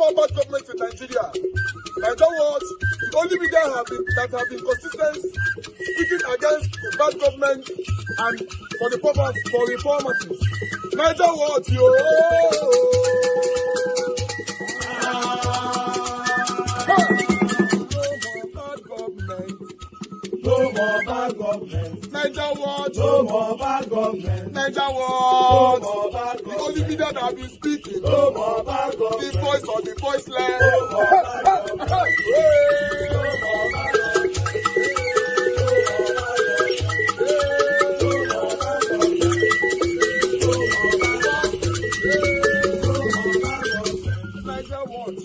more bad government in Nigeria. Nigeria Watch, the only media that have been consistent speaking against the bad government and for the purpose for reformers. Nigeria Watch, yo. No more bad government. Nigeria Watch. No more bad government. Nigeria Watch. No more bad government. The only media that have been speaking. No more bad government. The voice of the voiceless. No more bad government.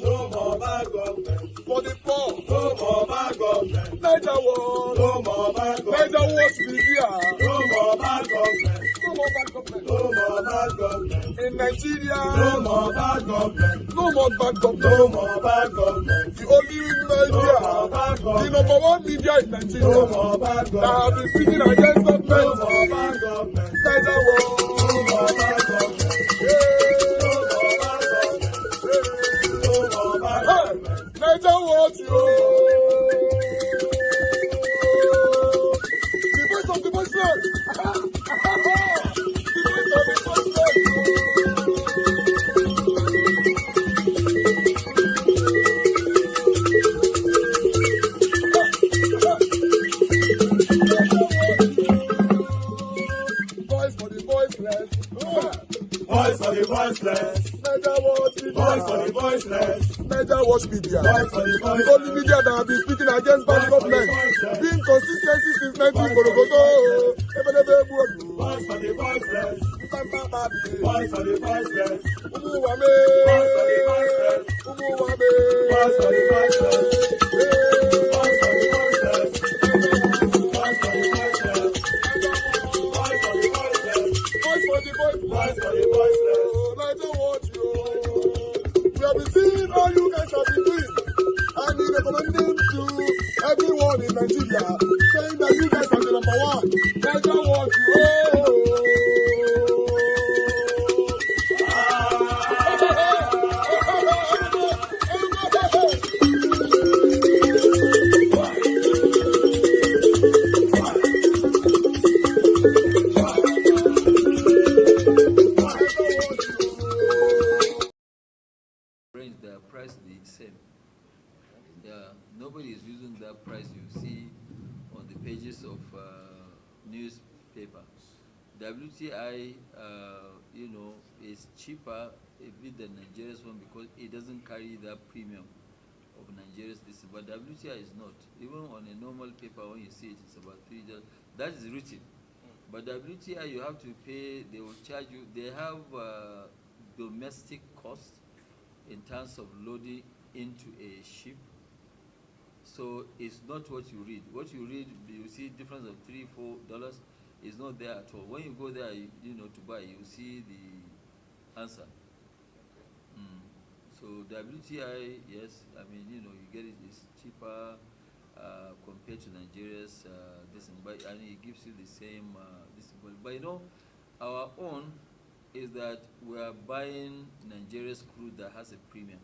No more bad for the poor. No more bad government. Nigeria Watch. No more bad government. Nigeria Watch be here. No more bad government. No more bad government. No more bad government. In Nigeria. No more bad government. No more bad government. No more bad government. The only media. No more bad government. The number one media in Nigeria. No more bad government. That have been speaking against government. No more bad government. Nigeria Watch. No more bad government. Nigeria Watch, yo. The voice of the voiceless. The voice of the voiceless, yo. Voice for the voiceless. Voice for the voiceless. Nigeria Watch media. Voice for the voiceless. Nigeria Watch media. The only media that have been speaking against bad government. Being consistency since 1944. Voice for the voiceless. Voice for the voiceless. Umuwame. Voice for the voiceless. Umuwame. Voice for the voiceless. Voice for the voiceless. Voice for the voiceless. Voice for the voiceless. Voice for the voiceless. Voice for the voiceless. Nigeria Watch, yo. We have been seeing all you guys have been doing, and we recommending to everyone in Nigeria, saying that you guys are the number one. Nigeria Watch, the price the same. Yeah, nobody is using that price you see on the pages of newspaper. WTI, is cheaper a bit than Nigeria's one because it doesn't carry that premium of Nigeria's this. But WTI is not. Even on a normal paper, when you see it, it's about $3. That is written. But WTI, you have to pay. They will charge you. They have domestic cost in terms of loading into a ship. So it's not what you read. What you read, you see difference of $3-4 is not there at all. When you go there, to buy, you see the answer. So WTI, yes, I mean, you get it, it's cheaper compared to Nigeria's this, and it gives you the same this. But our own is that we are buying Nigeria's crude that has a premium.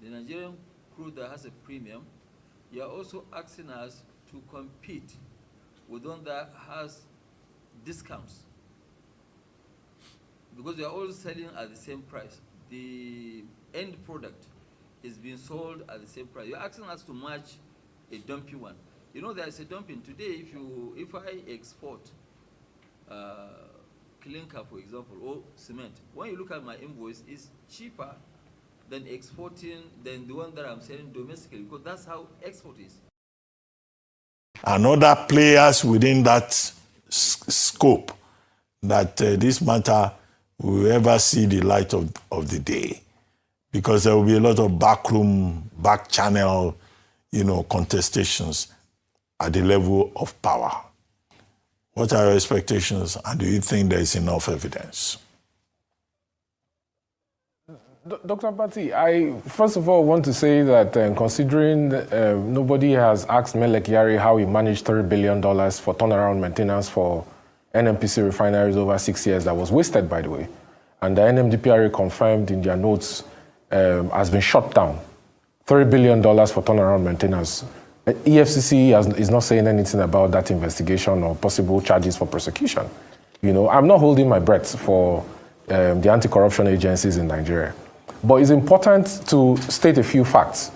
The Nigerian crude that has a premium, you are also asking us to compete with one that has discounts, because we are all selling at the same price. The end product is being sold at the same price. You're asking us to match a dumpy one. There is a dumping today. If I export clinker, for example, or cement, when you look at my invoice, it's cheaper than exporting than the one that I'm selling domestically, because that's how export is. And other players within that scope that this matter will ever see the light of the day, because there will be a lot of backroom, back channel, contestations at the level of power. What are your expectations, and do you think there is enough evidence? Dr. Patti, I first of all want to say that considering nobody has asked Mele Kyari how he managed $3 billion for turnaround maintenance for NNPC refineries over 6 years, that was wasted, by the way. And the NMDPRA confirmed in their notes has been shut down. $3 billion for turnaround maintenance. EFCC is not saying anything about that investigation or possible charges for prosecution. You know, I'm not holding my breath for the anti-corruption agencies in Nigeria. But it's important to state a few facts.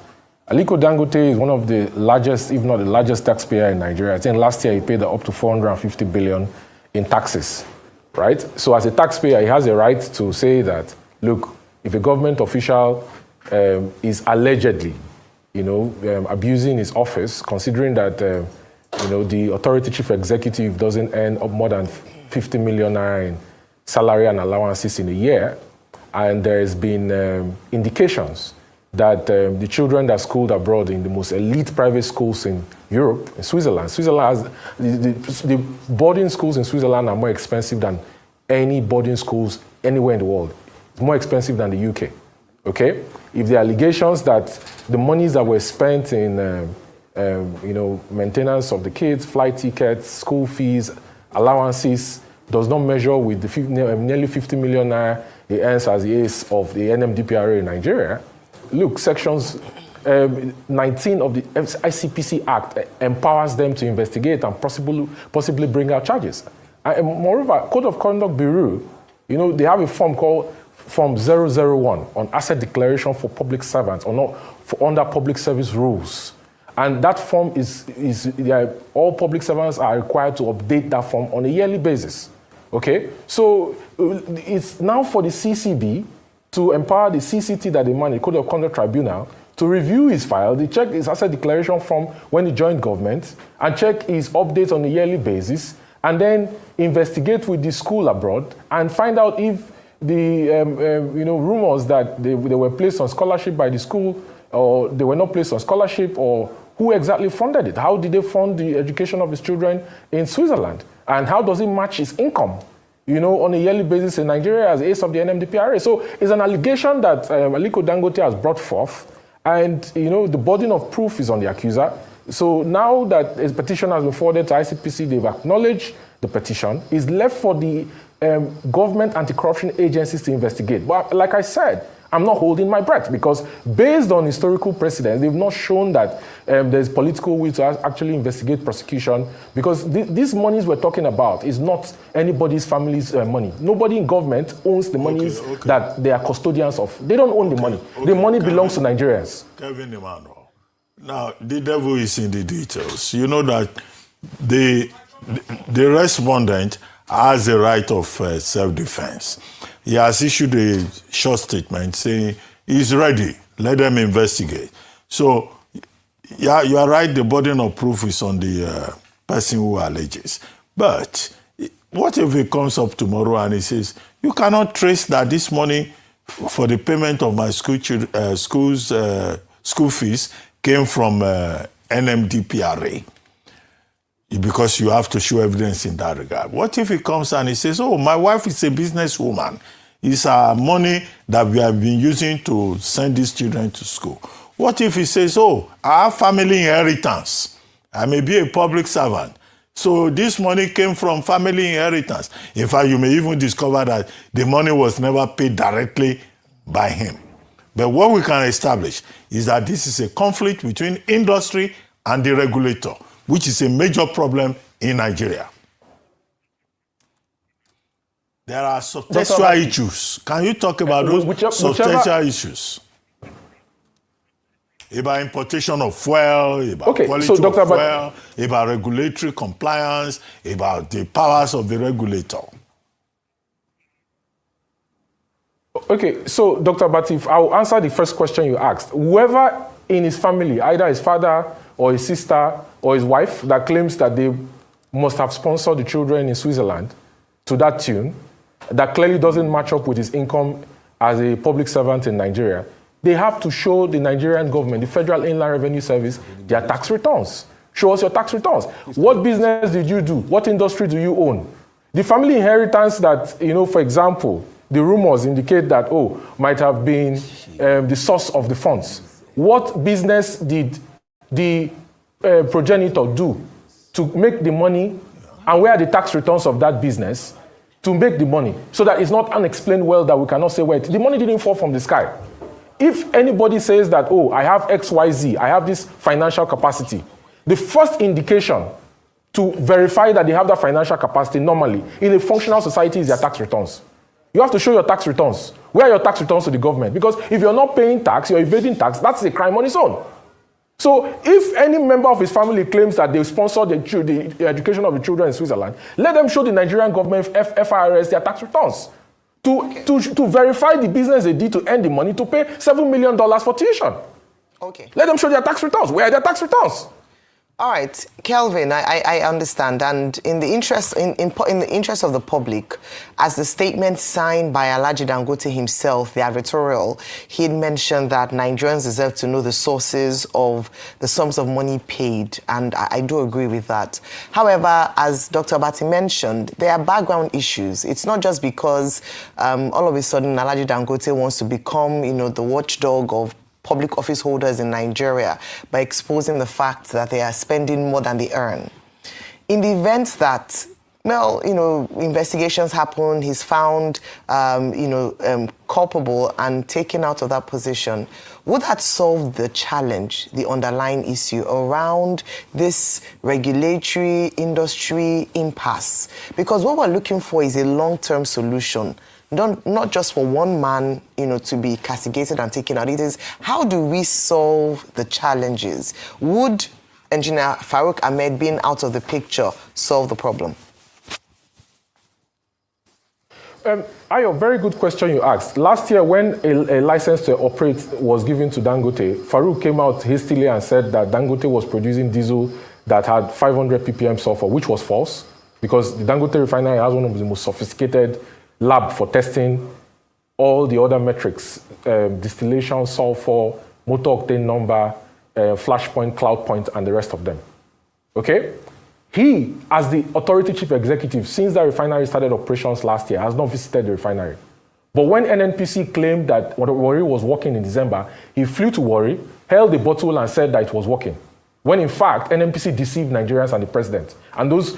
Aliko Dangote is one of the largest, if not the largest taxpayer in Nigeria. I think last year he paid up to 450 billion in taxes, right? So as a taxpayer, he has a right to say that, look, if a government official is allegedly, abusing his office, considering that, the authority chief executive doesn't earn up more than 50 million naira in salary and allowances in a year, and there's been indications that the children that are schooled abroad in the most elite private schools in Europe, in Switzerland has, the boarding schools in Switzerland are more expensive than any boarding schools anywhere in the world. It's more expensive than the UK, okay? If the allegations that the monies that were spent in, maintenance of the kids, flight tickets, school fees, allowances, does not measure with the nearly 50 million naira he earns as the ace of the NMDPRA in Nigeria, look, sections 19 of the ICPC Act empowers them to investigate and possibly bring out charges. And moreover, Code of Conduct Bureau, they have a form called Form 001 on asset declaration for public servants or not under public service rules. And that form all public servants are required to update that form on a yearly basis. Okay? So it's now for the CCB to empower the CCT that they manage, Code of Conduct Tribunal, to review his file, they check his asset declaration form when he joined government, and check his updates on a yearly basis, and then investigate with the school abroad and find out if the rumors that they were placed on scholarship by the school or they were not placed on scholarship, or who exactly funded it. How did they fund the education of his children in Switzerland? And how does it match his income, on a yearly basis in Nigeria as ace of the NMDPRA? So it's an allegation that Aliko Dangote has brought forth, and the burden of proof is on the accuser. So now that his petition has been forwarded to ICPC, they've acknowledged the petition. It's left for the government anti-corruption agencies to investigate. But like I said, I'm not holding my breath, because based on historical precedents, they've not shown that there's political will to actually investigate prosecution, because these monies we're talking about is not anybody's family's money. Nobody in government owns the monies that they are custodians of. They don't own the money. The money belongs to Nigerians. Kevin Emmanuel. Now, the devil is in the details. You know that the respondent has a right of self-defense. He has issued a short statement saying he's ready, let them investigate. So, yeah, you are right, the burden of proof is on the person who alleges. But what if he comes up tomorrow and he says, you cannot trace that this money for the payment of my school fees came from NMDPRA? Because you have to show evidence in that regard. What if he comes and he says, oh, my wife is a businesswoman. It's our money that we have been using to send these children to school. What if he says, oh, I have family inheritance. I may be a public servant. So this money came from family inheritance. In fact, you may even discover that the money was never paid directly by him. But what we can establish is that this is a conflict between industry and the regulator, which is a major problem in Nigeria. There are substantial issues. Can you talk about those substantial issues? About importation of fuel, about quality of fuel, about regulatory compliance, about the powers of the regulator. Okay, so Dr. Batif, I'll answer the first question you asked. Whoever in his family, either his father or his sister or his wife, that claims that they must have sponsored the children in Switzerland to that tune, that clearly doesn't match up with his income as a public servant in Nigeria, they have to show the Nigerian government, the Federal Inland Revenue Service, their tax returns. Show us your tax returns. What business did you do? What industry do you own? The family inheritance that, for example, the rumors indicate that, might have been the source of the funds. What business did the progenitor do to make the money, and where are the tax returns of that business to make the money, so that it's not unexplained wealth that we cannot say where the money didn't fall from the sky. if anybody says that, oh, I have XYZ, I have this financial capacity, the first indication to verify that they have that financial capacity normally in a functional society is their tax returns. You have to show your tax returns. Where are your tax returns to the government? Because if you're not paying tax, you're evading tax, that's a crime on its own. So if any member of his family claims that they sponsor the education of the children in Switzerland, let them show the Nigerian government, FIRS, their tax returns to verify the business they did to earn the money to pay $7 million for tuition. Okay. Let them show their tax returns. Where are their tax returns? All right, Kelvin, I understand, and in the interest in the interest of the public, as the statement signed by Alhaji Dangote himself, the advertorial, he had mentioned that Nigerians deserve to know the sources of the sums of money paid, and I do agree with that. However, as Dr. Bati mentioned, there are background issues. It's not just because all of a sudden Alhaji Dangote wants to become, the watchdog of public office holders in Nigeria by exposing the fact that they are spending more than they earn. In the event that, investigations happen, he's found, culpable and taken out of that position, would that solve the challenge, the underlying issue around this regulatory industry impasse? Because what we're looking for is a long-term solution. Not just for one man, to be castigated and taken out. It is, how do we solve the challenges? Would Engineer Farouk Ahmed being out of the picture solve the problem? Ayo, very good question you asked. Last year, when a license to operate was given to Dangote, Farouk came out hastily and said that Dangote was producing diesel that had 500 ppm sulfur, which was false, because the Dangote refinery has one of the most sophisticated lab for testing all the other metrics, distillation, sulfur, motor octane number, flash point, cloud point, and the rest of them. Okay? He, as the authority chief executive, since that refinery started operations last year, has not visited the refinery. But when NNPC claimed that Warri was working in December, he flew to Warri, held the bottle and said that it was working. When in fact, NNPC deceived Nigerians and the president. And those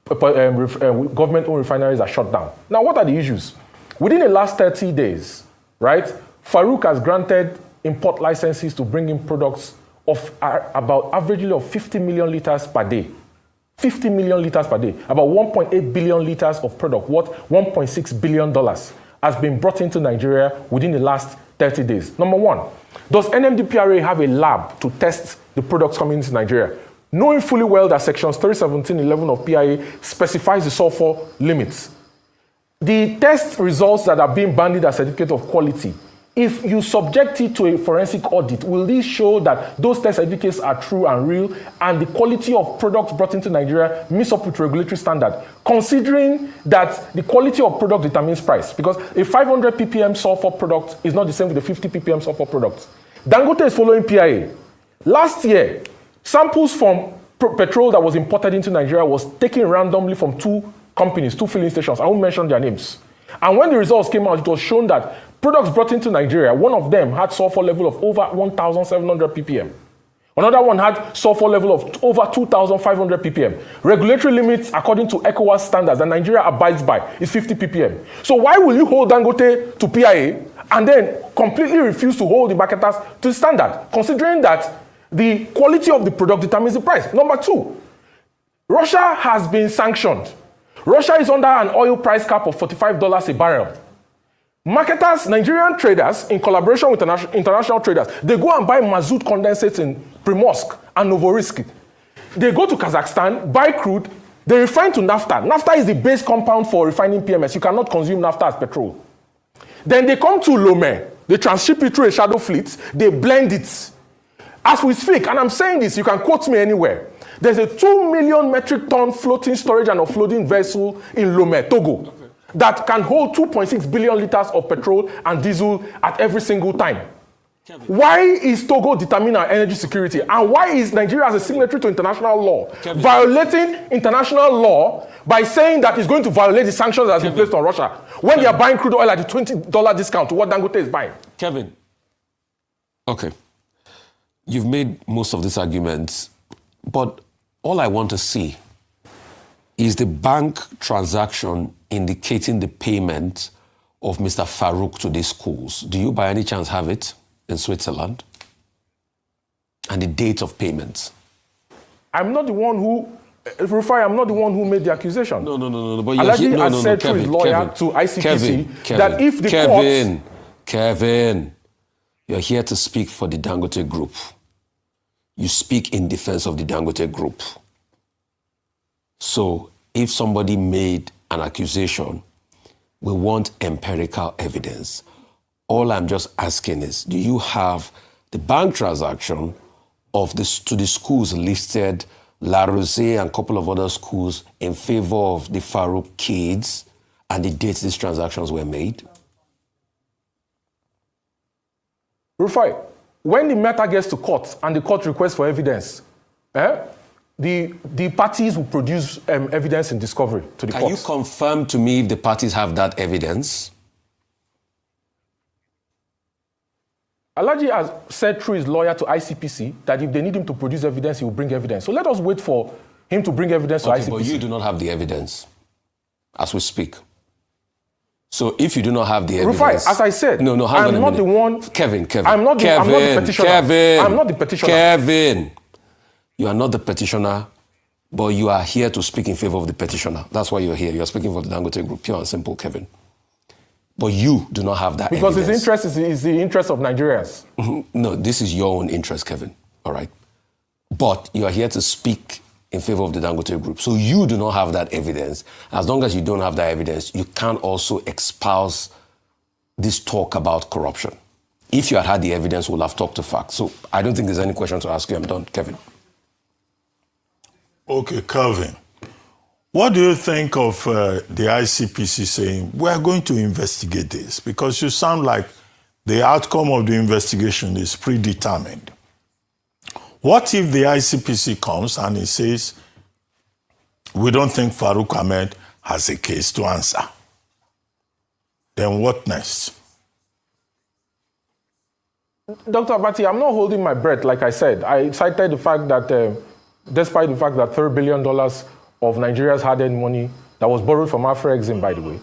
government-owned refineries are shut down. Now, what are the issues? Within the last 30 days, right, Farouk has granted import licenses to bring in products of about averagely of 50 million liters per day. 50 million liters per day. About 1.8 billion liters of product worth $1.6 billion has been brought into Nigeria within the last 30 days. Number one, does NMDPRA have a lab to test the products coming into Nigeria? Knowing fully well that sections 317.11 of PIA specifies the sulfur limits. The test results that are being banded as certificate of quality, if you subject it to a forensic audit, will this show that those test certificates are true and real and the quality of products brought into Nigeria meets up with regulatory standard, considering that the quality of product determines price? Because a 500 ppm sulfur product is not the same with a 50 ppm sulfur product. Dangote is following PIA. Last year, samples from petrol that was imported into Nigeria was taken randomly from two companies, two filling stations. I won't mention their names. And when the results came out, it was shown that products brought into Nigeria, one of them had sulfur level of over 1,700 ppm. Another one had sulfur level of over 2,500 ppm. Regulatory limits, according to ECOWAS standards that Nigeria abides by, is 50 ppm. So why will you hold Dangote to PIA and then completely refuse to hold the marketers to the standard, considering that the quality of the product determines the price? Number two, Russia has been sanctioned. Russia is under an oil price cap of $45 a barrel. Marketers, Nigerian traders, in collaboration with international traders, they go and buy mazout condensates in Primorsk and Novorossiysk. They go to Kazakhstan, buy crude, they refine to naphtha. Naphtha is the base compound for refining PMS. You cannot consume naphtha as petrol. Then they come to Lomé, they transship it through a shadow fleet, they blend it. As we speak, and I'm saying this, you can quote me anywhere, there's a 2 million metric ton floating storage and offloading vessel in Lomé, Togo, that can hold 2.6 billion liters of petrol and diesel at every single time. Kevin. Why is Togo determining our energy security? And why is Nigeria, as a signatory to international law, Kevin, violating international law by saying that it's going to violate the sanctions that have been placed on Russia when they are buying crude oil at the $20 discount to what Dangote is buying? Kevin, okay. You've made most of these arguments, but all I want to see is the bank transaction indicating the payment of Mr. Farouk to these schools. Do you by any chance have it? in Switzerland and the date of payment. I'm not the one who, Rufai, I'm not the one who made the accusation. No. But Allegedly has said through his lawyer to ICPC that if the Kevin, you're here to speak for the Dangote Group. You speak in defense of the Dangote Group. So if somebody made an accusation, we want empirical evidence. All I'm just asking is, do you have the bank transaction of to the schools listed, La Rose and a couple of other schools in favor of the Farouk kids and the dates these transactions were made? Rufai, when the matter gets to court and the court requests for evidence, the parties will produce evidence in discovery to the court. Can you confirm to me if the parties have that evidence? Alhaji has said through his lawyer to ICPC that if they need him to produce evidence, he will bring evidence. So let us wait for him to bring evidence to ICPC. But you do not have the evidence as we speak. So if you do not have the evidence... Rufai, as I said, I'm not the one... Kevin. I'm not the petitioner. I'm not the petitioner. Kevin, you are not the petitioner, but you are here to speak in favor of the petitioner. That's why you're here. You're speaking for the Dangote Group, pure and simple, Kevin. But you do not have that because evidence. His interest is the interest of Nigerians. No, this is your own interest, Kevin. All right? But you are here to speak in favor of the Dangote Group. So you do not have that evidence. As long as you don't have that evidence, you can't also espouse this talk about corruption. If you had the evidence, we'll have talked to facts. So I don't think there's any question to ask you. I'm done. Kevin. Okay, Calvin. What do you think of the ICPC saying, we are going to investigate this? Because you sound like the outcome of the investigation is predetermined. What if the ICPC comes and it says, we don't think Farouk Ahmed has a case to answer? Then what next? Dr. Abati, I'm not holding my breath, like I said. I cited the fact that despite the fact that $3 billion of Nigeria's hard-earned money that was borrowed from Afro-Exim, by the way,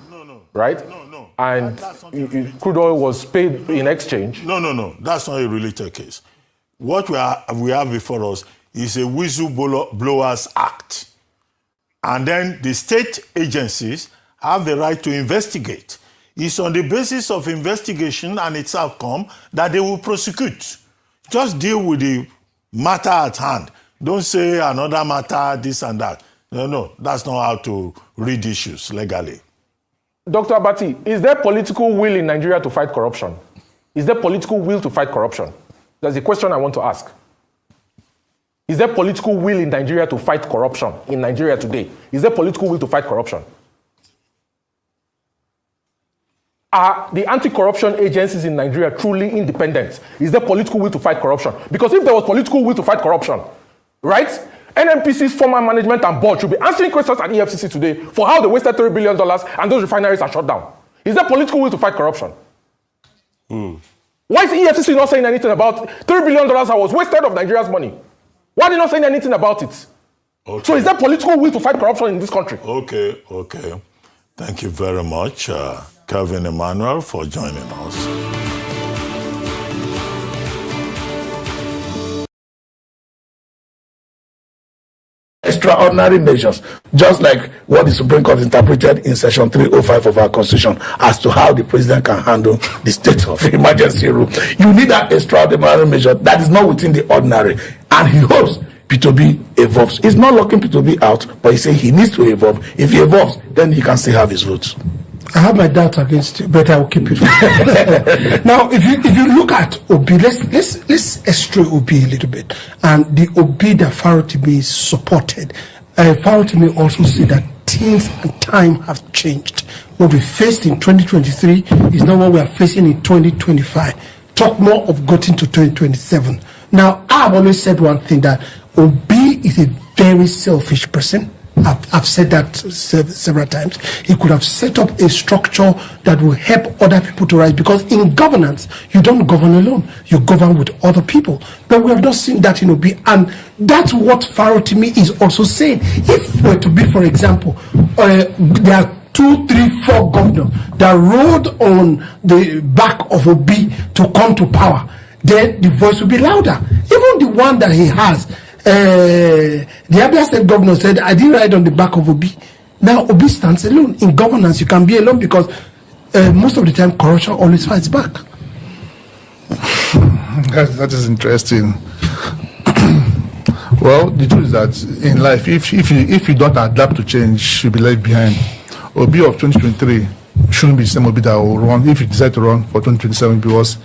right? No. And crude oil was paid in exchange. No. That's not a related case. What we have before us is a Whistleblowers Act. And then the state agencies have the right to investigate. It's on the basis of investigation and its outcome that they will prosecute. Just deal with the matter at hand. Don't say another matter, this and that. No, that's not how to read issues legally. Dr. Abati, is there political will in Nigeria to fight corruption? Is there political will to fight corruption? That's the question I want to ask. Is there political will in Nigeria to fight corruption in Nigeria today? Is there political will to fight corruption? Are the anti-corruption agencies in Nigeria truly independent? Is there political will to fight corruption? Because if there was political will to fight corruption, right, NNPC's former management and board should be answering questions at EFCC today for how they wasted $3 billion and those refineries are shut down. Is there political will to fight corruption? Why is EFCC not saying anything about $3 billion that was wasted of Nigeria's money? Why are they not saying anything about it? Okay. So is there political will to fight corruption in this country? Okay. Thank you very much, Calvin Emmanuel, for joining us. Extraordinary measures, just like what the Supreme Court interpreted in Section 305 of our Constitution as to how the president can handle the state of emergency rule. You need that extraordinary measure that is not within the ordinary, and he hopes P2B evolves. He's not locking P2B out, but he says he needs to evolve. If he evolves, then he can still have his votes. I have my doubt against you, but I will keep it. Now, if you look at Obi, let's estray Obi a little bit, and the Obi that Farotimi supported. Farotimi also said that things and time have changed. What we faced in 2023 is not what we are facing in 2025. Talk more of getting to 2027. Now, I've always said one thing, that Obi is a very selfish person. I've said that several times. He could have set up a structure that will help other people to rise, because in governance, you don't govern alone. You govern with other people. But we have not seen that in Obi, and that's what Farotimi is also saying. If we're to be, for example, there are 2, 3, 4 governors that rode on the back of Obi to come to power, then the voice will be louder. Even the one that he has, the Abia State governor said, I didn't ride on the back of Obi. Now Obi stands alone. In governance, you can be alone because most of the time corruption always fights back. That is interesting. Well, the truth is that in life, if you don't adapt to change, you'll be left behind. Obi of 2023 shouldn't be the same Obi that will run if you decide to run for 2027 because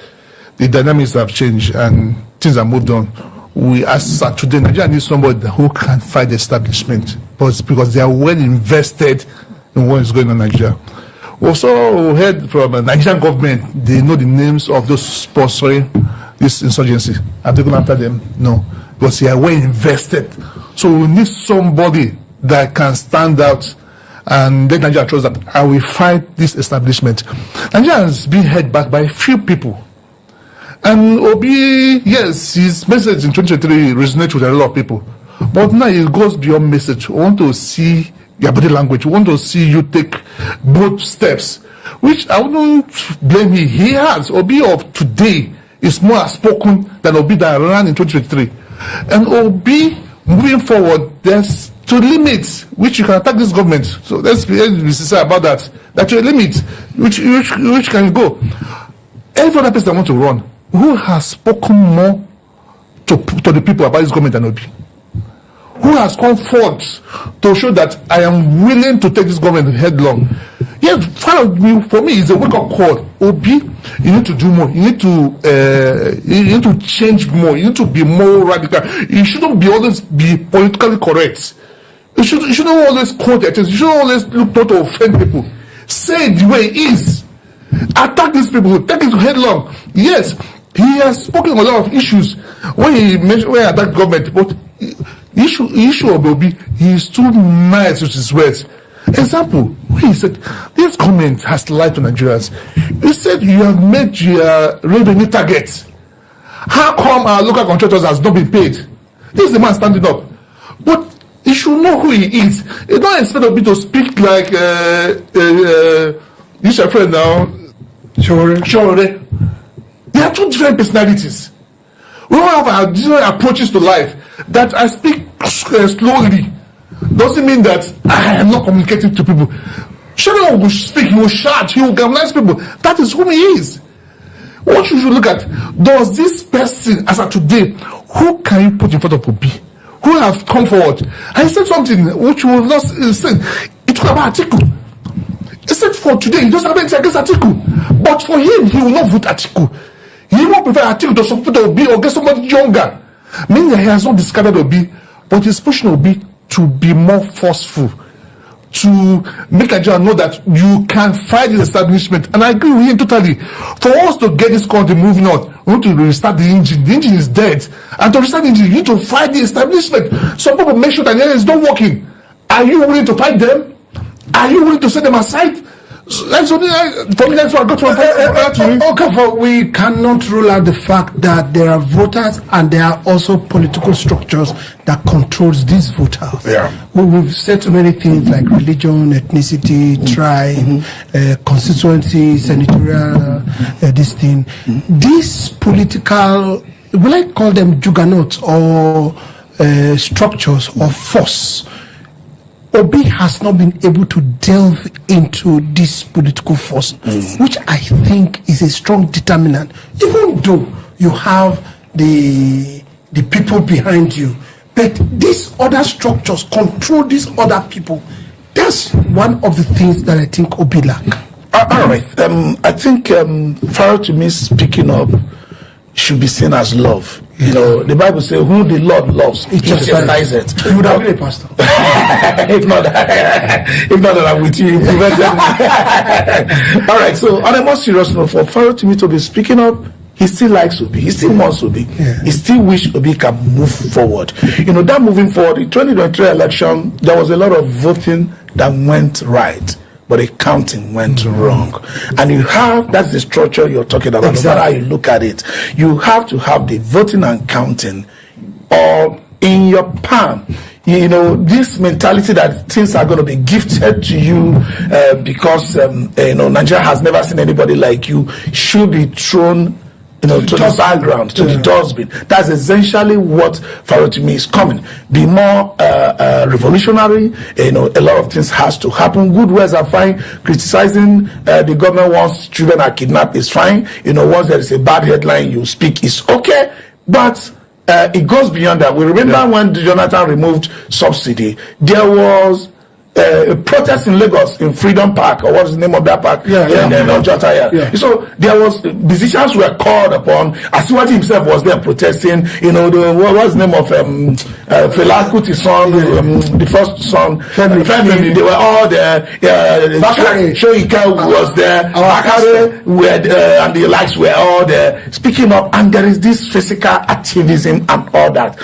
the dynamics have changed and things have moved on. We, as today, Nigeria needs somebody who can fight the establishment, but because they are well invested in what is going on in Nigeria. We also heard from the Nigerian government, they know the names of those sponsoring this insurgency. Have they gone after them? No, because they are well invested. So we need somebody that can stand out and let Nigeria trust that I will fight this establishment. Nigeria has been held back by a few people. And Obi, yes, his message in 2023 resonates with a lot of people. But now it goes beyond message. We want to see your body language. We want to see you take both steps, which I wouldn't blame him. He has. Obi of today is more outspoken than Obi that ran in 2023. And Obi, moving forward, there's to limits which you can attack this government. So let's be sincere about that. That to a limit which can you go. Every other person that wants to run, who has spoken more to the people about this government than Obi? Who has come forth to show that I am willing to take this government headlong? Yes, for me, it's a wake-up call. Obi, you need to do more. You need to change more. You need to be more radical. You shouldn't always be politically correct. You shouldn't always quote it. You shouldn't always look not to offend people. Say it the way it is. Attack these people. Take it headlong. Yes, he has spoken a lot of issues when he attacked government, but issue of Obi, he is too nice with his words. Example, when he said, this government has lied to Nigerians. He said, you have made your revenue targets. How come our local contractors has not been paid? This is the man standing up. But you should know who he is. You don't expect Obi to speak like this your friend now, Shore. They are two different personalities. We all have our different approaches to life. That I speak slowly doesn't mean that I am not communicating to people. Shore will speak, he will shout, he will galvanize people. That is who he is. What you should look at, does this person, as of today, who can you put in front of Obi? Who have come forward? And he said something which was not said. It talked about Atiku. He said for today, he doesn't have anything against Atiku. But for him, he will not vote Atiku. He will prefer Atiku to support Obi or get somebody younger. Meaning he has not discarded Obi, but he's pushing Obi to be more forceful, to make Nigeria know that you can fight this establishment. And I agree with him totally. For us to get this country moving on, we need to restart the engine. The engine is dead. And to restart the engine, you need to fight the establishment. Some people make sure that the engine is not working. Are you willing to fight them? Are you willing to set them aside? That's what that's what I got to Okay, we cannot rule out the fact that there are voters and there are also political structures that controls these voters. Yeah. We've said so many things like religion, ethnicity, tribe, constituency, senatorial, this thing. These political, will I call them juggernauts or structures or force? Obi has not been able to delve into this political force, which I think is a strong determinant. Even though you have the people behind you, but these other structures control these other people. That's one of the things that I think Obi lack. All right. I think Farotimi speaking up should be seen as love. You know, the Bible says, "Who the Lord loves, He chastises it." You would have been a pastor. if not that I'm with you. All right. So, on a more serious note, for Farotimi to be speaking up, he still likes Obi. He still wants Obi. Yeah. He still wishes Obi can move forward. You know, that moving forward, in 2023 election, there was a lot of voting that went right, but the counting went wrong. And you have, that's the structure you're talking about, no matter how you look at it. You have to have the voting and counting all in your palm. You know, this mentality that things are going to be gifted to you because, you know, Nigeria has never seen anybody like you should be thrown to the background, to the dustbin. That's essentially what Farotimi is coming. Be more revolutionary. A lot of things has to happen. Good words are fine. Criticizing the government once children are kidnapped is fine. Once there is a bad headline, you speak is okay. But it goes beyond that. We remember when Jonathan removed subsidy, there was a protest in Lagos, in Freedom Park, or what is the name of that park? So there was, musicians were called upon. Asiwaju himself was there protesting. What was the name of Fela Kuti's son, the first son, Femi, they were all there. Shoika was there. Bakare and the likes were all there speaking up. And there is this physical activism and all that.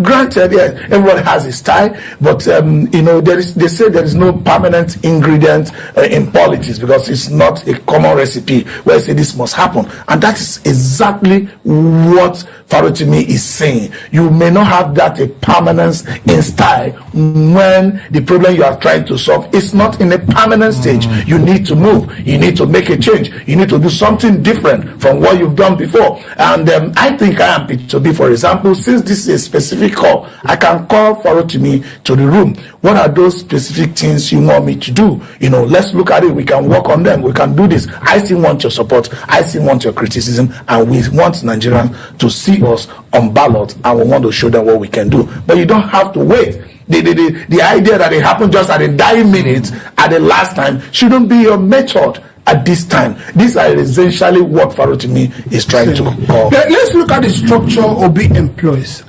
Granted, everyone has his style, but they say there is no permanent ingredient in politics, because it's not a common recipe where you say this must happen. And that is exactly what Farotimi is saying. You may not have that a permanence in style when the problem you are trying to solve is not in a permanent stage. You need to move. You need to make a change. You need to do something different from what you've done before. And I think I am P2B, for example, since this is a specific call, I can call Farotimi to the room. What are those specific things you want me to do? Let's look at it. We can work on them. We can do this. I still want your support. I still want your criticism. And we want Nigerians to see us on ballot, and we want to show them what we can do. But you don't have to wait. The idea that it happened just at the dying minute, at the last time, shouldn't be your method at this time. These are essentially what Farotimi is trying to call. Let's look at the structure Obi employs.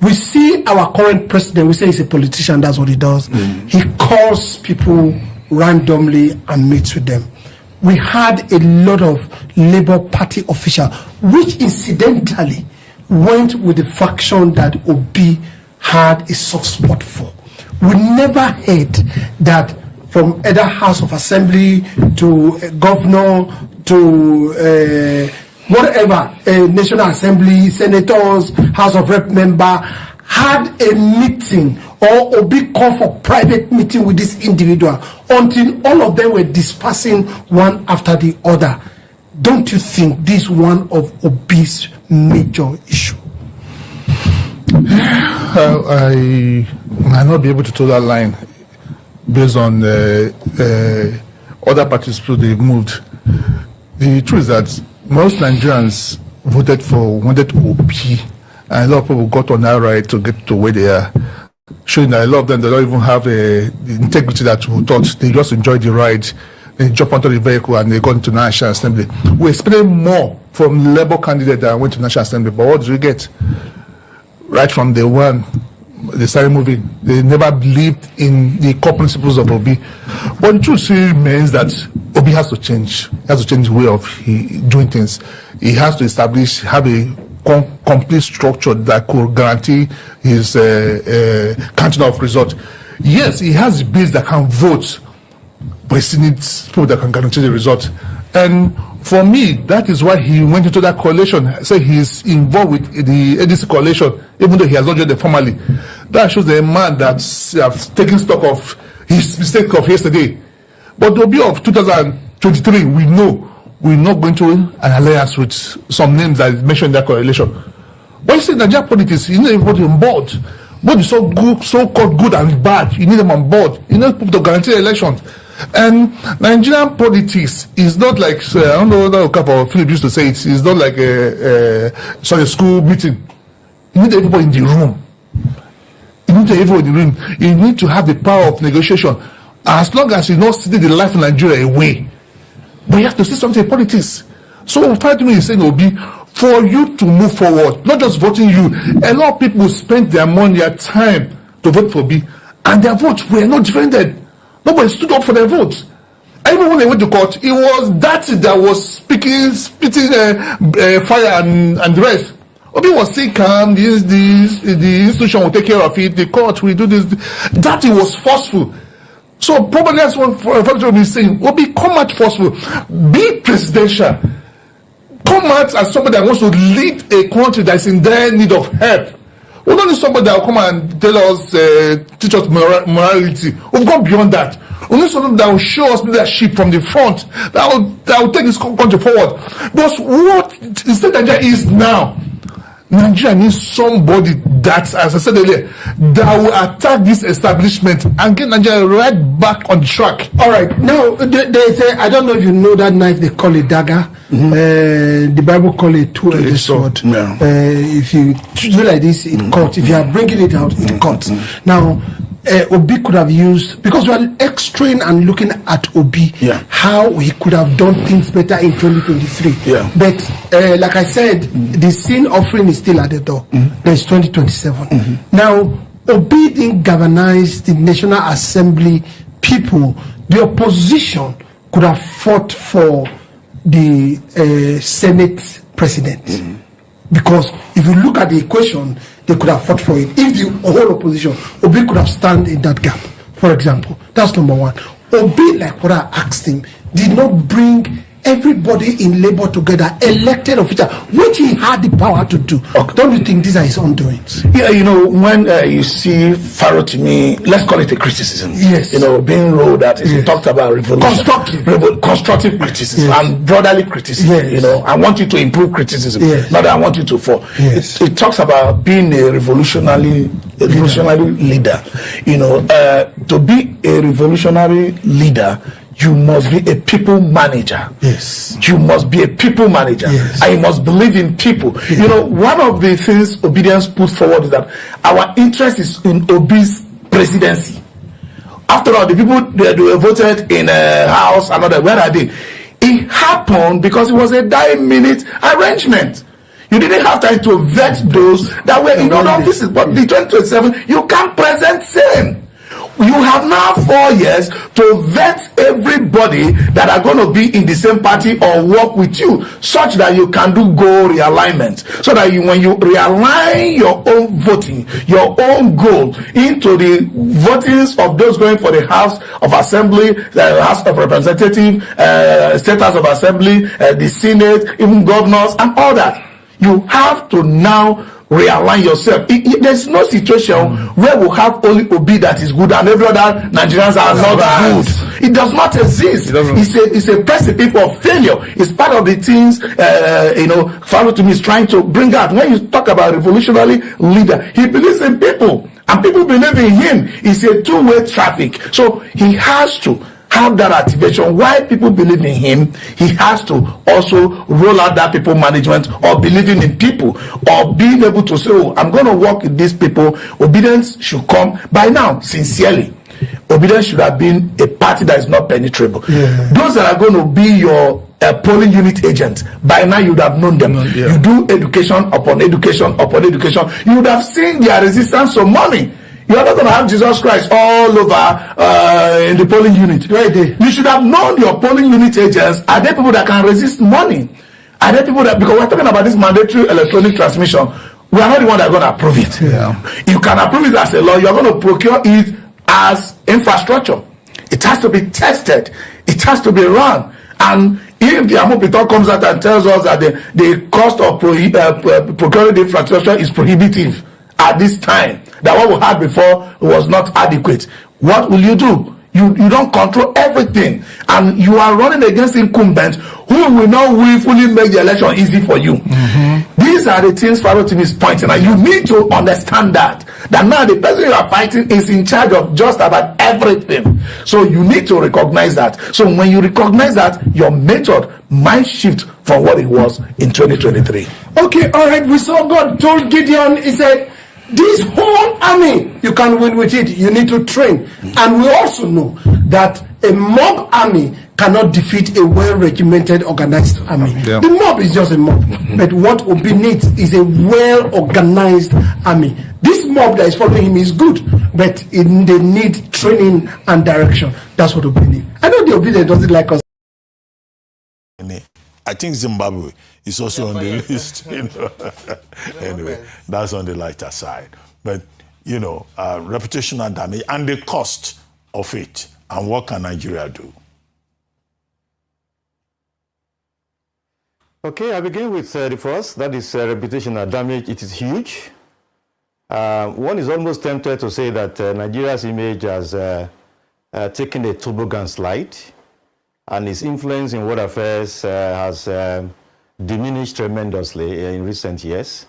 We see our current president, we say he's a politician, that's what he does. He calls people randomly and meets with them. We had a lot of Labour Party officials, which incidentally went with the faction that Obi had a soft spot for. We never heard that from either House of Assembly to governor to whatever, National Assembly, senators, House of Rep member, had a meeting or Obi called for private meeting with this individual until all of them were dispersing one after the other. Don't you think this is one of Obi's major issue? I might not be able to toe that line based on other parties they've moved. The truth is that most Nigerians wanted Obi, and a lot of people got on that ride to get to where they are, showing that a lot of them, they don't even have the integrity that we thought. They just enjoyed the ride. They jump onto the vehicle and they got into National Assembly. We expected more from Labour candidate that went to National Assembly, but what did we get? Right from day one, they started moving. They never believed in the core principles of Obi. But the truth remains that Obi has to change. He has to change the way of doing things. He has to have a complete structure that could guarantee his counting of result. Yes, he has a base that can vote, but he still needs people that can guarantee the result. And for me, that is why he went into that coalition. So he's involved with the ADC coalition, even though he has not joined them formally. That shows a man that's taken stock of his mistake of yesterday. But the Obi of 2023, we know we're not going to an alliance with some names that is mentioned in that coalition. But you see, Nigerian politics, you need everybody on board. Both so-called good and bad, you need them on board. You need people to guarantee elections. And Nigerian politics is not like, I don't know what Philip used to say, it's not like a school meeting. You need everybody in the room. You need to have the power of negotiation. As long as you're not sitting the life of Nigeria away. But you have to see something in politics. So Farotimi is saying, Obi, for you to move forward, not just voting you, a lot of people spend their money, their time to vote for Obi, and their votes were not defended. Nobody stood up for their votes. Even when they went to court, it was that was spitting fire and the rest. Obi was saying, calm, the institution will take care of it, the court will do this. That it was forceful. So probably that's what Farotimi is saying. Obi, come out forceful. Be presidential. Come out as somebody that wants to lead a country that's in dire need of help. We don't need somebody that will come and teach us morality. We've gone beyond that. We need something that will show us leadership from the front, that will take this country forward. Because what the state of Nigeria is now, Nigeria needs somebody that, as I said earlier, that will attack this establishment and get Nigeria right back on track. All right. Now, they say, I don't know if you know that knife they call it dagger. The Bible call it two-edged sword. Yeah. If you do like this, it cuts. If you are bringing it out, it cuts. Now, Obi could have used, because we are extracting and looking at Obi, how he could have done things better in 2023. Yeah. But like I said, the sin offering is still at the door. There's 2027. Now, Obi didn't galvanize the National Assembly people. The opposition could have fought for the Senate president. Because if you look at the equation, they could have fought for it. If the whole opposition, Obi could have stand in that gap, for example. That's number one. Obi, like what I asked him, did not bring everybody in labor together, elected officials, which he had the power to do. Don't you think these are his undoings? Yeah, when you see Farotimi, let's call it a criticism. Yes. Being rolled at, he talked about revolution. Constructive criticism and brotherly criticism. Yes. I want you to improve criticism, not that I want you to fall. Yes. It talks about being a revolutionary leader. To be a revolutionary leader, you must be a people manager. Yes. You must be a people manager. Yes. And you must believe in people. Yeah. One of the things Obedience put forward is that our interest is in Obi's presidency. After all, the people they were voted in a house, another, where are they? It happened because it was a 9-minute arrangement. You didn't have time to vet those that were in other offices. But the 2027, you can't present same. You have now 4 years to vet everybody that are going to be in the same party or work with you, such that you can do goal realignment. So that when you realign your own voting, your own goal into the votings of those going for the House of Assembly, the House of Representatives, State House of Assembly, the Senate, even governors and all that, you have to now realign yourself. There's no situation where we have only Obi that is good and every other Nigerians are not good. It does not exist. It's a recipe for failure. It's part of the things Farotimi is trying to bring out. When you talk about revolutionary leader, he believes in people and people believe in him. It's a two-way traffic. So he has to have that activation. Why people believe in him, he has to also roll out that people management or believing in people or being able to say, I'm going to work with these people. Obedience should come by now, sincerely. Obedience should have been a party that is not penetrable. Those that are going to be your polling unit agent, by now you would have known them. You do education upon education upon education. You would have seen their resistance to money. You are not going to have Jesus Christ all over in the polling unit. You should have known your polling unit agents. Are there people that can resist money? Are there people that, because we're talking about this mandatory electronic transmission, we are not the one that are going to approve it. You can approve it as a law. You are going to procure it as infrastructure. It has to be tested. It has to be run. And if the Amopito comes out and tells us that the cost of procuring the infrastructure is prohibitive at this time, that what we had before was not adequate, what will you do? You don't control everything, and you are running against incumbents who will not willfully make the election easy for you. These are the things Farotimi is pointing out. You need to understand that now the person you are fighting is in charge of just about everything. So you need to recognize that. So when you recognize that, your method might shift from what it was in 2023. Okay, all right. We saw God told Gideon, he said, this whole army, you can win with it. You need to train. And we also know that a mob army cannot defeat a well-regimented, organized army. The mob is just a mob. But what Obi needs is a well-organized army. This mob that is following him is good, but they need training and direction. That's what Obi needs. I know the Obi that doesn't like us. I think Zimbabwe is also on the list. Anyway, that's on the lighter side. But, reputational damage and the cost of it. And what can Nigeria do? Okay, I begin with the first. That is reputational damage. It is huge. One is almost tempted to say that Nigeria's image as taken a toboggan slide, and his influence in world affairs has diminished tremendously in recent years.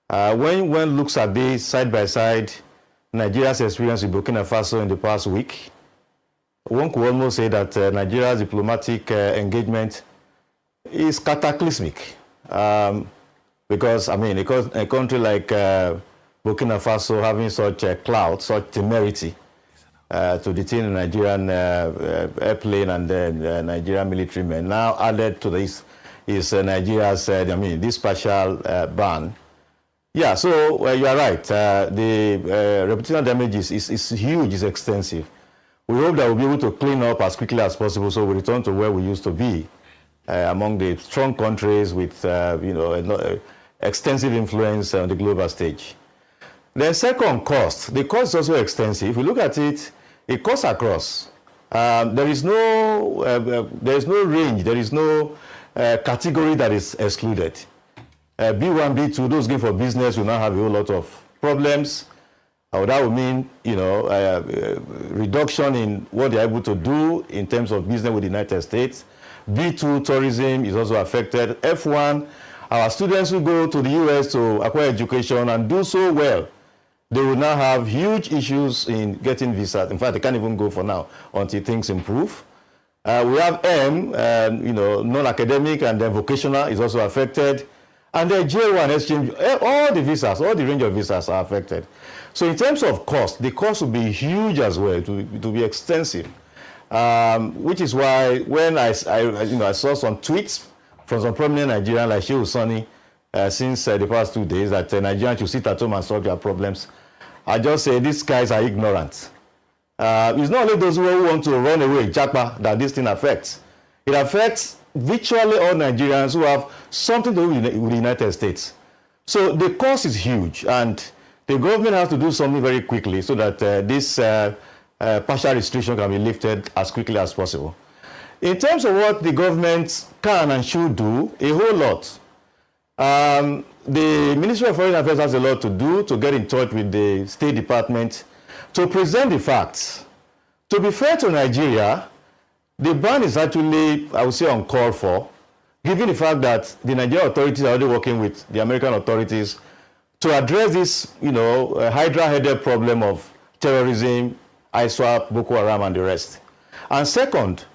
When one looks at this side by side, Nigeria's experience with Burkina Faso in the past week, one could almost say that Nigeria's diplomatic engagement is cataclysmic. Because, I mean, a country like Burkina Faso having such a clout, such temerity to detain a Nigerian airplane and then Nigerian military men, now added to this is Nigeria's, this partial ban. Yeah, so you are right. The reputational damage is huge, is extensive. We hope that we'll be able to clean up as quickly as possible so we return to where we used to be among the strong countries with, extensive influence on the global stage. The second, cost. The cost is also extensive. If you look at it, it cuts across. There is no range, there is no category that is excluded. B1, B2, those going for business will now have a whole lot of problems. That would mean, reduction in what they're able to do in terms of business with the United States. B2, tourism is also affected. F1, our students who go to the US to acquire education and do so well, they will now have huge issues in getting visas. In fact, they can't even go for now until things improve. We have M, non-academic and then vocational is also affected. And the J1 exchange, all the visas, all the range of visas are affected. So in terms of cost, the cost will be huge as well, it will be extensive. Which is why when I saw some tweets from some prominent Nigerians like Shehu Sani since the past 2 days that Nigerians should sit at home and solve their problems, I just say these guys are ignorant. It's not only those who want to run away, Japa, that this thing affects. It affects virtually all Nigerians who have something to do with the United States. So the cost is huge, and the government has to do something very quickly so that this partial restriction can be lifted as quickly as possible. In terms of what the government can and should do, a whole lot. The Ministry of Foreign Affairs has a lot to do to get in touch with the State Department to present the facts. To be fair to Nigeria, the ban is actually, I would say, uncalled for, given the fact that the Nigerian authorities are already working with the American authorities to address this, hydra-headed problem of terrorism, ISWAP, Boko Haram, and the rest. And second,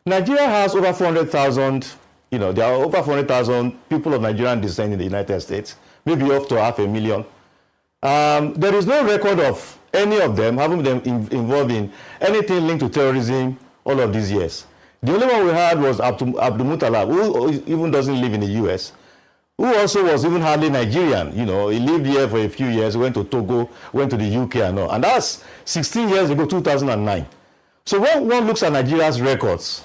Nigeria has over 400,000, there are over 400,000 people of Nigerian descent in the United States, maybe up to 500,000. There is no record of any of them having been involved in anything linked to terrorism all of these years. The only one we had was Abdul Muttalab, who even doesn't live in the US, who also was even hardly Nigerian. He lived here for a few years, went to Togo, went to the UK and all. And that's 16 years ago, 2009. So when one looks at Nigeria's records,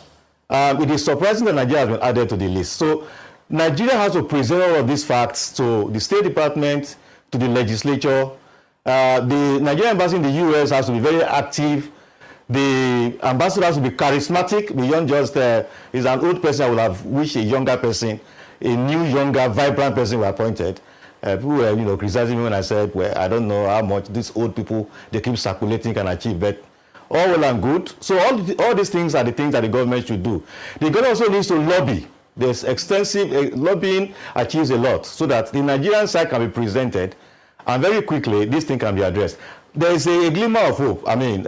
it is surprising that Nigeria has been added to the list. So Nigeria has to present all of these facts to the State Department, to the legislature. The Nigerian embassy in the US has to be very active. The ambassador has to be charismatic beyond just is an old person. I would have wished a younger person, a new, younger, vibrant person were appointed. People were, criticizing me when I said, well, I don't know how much these old people, they keep circulating can achieve, but all well and good. So all these things are the things that the government should do. The government also needs to lobby. There's extensive lobbying achieves a lot so that the Nigerian side can be presented and very quickly this thing can be addressed. There is a glimmer of hope. I mean,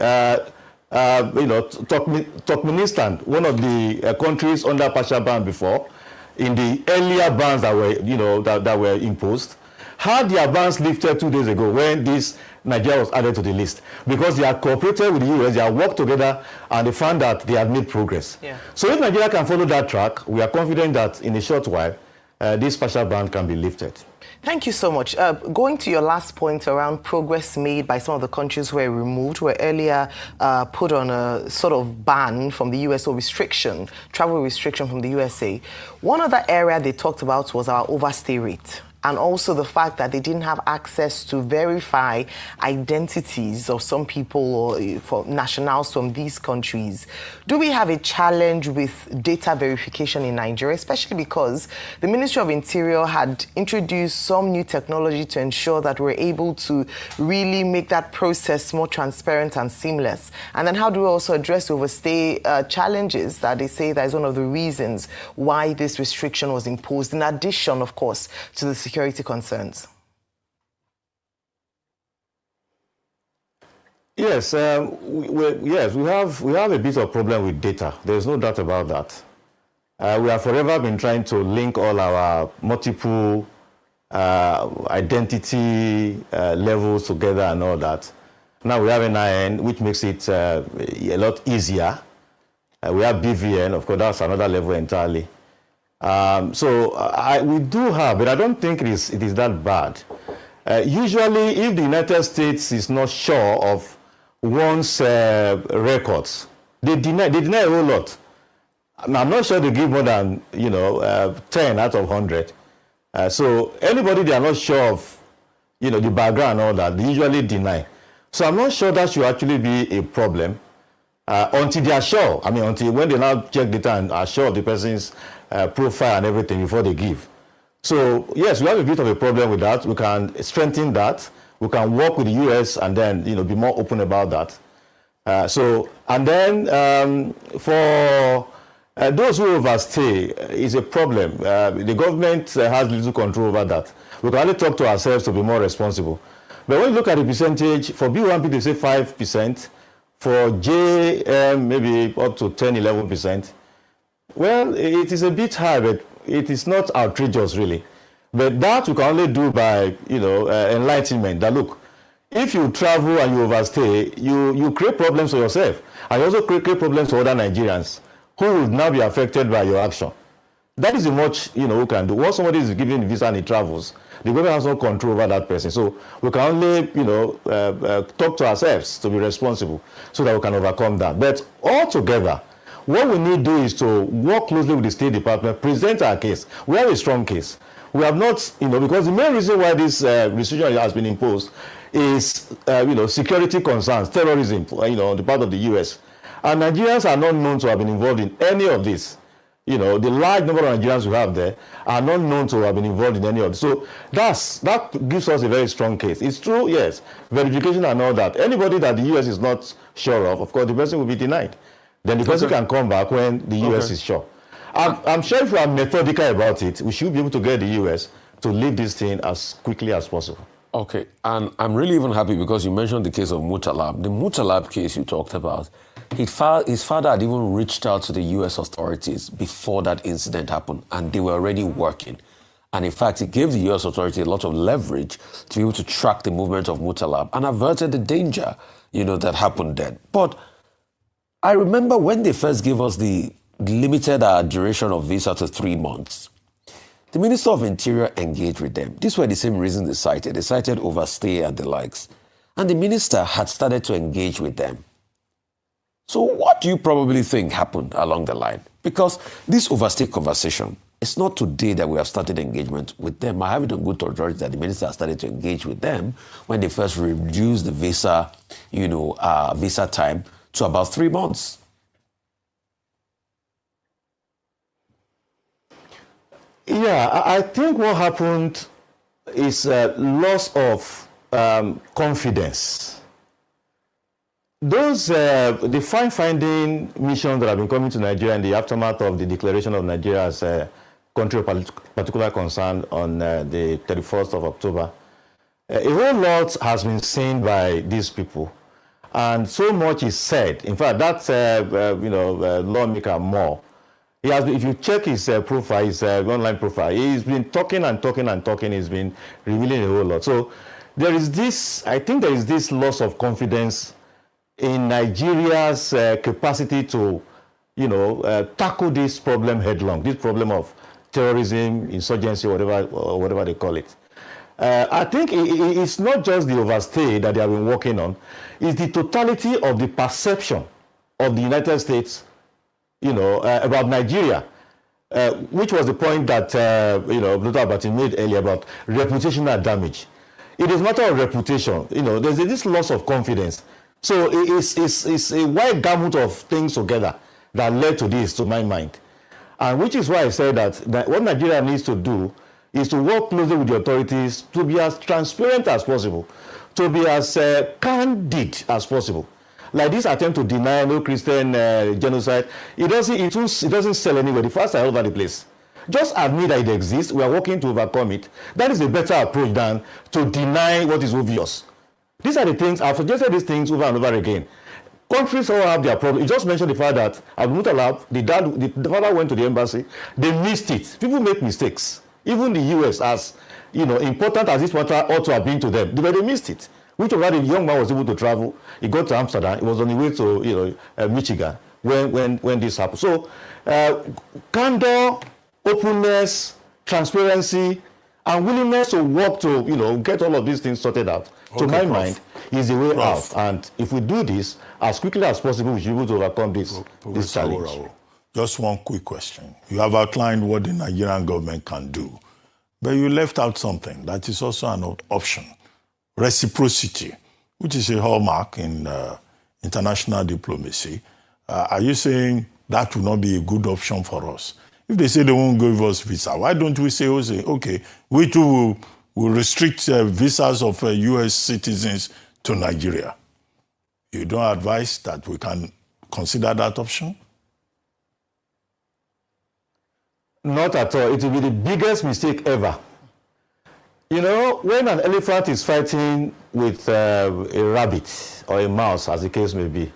Turkmenistan, one of the countries under partial ban before, in the earlier bans that were, that were imposed, had their bans lifted 2 days ago when this Nigeria was added to the list, because they had cooperated with the US, they had worked together, and they found that they had made progress. Yeah. So if Nigeria can follow that track, we are confident that in a short while, this partial ban can be lifted. Thank you so much. Going to your last point around progress made by some of the countries who were removed, were earlier put on a sort of ban from the US or restriction, travel restriction from the USA. One other area they talked about was our overstay rate. and also the fact that they didn't have access to verify identities of some people or for nationals from these countries. Do we have a challenge with data verification in Nigeria, especially because the Ministry of Interior had introduced some new technology to ensure that we're able to really make that process more transparent and seamless? And then how do we also address overstay challenges that they say that is one of the reasons why this restriction was imposed, in addition, of course, to the security concerns? Yes, we have a bit of problem with data. There's no doubt about that. We have forever been trying to link all our multiple identity levels together and all that. Now we have NIN, which makes it a lot easier. We have BVN, of course, that's another level entirely. We do have, but I don't think it is that bad. Usually, if the United States is not sure of one's records, they deny a whole lot. I'm not sure they give more than 10 out of 100. So anybody they are not sure of, the background and all that, they usually deny. So I'm not sure that should actually be a problem until they are sure. I mean, until when they now check data and are sure of the person's profile and everything before they give. So yes, we have a bit of a problem with that. We can strengthen that. We can work with the US and then be more open about that. For those who overstay is a problem. The government has little control over that. We can only talk to ourselves to be more responsible. But when you look at the percentage, for B1P they say 5%, for J maybe up to 10, 11%. Well, it is a bit high, but it is not outrageous really. But that we can only do by enlightenment. That look, if you travel and you overstay, you create problems for yourself, and you also create problems for other Nigerians who will now be affected by your action. That is the much we can do. Once somebody is given a visa and he travels, the government has no control over that person. So we can only talk to ourselves to be responsible so that we can overcome that. But altogether, what we need to do is to work closely with the State Department, present our case. We have a strong case. We have not, because the main reason why this restriction has been imposed is, security concerns, terrorism, on the part of the US. And Nigerians are not known to have been involved in any of this. The large number of Nigerians we have there are not known to have been involved in any of this. So that gives us a very strong case. It's true, yes, verification and all that. Anybody that the US is not sure of course, the person will be denied. Then the person can come back when the US is sure. I'm sure if we are methodical about it, we should be able to get the US to leave this thing as quickly as possible. Okay, and I'm really even happy because you mentioned the case of Mutalab. The Mutalab case you talked about, his father had even reached out to the US authorities before that incident happened, and they were already working. And in fact, it gave the US authority a lot of leverage to be able to track the movement of Mutalab and averted the danger, that happened then. But I remember when they first gave us the limited duration of visa to 3 months, the Minister of Interior engaged with them. These were the same reasons they cited. They cited overstay and the likes. And the minister had started to engage with them. So what do you probably think happened along the line? Because this overstay conversation, it's not today that we have started engagement with them. I have it on good authority that the minister has started to engage with them when they first reduced the visa, visa time to about 3 months. Yeah, I think what happened is loss of confidence. Those the finding missions that have been coming to Nigeria in the aftermath of the declaration of Nigeria as a country of particular concern on the 31st of October, a whole lot has been seen by these people, and so much is said. In fact, that lawmaker Moore, he has been, if you check his profile, his online profile, he's been talking and talking and talking. He's been revealing a whole lot. So there is this, I think there is this loss of confidence in Nigeria's capacity to, tackle this problem headlong, this problem of terrorism, insurgency, whatever they call it. I think it's not just the overstay that they have been working on, it's the totality of the perception of the United States, about Nigeria. which was the point that Dr. Abati made earlier about reputational damage. It is a matter of reputation. There's this loss of confidence. So it's a wide gamut of things together that led to this, to my mind. And which is why I said that what Nigeria needs to do is to work closely with the authorities to be as transparent as possible, to be as candid as possible. Like this attempt to deny no Christian genocide, it doesn't sell anywhere. The facts are all over the place. Just admit that it exists. We are working to overcome it. That is a better approach than to deny what is obvious. These are the things, I've suggested these things over and over again. Countries all have their problem. You just mentioned the fact that the father went to the embassy, they missed it. People make mistakes. Even the US, as important as this matter ought to have been to them, but they missed it. Which over the young man was able to travel. He got to Amsterdam. He was on the way to Michigan when this happened. So candor, openness, transparency, and willingness to work to get all of these things sorted out, to my mind, is the way out. And if we do this as quickly as possible, we should be able to overcome this challenge. Just one quick question. You have outlined what the Nigerian government can do, but you left out something that is also an option: reciprocity, which is a hallmark in international diplomacy. Are you saying that will not be a good option for us? If they say they won't give us visa, why don't we say, okay, we too will restrict visas of U.S. citizens to Nigeria? You don't advise that we can consider that option? Not at all. It will be the biggest mistake ever. When an elephant is fighting with a rabbit or a mouse, as the case may be,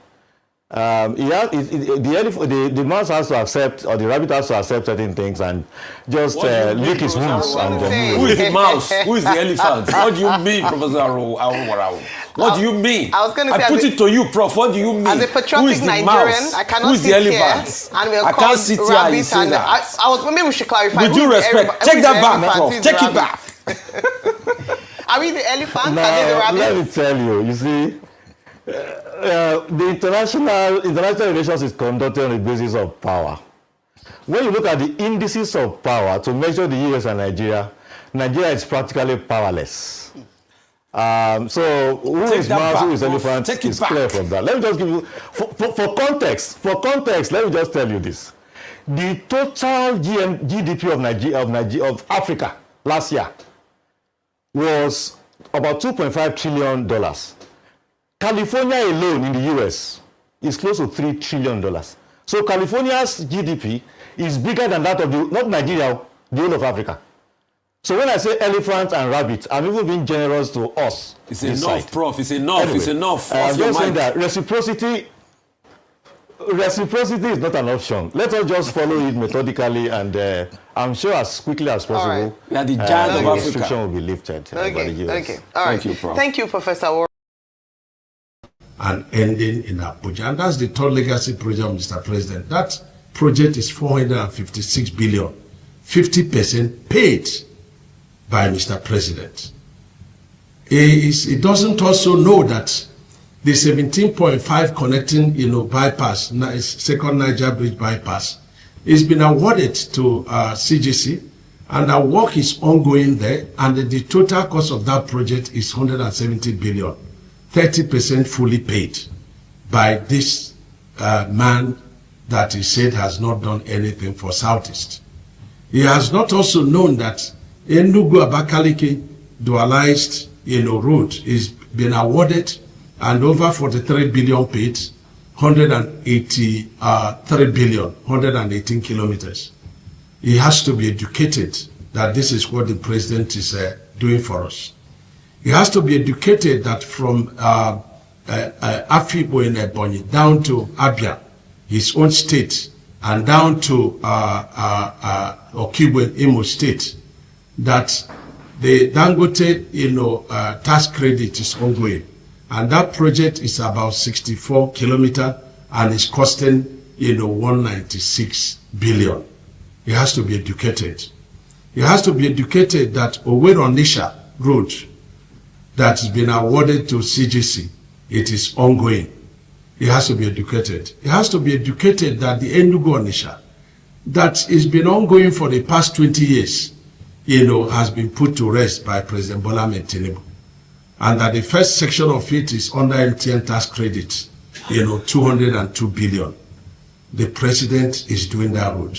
the mouse has to accept, or the rabbit has to accept certain things and just lick his wounds. Who is the mouse? Who is the elephant? What do you mean, Professor Aruwarau? What do you mean? I was going to say, I put it to you, Prof. What do you mean? As a patriotic Nigerian, I cannot sit here and we'll call rabbit and maybe we should clarify. With due respect, take that back, Prof. Take it back. Are we the elephant? Are they the rabbit? Let me tell you. You see, the international relations is conducted on the basis of power. When you look at the indices of power to measure the US and Nigeria is practically powerless. So who is mouse, who is elephant is clear from that. Let me just give you, for context, let me just tell you this. The total GDP of Africa last year was about $2.5 trillion. California alone in the US is close to $3 trillion. So California's GDP is bigger than that of not Nigeria, the whole of Africa. So when I say elephant and rabbit, I'm even being generous to us. It's enough, Prof. It's enough. Anyway, it's enough. I'm just saying that reciprocity is not an option. Let us just follow it methodically, and I'm sure as quickly as possible, We are the giant of Africa. restriction will be lifted by the US. Okay. All right. Thank you, Prof. Thank you, Professor Ward. And ending in Abuja. And that's the third legacy project, Mr. President. That project is 456 billion, 50% paid by Mr. President. It doesn't also know that the 17.5 connecting, bypass, second Niger Bridge bypass, is been awarded to CGC, and our work is ongoing there, and the total cost of that project is 170 billion. 30% fully paid by this man that he said has not done anything for Southeast. He has not also known that Enugu Abakaliki dualized route is been awarded and over 43 billion paid, 183 billion, 118 kilometers. He has to be educated that this is what the president is doing for us. He has to be educated that from Afibo in Ebonyi down to Abia, his own state, and down to Okigwe in Imo State, that the Dangote tax credit is ongoing. And that project is about 64 kilometers and is costing 196 billion. He has to be educated. He has to be educated that Owerri-Onitsha road that has been awarded to CGC, it is ongoing. He has to be educated. He has to be educated that the Enugu-Onitsha, that has been ongoing for the past 20 years, has been put to rest by President Bola Ahmed Tinubu. And that the first section of it is under MTN tax credit, 202 billion. The president is doing that road.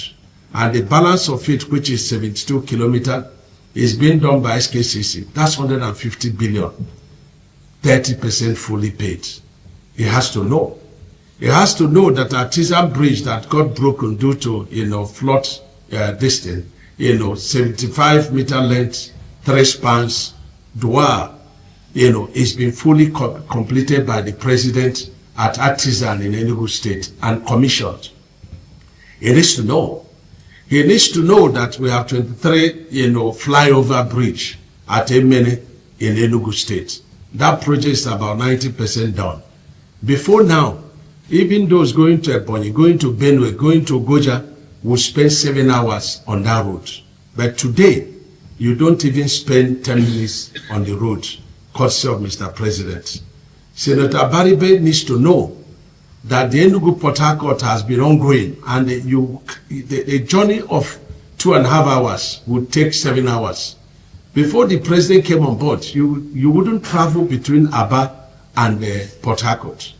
And the balance of it, which is 72 kilometers, is being done by SKCC. That's 150 billion, 30% fully paid. He has to know. He has to know that Artisan Bridge that got broken due to, flood this thing, 75-meter length, 3 spans, dual, it's been fully completed by the president at Artisan in Enugu State and commissioned. He needs to know. He needs to know that we have 23, flyover bridge at Emene in Enugu State. That project is about 90% done. Before now, even those going to Ebonyi, going to Benue, going to Goja, will spend 7 hours on that road. But today, you don't even spend 10 minutes on the road, courtesy of Mr. President. Senator Baribe needs to know that the Enugu-Port Harcourt has been ongoing, and the journey of 2.5 hours would take 7 hours. Before the president came on board, you wouldn't travel between Aba and Port Harcourt.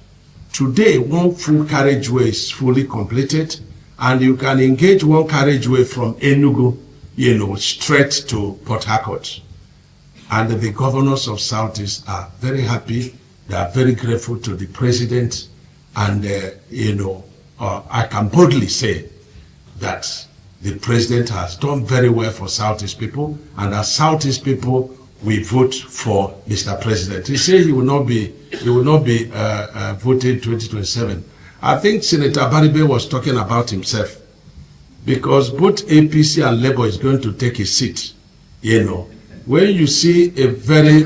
Today, one full carriageway is fully completed, and you can engage one carriageway from Enugu, straight to Port Harcourt. And the governors of Southeast are very happy. They are very grateful to the president. And, I can boldly say that the president has done very well for Southeast people, and as Southeast people, we vote for Mr. President. He said he will not be voted 2027. I think Senator Baribe was talking about himself, because both APC and Labour is going to take a seat. When you see a very,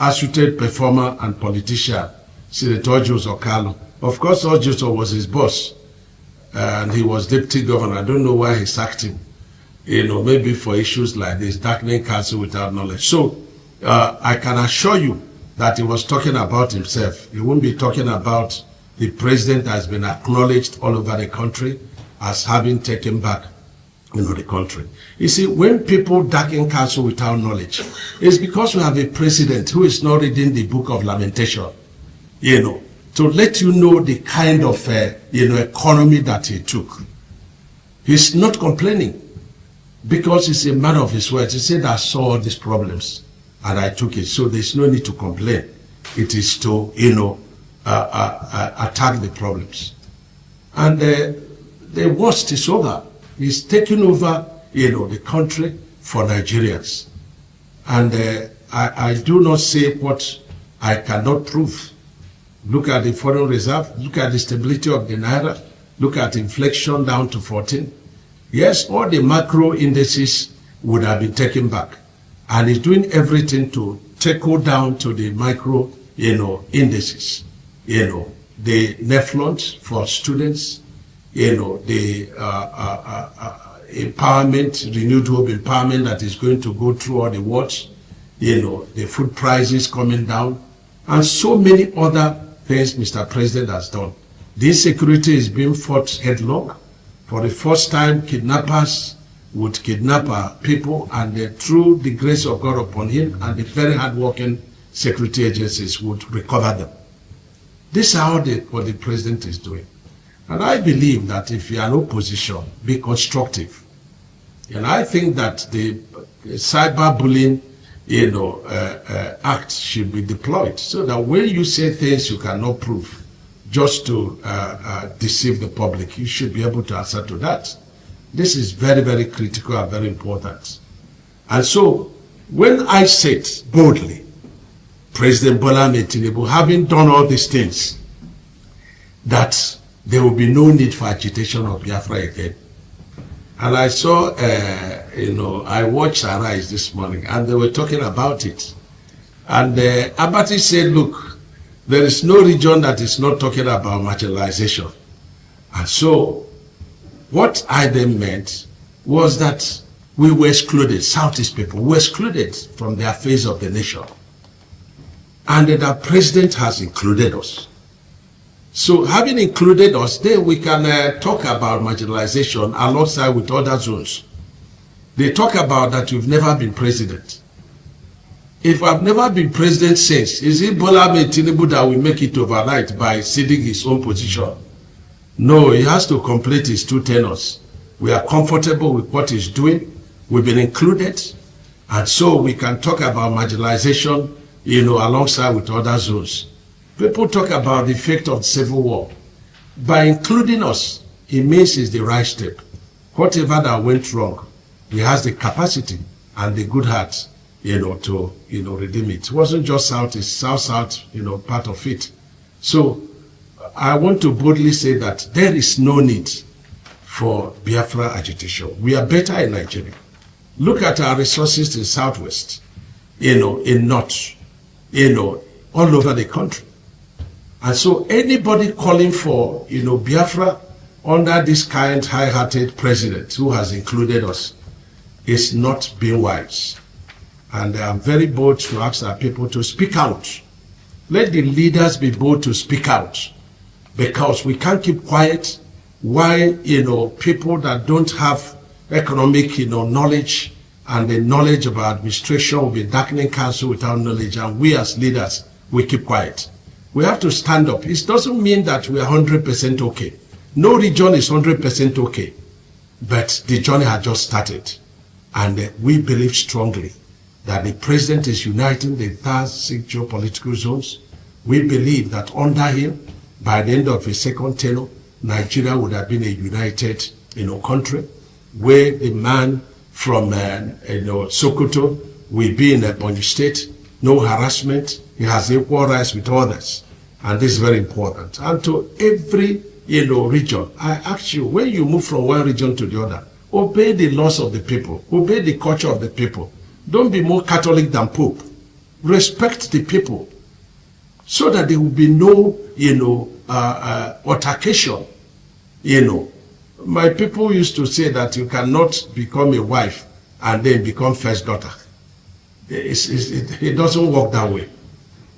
astute performer and politician, Senator Ojo Okalo, of course, Ojo was his boss, and he was deputy governor. I don't know why he sacked him. Maybe for issues like this, darkening council without knowledge. So I can assure you that he was talking about himself. He won't be talking about the president that has been acknowledged all over the country as having taken back the country. You see, when people darken council without knowledge, it's because we have a president who is not reading the book of Lamentation, to let you know the kind of, economy that he took. He's not complaining, because it's a man of his words. He said, I saw all these problems and I took it. So there's no need to complain. It is to, attack the problems. And the worst is over. He's taking over, the country for Nigerians. And I do not say what I cannot prove. Look at the foreign reserve. Look at the stability of the Naira. Look at inflation down to 14. Yes, all the macro indices would have been taken back. And he's doing everything to trickle down to the micro, indices. The NEFLONT for students, the empowerment, renewed hope empowerment that is going to go through all the wards, the food prices coming down, and so many other things Mr. President has done. This security is being fought headlong. For the first time, kidnappers would kidnap our people, and through the grace of God upon him and the very hard-working security agencies would recover them. This is how what the president is doing. And I believe that if you are in opposition, be constructive. And I think that the cyberbullying, act should be deployed, so that when you say things you cannot prove, just to deceive the public, you should be able to answer to that. This is very, very critical and very important. And so, when I said boldly, President Bola Ahmed Tinubu, having done all these things, that there will be no need for agitation of Biafra again. And I saw, I watched Arise this morning, and they were talking about it. And Abati said, look, there is no region that is not talking about marginalization. And so, what I then meant was that we were excluded, Southeast people were excluded from the affairs of the nation. And that the president has included us. So having included us, then we can talk about marginalization alongside with other zones. They talk about that we've never been president. If I've never been president since, is it Bola Ahmed Tinubu that will make it overnight by ceding his own position? No, he has to complete his 2 tenures. We are comfortable with what he's doing. We've been included. And so we can talk about marginalization, alongside with other zones. People talk about the effect of the Civil War. By including us, it means it's the right step. Whatever that went wrong, he has the capacity and the good heart, to, redeem it. It wasn't just South, it's South, part of it. So I want to boldly say that there is no need for Biafra agitation. We are better in Nigeria. Look at our resources in Southwest, in North, all over the country. And so anybody calling for, Biafra under this kind, high-hearted president who has included us is not being wise. And I'm very bold to ask our people to speak out. Let the leaders be bold to speak out, because we can't keep quiet while, people that don't have economic, knowledge and the knowledge of our administration will be darkening council without knowledge, and we as leaders, we keep quiet. We have to stand up. It doesn't mean that we are 100% okay. No region is 100% okay, but the journey has just started. And we believe strongly that the president is uniting the entire 6 geopolitical zones. We believe that under him, by the end of his second tenure, Nigeria would have been a united, country, where the man from, Sokoto will be in Ebonyi State, no harassment. He has equal rights with others, and this is very important. And to every, region, I ask you, when you move from one region to the other, obey the laws of the people, obey the culture of the people. Don't be more Catholic than Pope. Respect the people, so that there will be no, altercation. My people used to say that you cannot become a wife and then become first daughter. It doesn't work that way.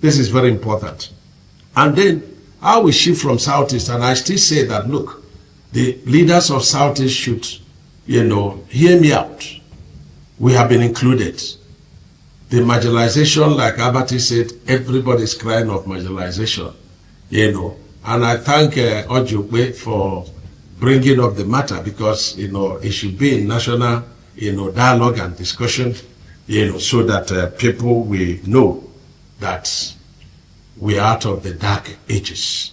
This is very important. And then I will shift from Southeast, and I still say that, look, the leaders of Southeast should, hear me out. We have been included. The marginalization, like Abati said, everybody's crying of marginalization, And I thank Ojukwe for bringing up the matter, because, it should be in national, dialogue and discussion, so that people will know that we are out of the dark ages.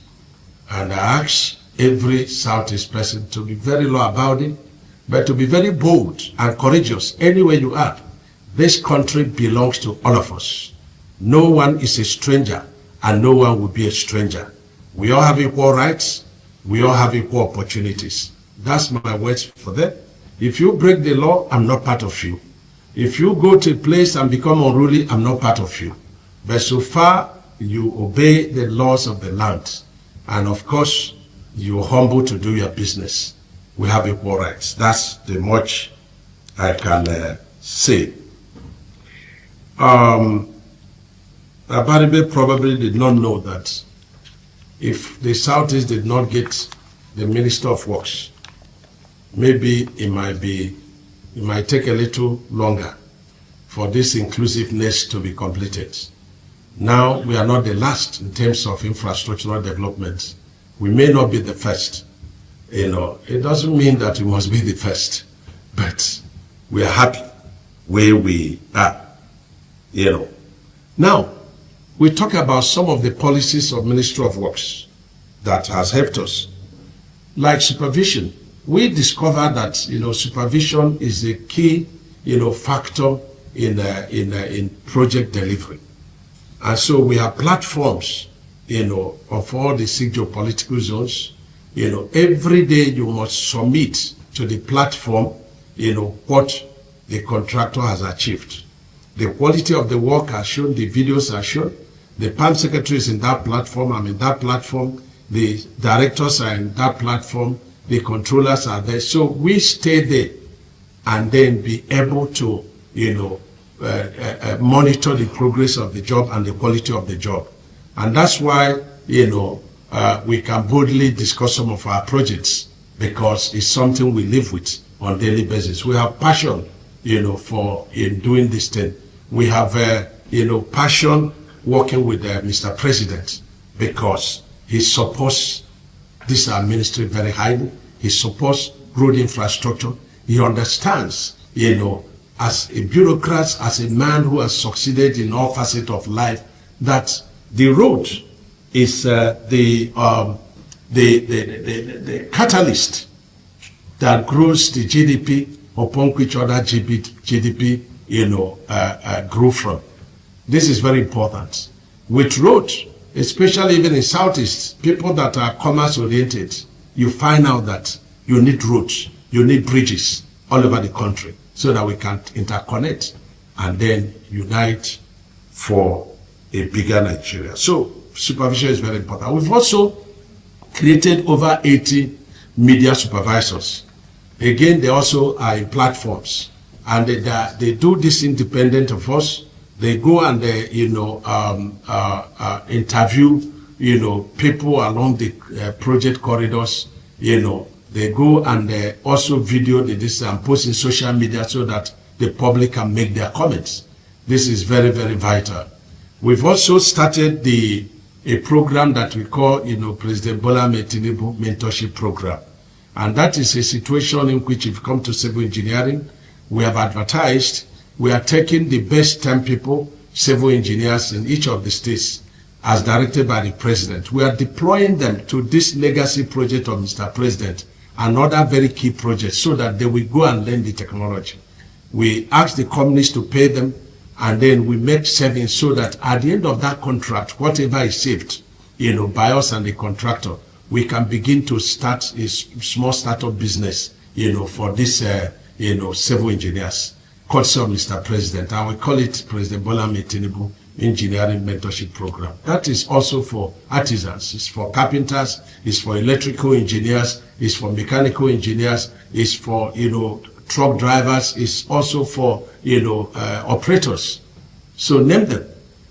And I ask every Southeast person to be very low about it, but to be very bold and courageous anywhere you are. This country belongs to all of us. No one is a stranger, and no one will be a stranger. We all have equal rights. We all have equal opportunities. That's my words for them. If you break the law, I'm not part of you. If you go to a place and become unruly, I'm not part of you. But so far, you obey the laws of the land. And of course, you're humble to do your business. We have equal rights. That's the much I can say. Abaribe probably did not know that if the Southeast did not get the Minister of Works, maybe it might take a little longer for this inclusiveness to be completed. Now, we are not the last in terms of infrastructural development. We may not be the first. It doesn't mean that we must be the first, but we are happy where we are. Now, we talk about some of the policies of Ministry of Works that has helped us, like supervision. We discovered that supervision is a key factor in project delivery, and so we have platforms of all the 6 geopolitical zones. Every day you must submit to the platform what the contractor has achieved. The quality of the work are shown, the videos are shown. The PAM secretary is in that platform, I'm in that platform, the directors are in that platform, the controllers are there. So we stay there and then be able to, monitor the progress of the job and the quality of the job. And that's why, we can boldly discuss some of our projects because it's something we live with on a daily basis. We have passion, for in doing this thing. We have, passion working with Mr. President because he supports this our ministry very highly. He supports road infrastructure. He understands, as a bureaucrat, as a man who has succeeded in all facets of life, that the road is the catalyst that grows the GDP upon which other GDP, grew from. This is very important. With road, especially even in Southeast, people that are commerce oriented, you find out that you need roads, you need bridges all over the country so that we can interconnect and then unite for a bigger Nigeria. So supervision is very important. We've also created over 80 media supervisors. Again, they also are in platforms, and they do this independent of us. They go and they, interview, people along the project corridors. They go and they also video this and post in social media so that the public can make their comments. This is very, very vital. We've also started a program that we call, President Bola Tinubu Mentorship Program. And that is a situation in which, if you come to civil engineering, we have advertised, we are taking the best 10 people, civil engineers in each of the states, as directed by the president. We are deploying them to this legacy project of Mr. President and other very key projects so that they will go and learn the technology. We ask the companies to pay them, and then we make savings so that at the end of that contract, whatever is saved, by us and the contractor, we can begin to start a small startup business, for this, civil engineers, courtesy of Mr. President. And we call it President Bola Tinubu Engineering Mentorship Program. That is also for artisans, it's for carpenters, it's for electrical engineers, it's for mechanical engineers, it's for, truck drivers, it's also for, operators. So name them.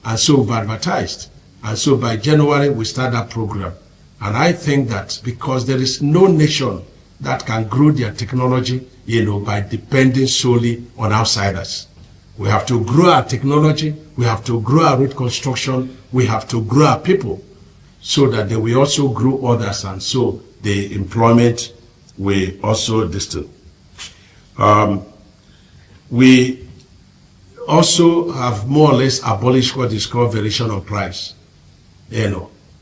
And so we've advertised. And so by January, we start that program. And I think that because there is no nation that can grow their technology, by depending solely on outsiders. We have to grow our technology, we have to grow our road construction, we have to grow our people so that they will also grow others, and so the employment will also distant. We also have more or less abolished what is called variation of price,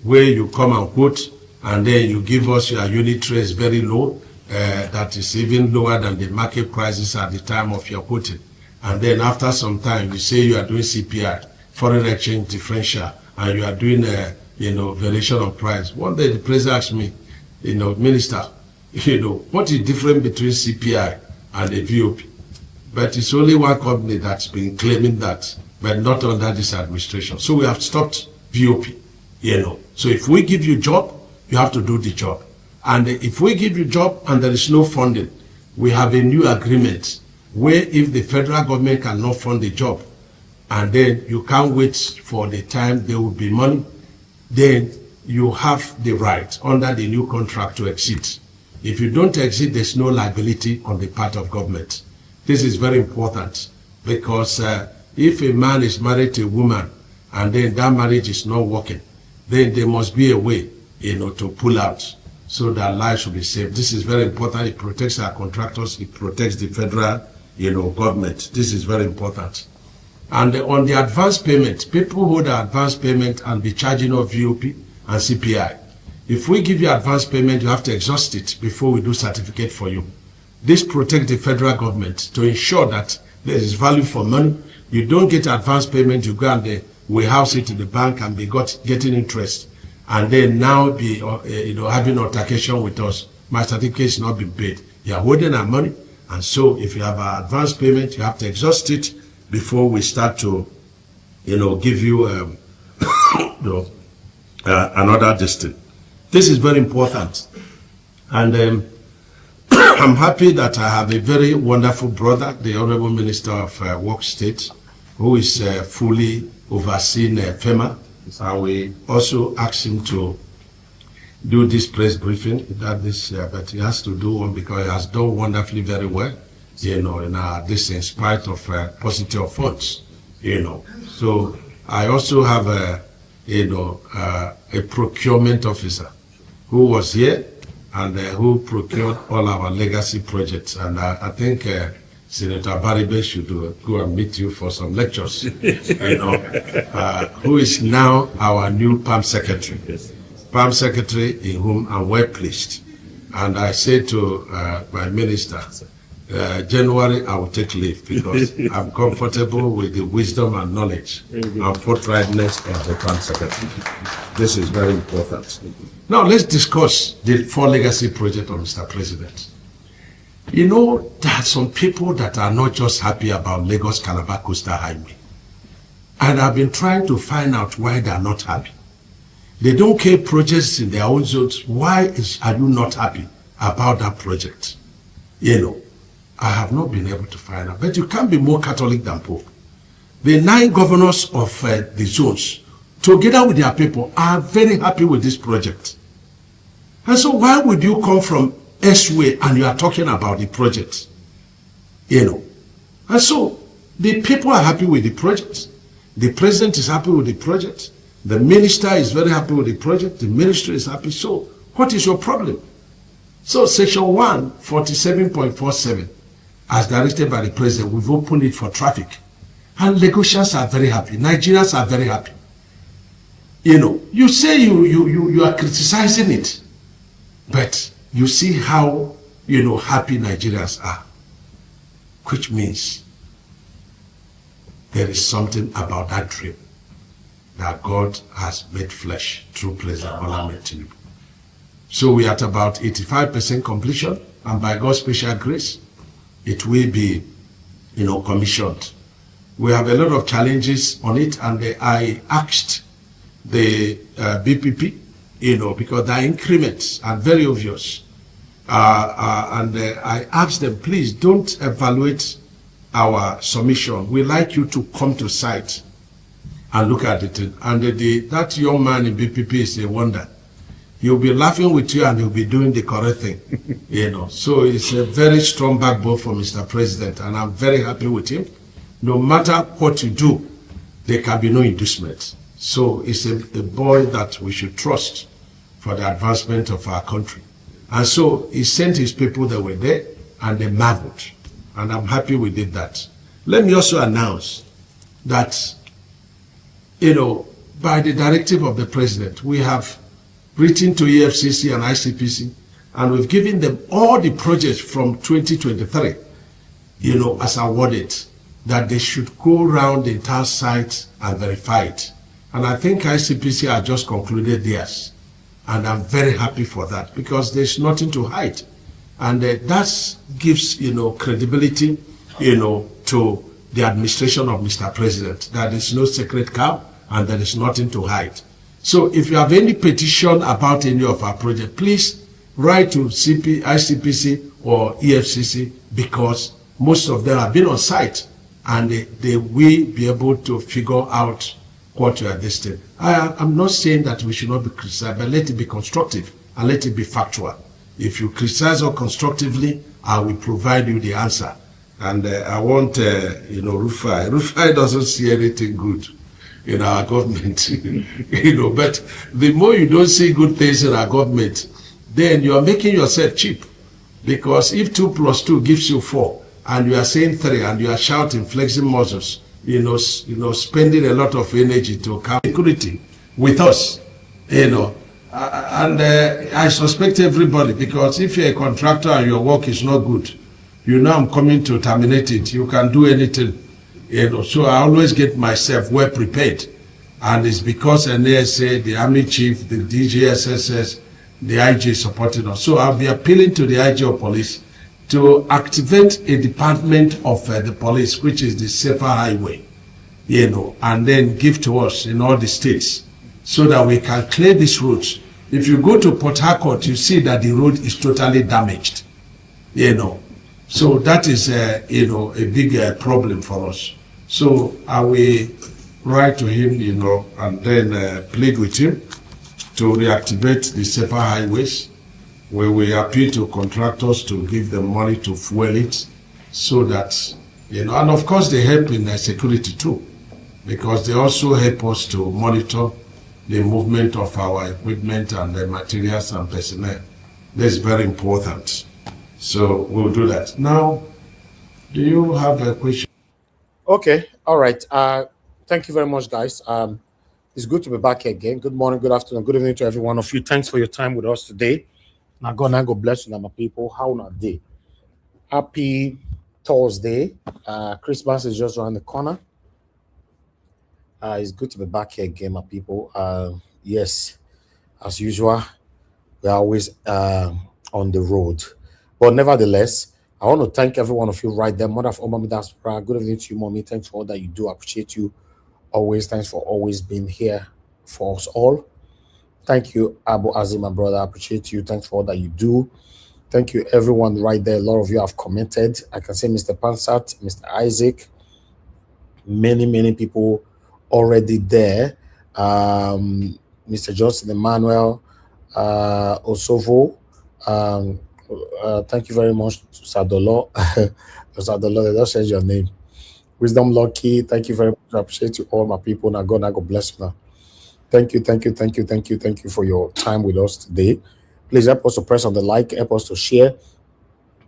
where you come and quote, and then you give us your unit rate very low, that is even lower than the market prices at the time of your quoting. And then after some time, you say you are doing CPI, foreign exchange differential, and you are doing variation of price. One day the president asked me, Minister, what is different between CPI and the VOP? But it's only one company that's been claiming that, but not under this administration. So we have stopped VOP, So if we give you job, you have to do the job. And if we give you job and there is no funding, we have a new agreement where if the federal government cannot fund the job, and then you can't wait for the time there will be money, then you have the right under the new contract to exit. If you don't exit, there's no liability on the part of government. This is very important because if a man is married to a woman and then that marriage is not working, then there must be a way, to pull out so that lives will be saved. This is very important. It protects our contractors. It protects the federal, government. This is very important. And on the advance payment, people hold the advance payment and be charging of VOP and CPI. If we give you advance payment, you have to exhaust it before we do certificate for you. This protects the federal government to ensure that there is value for money. You don't get advance payment, you go and we house it to the bank and be getting interest. And then now be, having altercation with us. My certificate is not being paid. You are holding our money. And so if you have an advance payment, you have to exhaust it before we start to, give you another distance. This is very important. And I'm happy that I have a very wonderful brother, the Honorable Minister of Work State, who is fully overseeing FEMA. I will also ask him to, do this press briefing that this year, but he has to do one because he has done wonderfully very well, you know, in spite of positive funds, you know. So I also have a procurement officer who was here and who procured all our legacy projects. And I think Senator Baribe should go and meet you for some lectures, you know, who is now our new PAM secretary. PAM secretary in whom I'm well pleased. And I say to my minister, January I will take leave because I'm comfortable with the wisdom and knowledge and forthrightness of the PAM secretary. This is very important. Now let's discuss the 4 legacy projects of Mr. President. You know, there are some people that are not just happy about Lagos Calabar Coastal Highway. And I've been trying to find out why they are not happy. They don't care projects in their own zones. Why are you not happy about that project? You know, I have not been able to find out. But you can't be more Catholic than Pope. The 9 governors of the zones, together with their people, are very happy with this project. And so why would you come from S-Way and you are talking about the project? You know. And so the people are happy with the project. The president is happy with the project. The minister is very happy with the project. The ministry is happy. So what is your problem? So section 147.47, as directed by the president, we've opened it for traffic. And Lagosians are very happy. Nigerians are very happy. You know, you say you are criticizing it, but you see how, you know, happy Nigerians are, which means there is something about that dream that God has made flesh through President Bola Ahmed Tinubu. So we are at about 85% completion, and by God's special grace, it will be, you know, commissioned. We have a lot of challenges on it, and I asked the BPP, you know, because the increments are very obvious. I asked them, please don't evaluate our submission. We like you to come to site and look at it. And that young man in BPP is a wonder. He'll be laughing with you and he'll be doing the correct thing, you know. So it's a very strong backbone for Mr. President, and I'm very happy with him. No matter what you do, there can be no inducement. So it's a boy that we should trust for the advancement of our country. And so he sent his people that were there, and they marveled. And I'm happy we did that. Let me also announce that, you know, by the directive of the president, we have written to EFCC and ICPC, and we've given them all the projects from 2023, you know, as awarded, that they should go around the entire site and verify it. And I think ICPC have just concluded theirs. And I'm very happy for that, because there's nothing to hide. And that gives, you know, credibility, you know, to the administration of Mr. President. That there's no sacred cow and there is nothing to hide. So if you have any petition about any of our projects, please write to ICPC or EFCC, because most of them have been on site and they will be able to figure out what you are listing. I'm not saying that we should not be criticized, but let it be constructive and let it be factual. If you criticize us constructively, I will provide you the answer. And I want, you know, Rufai doesn't see anything good in our government, you know, but the more you don't see good things in our government, then you are making yourself cheap. Because if 2 + 2 gives you 4, and you are saying 3, and you are shouting, flexing muscles, you know, spending a lot of energy to come security with us, you know, and I suspect everybody, because if you're a contractor and your work is not good, you know I'm coming to terminate it. You can do anything, you know. So I always get myself well prepared, and it's because NASA, the Army Chief, the DGSSS, the IG supporting us. So I'll be appealing to the IG of Police to activate a department of the police, which is the safer highway, you know, and then give to us in all the states so that we can clear these roads. If you go to Port Harcourt, you see that the road is totally damaged, you know. So that is, you know, a big problem for us. So I will write to him, you know, and then plead with him to reactivate the safer highways. We will appeal to contractors to give them money to fuel it so that, and of course they help in security too, because they also help us to monitor the movement of our equipment and the materials and personnel. That's very important. So we'll do that. Now, do you have a question? Okay, all right. Thank you very much, guys. It's good to be back here again. Good morning, good afternoon, good evening to every one of you. Thanks for your time with us today. Now, God bless you, my people. How are they? Happy Thursday. Christmas is just around the corner. It's good to be back here again, my people. Yes, as usual, we're always on the road. But nevertheless, I want to thank every one of you right there. Mother of Mommy Diaspora, good evening to you, Mommy. Thanks for all that you do. I appreciate you always. Thanks for always being here for us all. Thank you, Abu Azim, my brother. I appreciate you. Thanks for all that you do. Thank you, everyone right there. A lot of you have commented. I can say Mr. Pansat, Mr. Isaac, many people already there. Mr. Johnson Emmanuel, Osovo. Thank you very much, Sadolo. Sadolo, they just says your name. Wisdom Lucky, thank you very much. I appreciate you all, my people. Now God bless you now. Thank you for your time with us today. Please help us to press on the like, help us to share.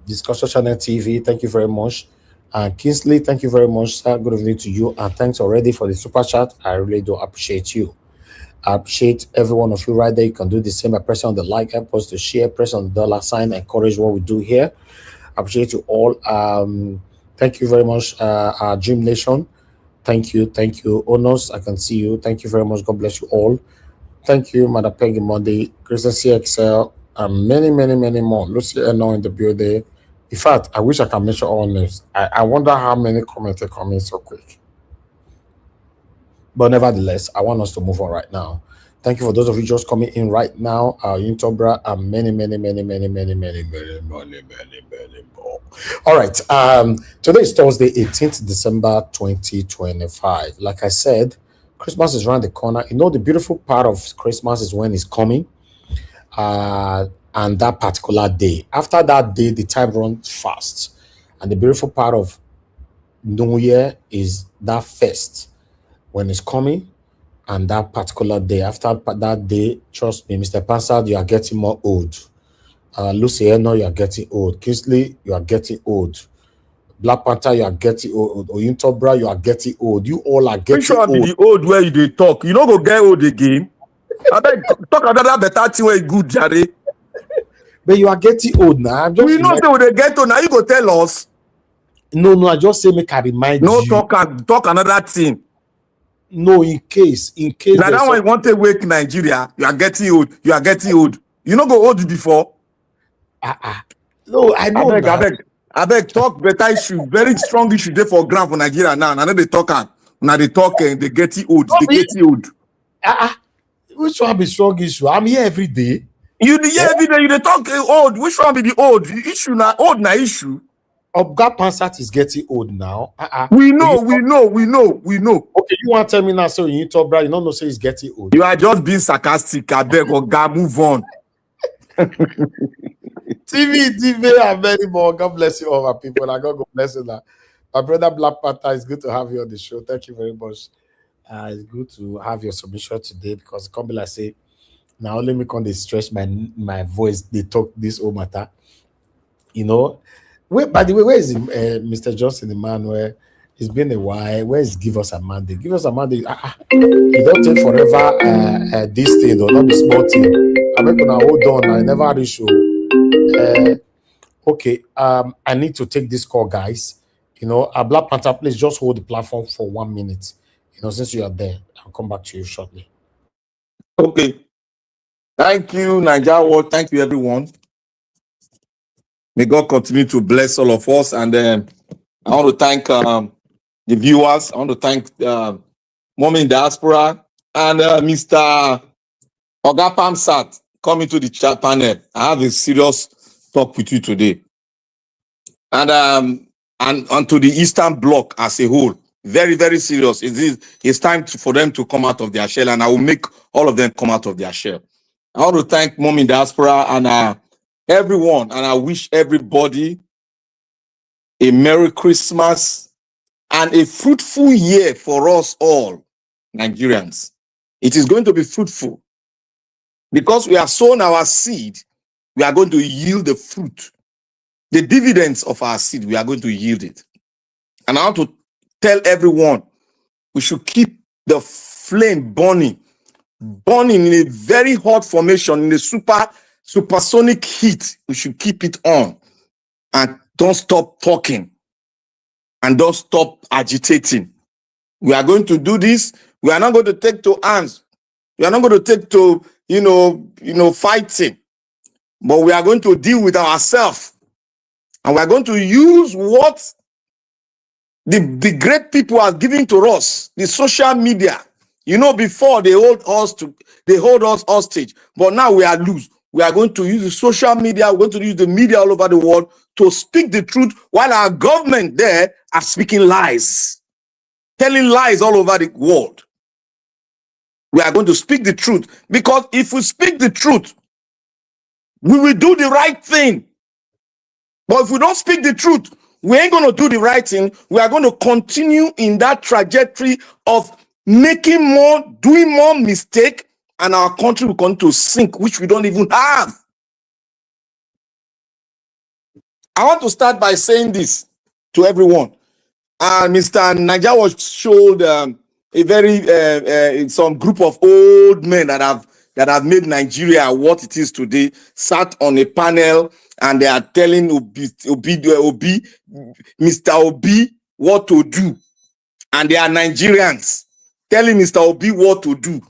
Discussion Channel TV, thank you very much. And Kingsley, thank you very much, sir. Good evening to you. And thanks already for the super chat. I really do appreciate you. I appreciate every one of you right there. You can do the same by pressing on the like, help us to share, press on the dollar sign, encourage what we do here. I appreciate you all. Thank you very much, our Dream Nation. Thank you. Onos, I can see you. Thank you very much. God bless you all. Thank you, Mother Peggy Monday, Christian CXL, and many more. Lucy Eno in the building. In fact, I wish I can mention all names. I wonder how many comments are coming so quick. But nevertheless, I want us to move on right now. Thank you for those of you just coming in right now. Intobra and many more. All right. Today is Thursday, 18th December 2025. Like I said, Christmas is around the corner. You know, the beautiful part of Christmas is when it's coming. And that particular day. After that day, the time runs fast. And the beautiful part of New Year is that fest when it's coming. And that particular day, after that day, trust me, Mr. Pansard, you are getting more old. Lucy Eno, you are getting old. Kingsley, you are getting old. Black Panther, you are getting old. Oyintobra, you are getting old. You all are getting old. Be the old where you talk. You don't go get old again. I beg, talk another better thing where you good, Jerry. But you are getting old now. We know say when they get old now, you go tell us. No, I just say make I remind you. No, talk another thing. No, in case. Now that one you want to wake Nigeria, you are getting old. You don't go old before. No, I know. I beg, talk better issue, very strong issue there for ground for Nigeria now. Now they talk and they getting old. Which one be strong issue? I'm here every day. You here every day, you talk old. Which one be the old? The issue now, old na issue. Oga Pansat is getting old now. We know. Okay, you want to tell me now, so you talk, bro, you don't know, say he's getting old. You are just being sarcastic. I beg, Oga, move on. TV, and many more. God bless you all, my people. And God bless you. My brother Black Panther, it's good to have you on the show. Thank you very much. It's good to have your submission today because come be like say, now let me come to stretch my voice. They talk this whole matter. You know. By the way, where is Mr. Johnson Emmanuel? It's been a while. Where is Give Us a Monday? Give Us a Monday. You don't take forever this thing, though, not the small thing. I'm not gonna hold on. I never reach you. Okay. I need to take this call, guys. You know, Black Panther, please just hold the platform for 1 minute. You know, since you are there, I'll come back to you shortly. Okay. Thank you, Nigeria World. Thank you, everyone. May God continue to bless all of us. And I want to thank the viewers. I want to thank Mommy in Diaspora and Mr. Oga Pansat coming to the chat panel. I have a serious talk with you today. And onto the Eastern Bloc as a whole. Very, very serious. It's time for them to come out of their shell, and I will make all of them come out of their shell. I want to thank Mom in Diaspora and everyone, and I wish everybody a Merry Christmas and a fruitful year for us all, Nigerians. It is going to be fruitful because we have sown our seed. We are going to yield the fruit, the dividends of our seed. We are going to yield it. And I want to tell everyone we should keep the flame burning in a very hot formation, in a supersonic heat. We should keep it on and don't stop talking and don't stop agitating. We are going to do this. We are not going to take to arms. We are not going to take to, fighting, but we are going to deal with ourselves, and we are going to use what the great people are giving to us, the social media. Before they hold us hostage, but now we are loose. We are going to use the social media. We're going to use the media all over the world to speak the truth, while our government there are speaking lies, telling lies all over the world. We are going to speak the truth, because if we speak the truth, we will do the right thing. But if we don't speak the truth, we ain't going to do the right thing. We are going to continue in that trajectory of doing more mistake, and our country will continue to sink, which we don't even have. I want to start by saying this to everyone. Mr. Naija was showed a very some group of old men that have made Nigeria what it is today, sat on a panel, and they are telling Mr. Obi what to do. And they are Nigerians telling Mr. Obi what to do.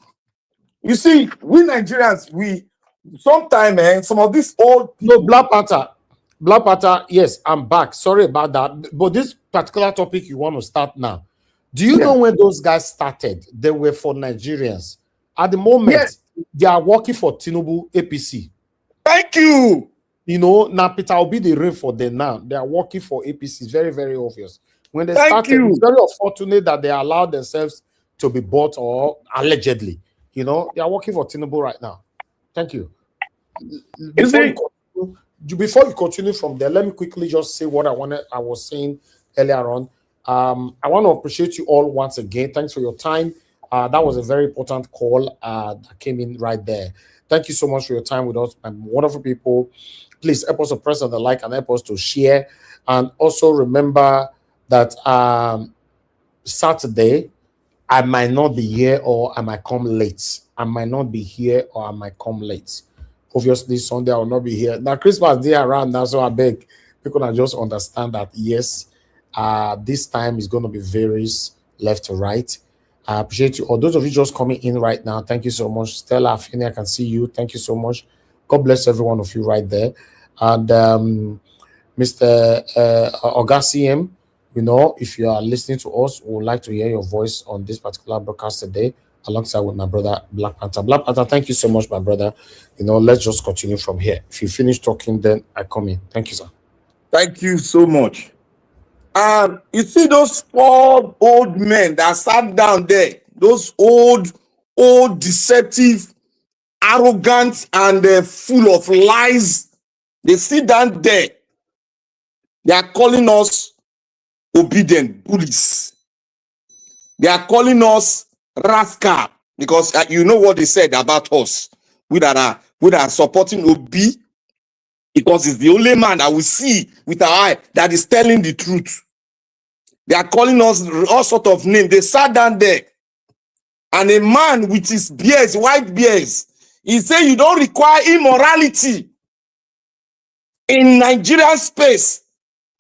You see, we Nigerians, sometimes, some of these old... No, Black Panther, yes, I'm back. Sorry about that. But this particular topic you want to start now, do you know when those guys started? They were for Nigerians. At the moment, they are working for Tinubu APC. Thank you. Now Peter will be the reign for them now. They are working for APC. It's very, very obvious. When they started, it's very unfortunate that they allowed themselves to be bought, or allegedly. They are working for Tinubu right now. Thank you. Before you continue from there, let me quickly just say what I was saying earlier on. I want to appreciate you all once again. Thanks for your time. That was a very important call that came in right there. Thank you so much for your time with us, and wonderful people. Please help us to press on the like and help us to share. And also remember that Saturday, I might not be here, or I might come late. I might not be here, or I might come late. Obviously, Sunday I will not be here. Now, Christmas Day around now, so I beg people to just understand that, yes, this time is going to be varies left to right. I appreciate you. Or those of you just coming in right now, thank you so much. Stella, Afeni, I can see you. Thank you so much. God bless every one of you right there. And Mr. Ogaciem, if you are listening to us, we would like to hear your voice on this particular broadcast today, alongside with my brother Black Panther. Black Panther, thank you so much, my brother. Let's just continue from here. If you finish talking, then I come in. Thank you, sir. Thank you so much. You see those 4 old men that sat down there, those old, deceptive, arrogant, and full of lies. They sit down there. They are calling us obedient bullies. They are calling us rascal, because you know what they said about us. We that are supporting Obi, because it's the only man that we see with our eye that is telling the truth. They are calling us all sort of names. They sat down there, and a man with his beards, white beards, he said, you don't require immorality in Nigerian space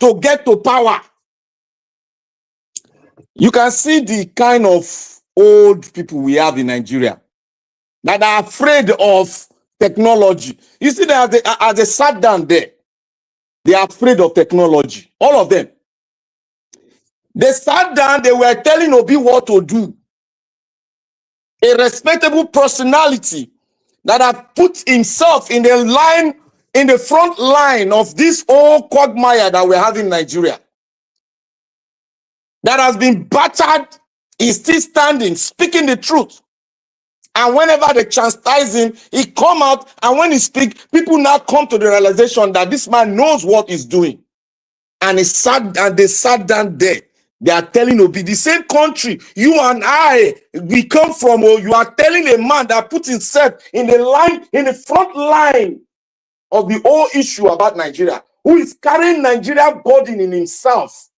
to get to power. You can see the kind of old people we have in Nigeria that are afraid of technology. You see that as they sat down there, they are afraid of technology. All of them. They sat down, they were telling Obi what to do. A respectable personality that had put himself in the front line of this old quagmire that we have in Nigeria, that has been battered, is still standing, speaking the truth. And whenever they chastise him, he come out, and when he speak, people now come to the realization that this man knows what he's doing. And they sat down there. They are telling Obi, the same country you and I we come from. Oh, you are telling a man that put himself in the front line of the whole issue about Nigeria, who is carrying Nigeria burden in himself.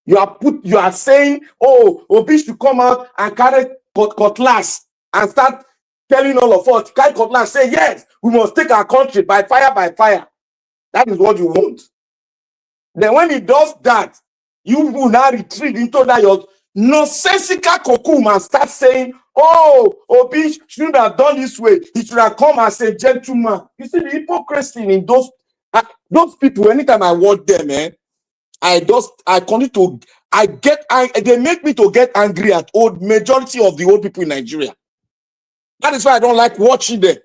You are saying, oh, Obi should come out and carry cutlass and start telling all of us, carry cutlass, say yes, we must take our country by fire by fire. That is what you want. Then when he does that, you will now retreat into that your nonsensical cocoon and start saying, oh, Obi shouldn't have done this way. He should have come as a gentleman. You see the hypocrisy in those people. Anytime I watch them, they make me to get angry at majority of the old people in Nigeria. That is why I don't like watching them.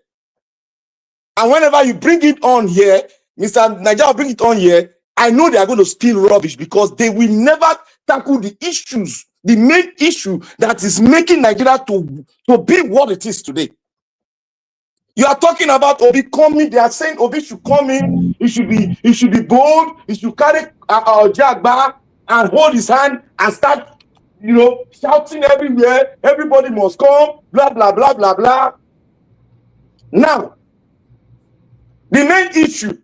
And whenever you bring it on here, Mr. Nigeria bring it on here, I know they are going to spill rubbish because they will never tackle the issues, the main issue that is making Nigeria to be what it is today. You are talking about Obi coming. They are saying Obi should come in. He should be bold. He should carry our jagba and hold his hand and start, shouting everywhere. Everybody must come. Blah blah blah blah blah. Now, the main issue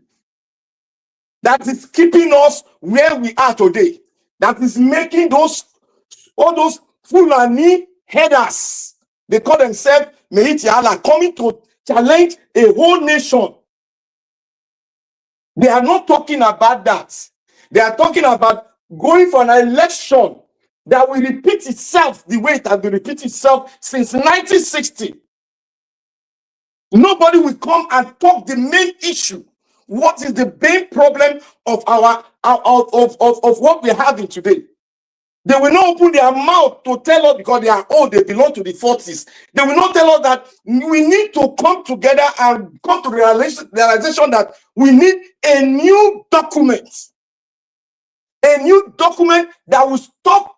that is keeping us where we are today, that is making all those Fulani headers, they call themselves Meiti Allah, coming to challenge a whole nation. They are not talking about that. They are talking about going for an election that will repeat itself the way it has been repeating itself since 1960. Nobody will come and talk the main issue. What is the main problem of of what we're having today? They will not open their mouth to tell us because they are old, they belong to the 40s. They will not tell us that we need to come together and come to the realization that we need a new document. A new document that will stop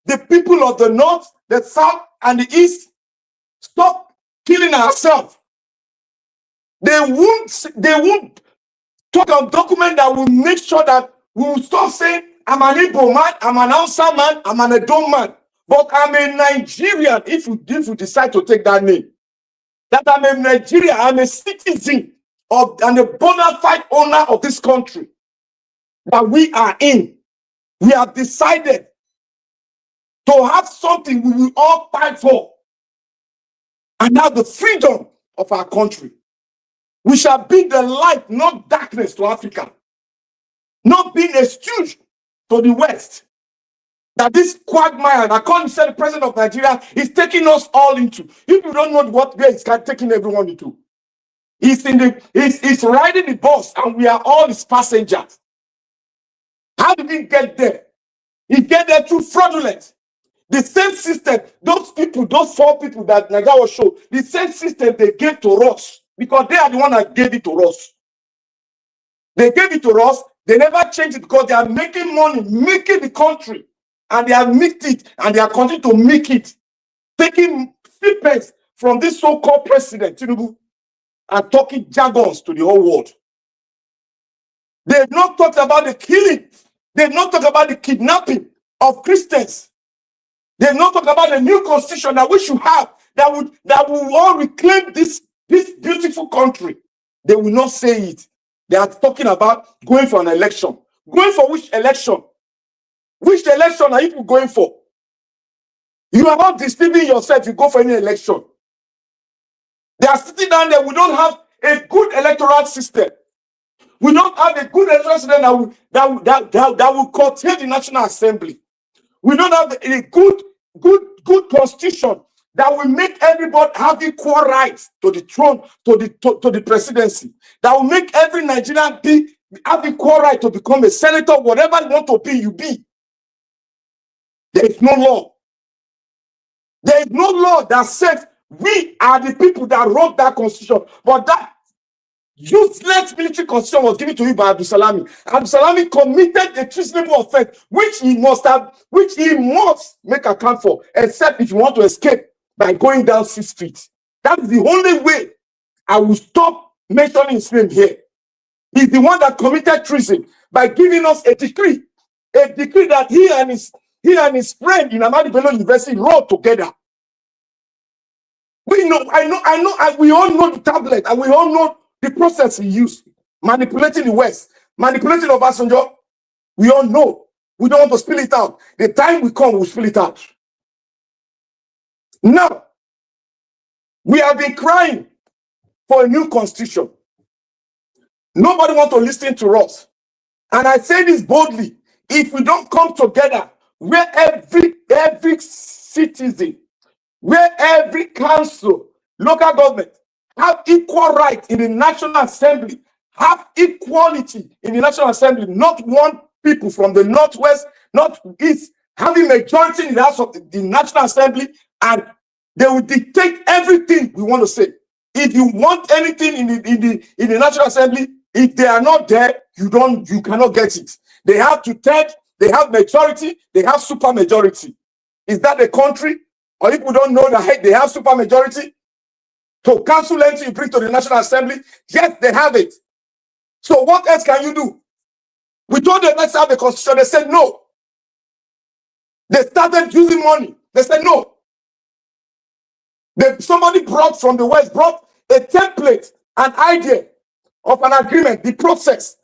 the people of the North, the South, and the East, stop killing ourselves. They won't talk of document that will make sure that we will stop saying, I'm an Igbo man, I'm an Hausa man, I'm an Edo man, but I'm a Nigerian if you decide to take that name. That I'm a Nigerian, I'm a citizen and a bona fide owner of this country that we are in. We have decided to have something we will all fight for, and now the freedom of our country. We shall be the light, not darkness to Africa. Not being a stooge to the West. That this quagmire, and according to the president of Nigeria, is taking us all into. If you don't know what way it's taking everyone into. He's riding the bus and we are all his passengers. How did he get there? He get there through fraudulence. The same system, those 4 people that Nigeria showed, the same system they gave to us. Because they are the one that gave it to us. They gave it to us. They never changed it because they are making money, making the country. And they have mixed it and they are continuing to make it. Taking snippets from this so-called president, Tinubu, and talking jargons to the whole world. They have not talked about the killing. They have not talked about the kidnapping of Christians. They have not talked about the new constitution that we should have that will all reclaim this beautiful country. They will not say it. They are talking about going for an election. Going for which election? Which election are you going for? You are not deceiving yourself if you go for any election. They are sitting down there. We don't have a good electoral system. We don't have a good electoral system that will curtail the National Assembly. We don't have a good constitution that will make everybody have equal rights to the throne, to the presidency. That will make every Nigerian have equal right to become a senator, whatever you want to be, you be. There is no law. There is no law that says we are the people that wrote that constitution. But that useless military constitution was given to you by Abdul Salami. Abdul Salami committed a treasonable offense, which he must make account for, except if you want to escape by going down 6 feet. That's the only way I will stop mentioning his name here. He's the one that committed treason by giving us a decree that he and his friend in Ahmadu Bello University wrote together. We know, we all know the tablet, and we all know the process he used, manipulating the West, manipulating Obasanjo. We all know. We don't want to spill it out. The time we come, we'll spill it out. Now, we have been crying for a new constitution. Nobody wants to listen to us. And I say this boldly, if we don't come together, where every citizen, where every council, local government have equal rights in the National Assembly, have equality in the National Assembly, not one people from the Northwest, Northeast, having majority in the House of the National Assembly, and they will dictate everything we want to say. If you want anything in the National Assembly, if they are not there, you cannot get it. They have to take, they have majority, they have super majority. Is that the country? Or if we don't know that, hey, they have super majority to cancel anything you bring to the National Assembly, yes, they have it. So what else can you do? We told them, let's have the constitution. They said no. They started using money. They said no. Somebody from the West brought a template, an idea of an agreement, the process,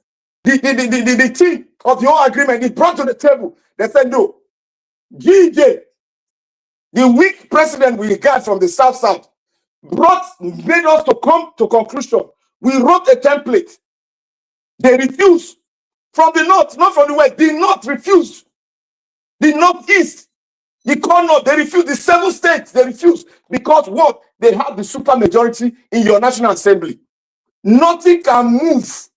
the thing of the whole agreement. It brought to the table. They said no. GJ, the weak president we got from the South, made us to come to conclusion. We wrote a template. They refused. From the North, not from the West. The North refused. The Northeast, the North, they refused. The 7 states, they refused. Because what? They have the super majority in your National Assembly. Nothing can move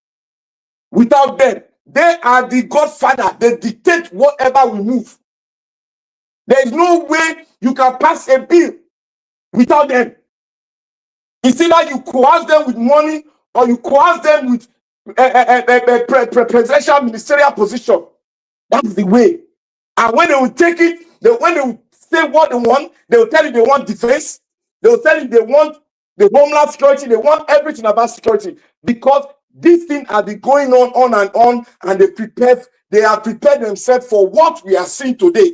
without them. They are the godfather. They dictate whatever we move. There is no way you can pass a bill without them. It's either you coerce them with money or you coerce them with presidential ministerial position. That's the way. And when they will take it, when they will say what they want, they will tell you they want defense. They will tell you they want the homeland security. They want everything about security, because these things have been going on, and they have prepared themselves for what we are seeing today.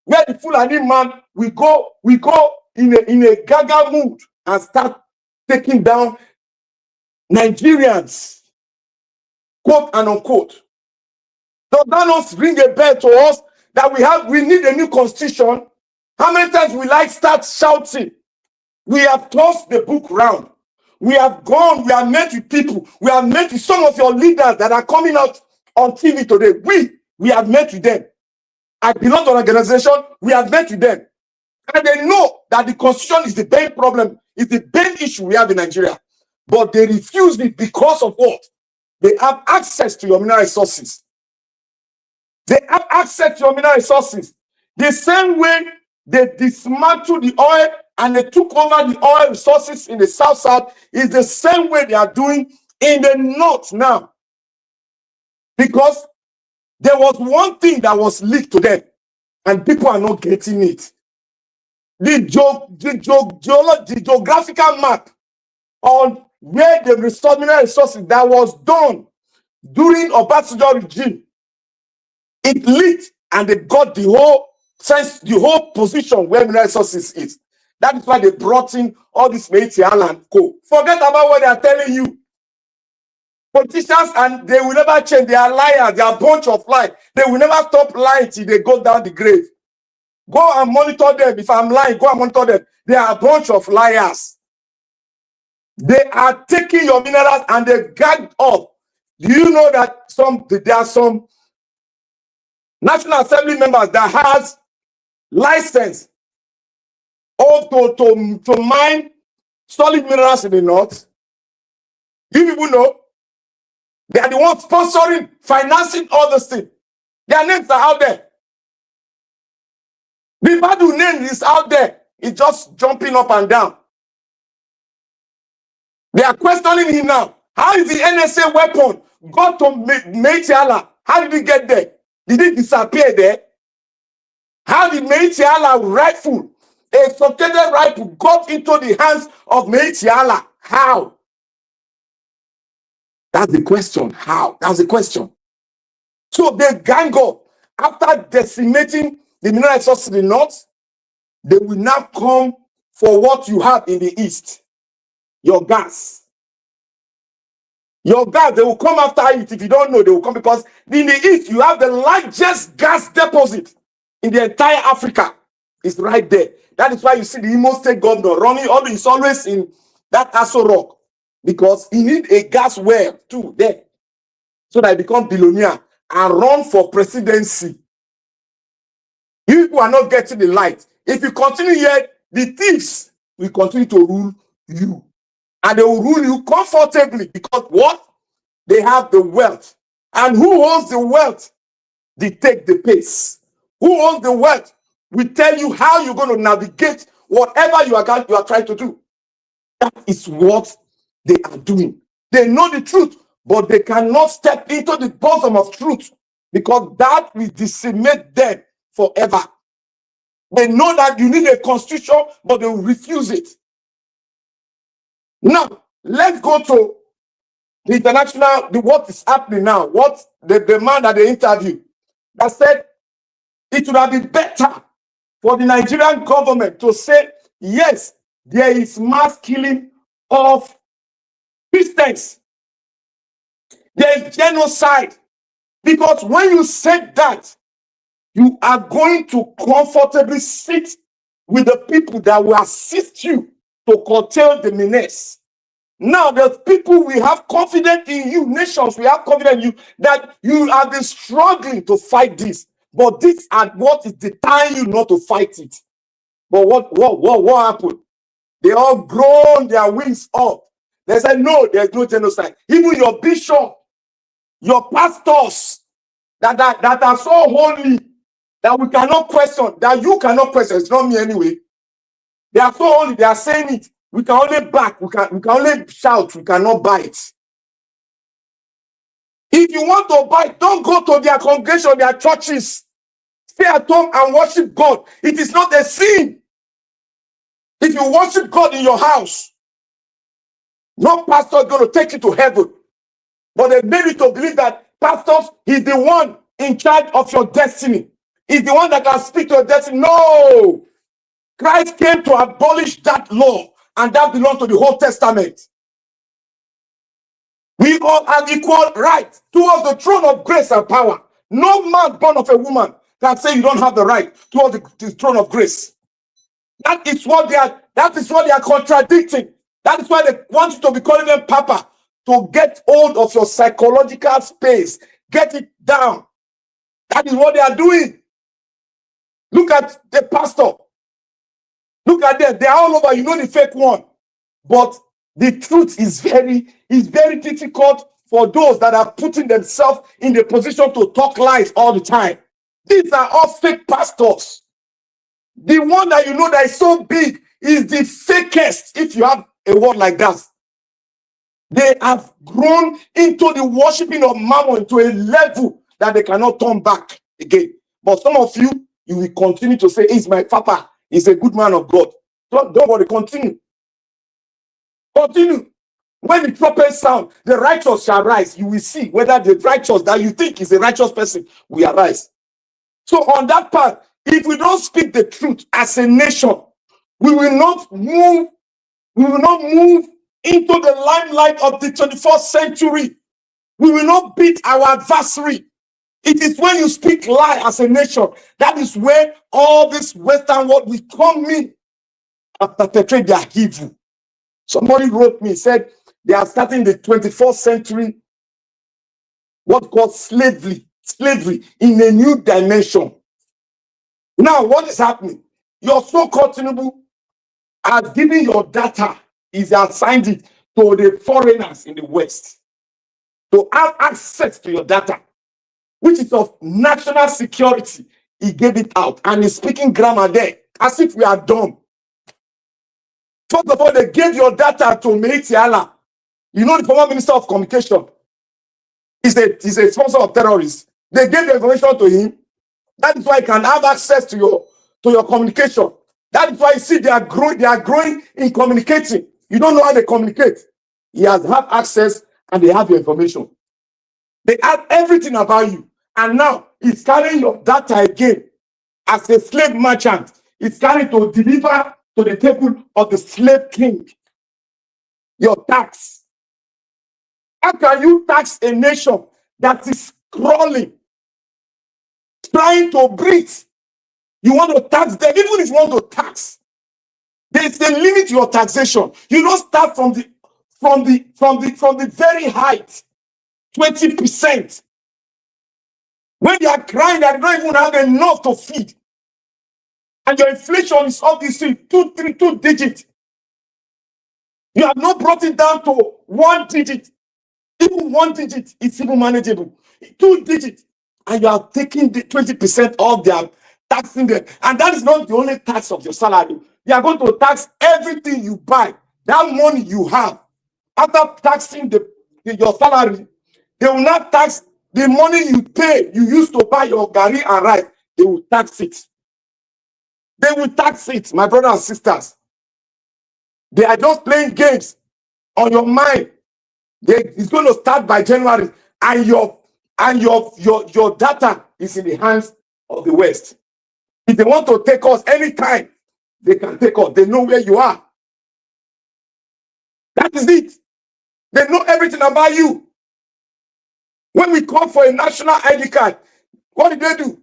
Where the Fulani man, we go in a gaga mood and start taking down Nigerians, quote and unquote. Does that not ring a bell to us that we need a new constitution? How many times will I start shouting? We have tossed the book round. We have gone, we have met with people. We have met with some of your leaders that are coming out on TV today. We have met with them. I belong to an organization, we have met with them. And they know that the constitution is the main problem, is the main issue we have in Nigeria. But they refuse it because of what? They have access to your mineral resources. They have access to your mineral resources. The same way they dismantled the oil and they took over the oil resources in the South is the same way they are doing in the North now. Because there was one thing that was leaked to them, and people are not getting it. The geographical map on where the restored mineral resources that was done during Obasanjo regime, it leaked, and they got the whole position where mineral resources is. That is why they brought in all this Meiti and Co. Forget about what they are telling you. Politicians, and they will never change. They are liars. They are a bunch of lies. They will never stop lying till they go down the grave. Go and monitor them. If I'm lying, go and monitor them. They are a bunch of liars. They are taking your minerals and they gagged up. Do you know that there are some National Assembly members that has license to mine solid minerals in the North? You people know they are the ones sponsoring, financing all those things. Their names are out there. The Badu name is out there. It's just jumping up and down. They are questioning him now. How is the NSA weapon got to Meitiala? How did it get there? Did it disappear there? How did Meitiala rifle A suffocated rifle got into the hands of Meitiala. How? That's the question. How? That's the question. So they gang up. After decimating the mineral resources in the north, they will now come for what you have in the east. Your gas. Your gas, they will come after it. If you don't know, they will come because in the east, you have the largest gas deposit in the entire Africa. It's right there. That is why you see the Imo State governor running, he's always in that Aso Rock because he need a gas well too there so that he become billionaire and run for presidency. You people are not getting the light. If you continue here, the thieves will continue to rule you. And they will rule you comfortably because what? They have the wealth. And who owns the wealth? Dictate the pace. Who owns the wealth? We tell you how you're going to navigate whatever you are trying to do. That is what they are doing. They know the truth, but they cannot step into the bosom of truth because that will decimate them forever. They know that you need a constitution, but they will refuse it. Now, let's go to the international, what is happening now. What the man that they interviewed that said it would have been better for the Nigerian government to say, yes, there is mass killing of Christians. There is genocide. Because when you said that, you are going to comfortably sit with the people that will assist you to curtail the menace. Now, the people we have confidence in you, nations, we have confidence in you, that you have been struggling to fight this. But this is what is deterring you not to fight it. But what happened? They all grown their wings up. They said, no, there's no genocide. Even your bishop, your pastors that are so holy that we cannot question, that you cannot question, it's not me anyway. They are so holy, they are saying it. We can only back, we can only shout, we cannot bite. If you want to bite, don't go to their congregation, their churches. Stay at home and worship God. It is not a sin. If you worship God in your house, no pastor is going to take you to heaven. But they made you to believe that pastors is the one in charge of your destiny. He's the one that can speak to your destiny. No! Christ came to abolish that law, and that belongs to the Old Testament. We all have equal right towards the throne of grace and power. No man born of a woman can say you don't have the right towards the throne of grace. That is what they are contradicting. That is why they want you to be calling them Papa, to get hold of your psychological space. Get it down. That is what they are doing. Look at the pastor. Look at them. They are all over. You know the fake one. But the truth is very difficult for those that are putting themselves in the position to talk lies all the time. These are all fake pastors. The one that you know that is so big is the fakest, if you have a word like that. They have grown into the worshiping of Mammon to a level that they cannot turn back again. But some of you will continue to say, he's my papa, he's a good man of God. Don't worry, continue. Continue. When the trumpet sound, the righteous shall rise. You will see whether the righteous that you think is a righteous person will arise. So on that part, if we don't speak the truth as a nation, we will not move into the limelight of the 21st century. We will not beat our adversary. It is when you speak lie as a nation, that is where all this Western world will come in and perpetrate their evil. Somebody wrote me, said they are starting the 21st century, what called slavery in a new dimension. Now, what is happening? Your so-called Tinubu has given your data, is assigned it to the foreigners in the West to have access to your data, which is of national security. He gave it out and he's speaking grammar there as if we are dumb. First of all, they gave your data to Meitiala. You know, the former minister of communication is a sponsor of terrorists. They gave the information to him. That is why he can have access to your communication. That is why you see they are growing in communicating. You don't know how they communicate. He has had access and they have your information. They have everything about you. And now he's carrying your data again as a slave merchant. He's carrying to deliver to the table of the slave king your tax. How can you tax a nation that is crawling, trying to breathe? You want to tax them, even if you want to tax. There's a limit to your taxation. You don't start from the very height, 20%. When they are crying, they don't even have enough to feed. And your inflation is obviously 2 digits. You have not brought it down to 1 digit. Even 1 digit is even manageable. 2 digits. And you are taking the 20% of their taxing them. And that is not the only tax of your salary. They are going to tax everything you buy. That money you have. After taxing your salary, they will not tax the money you pay, you used to buy your gari and rice. They will tax it. They will tax it, my brothers and sisters. They are just playing games on your mind. It's going to start by January, and your data is in the hands of the West. If they want to take us anytime, they can take us. They know where you are. That is it. They know everything about you. When we call for a national ID card, what did they do?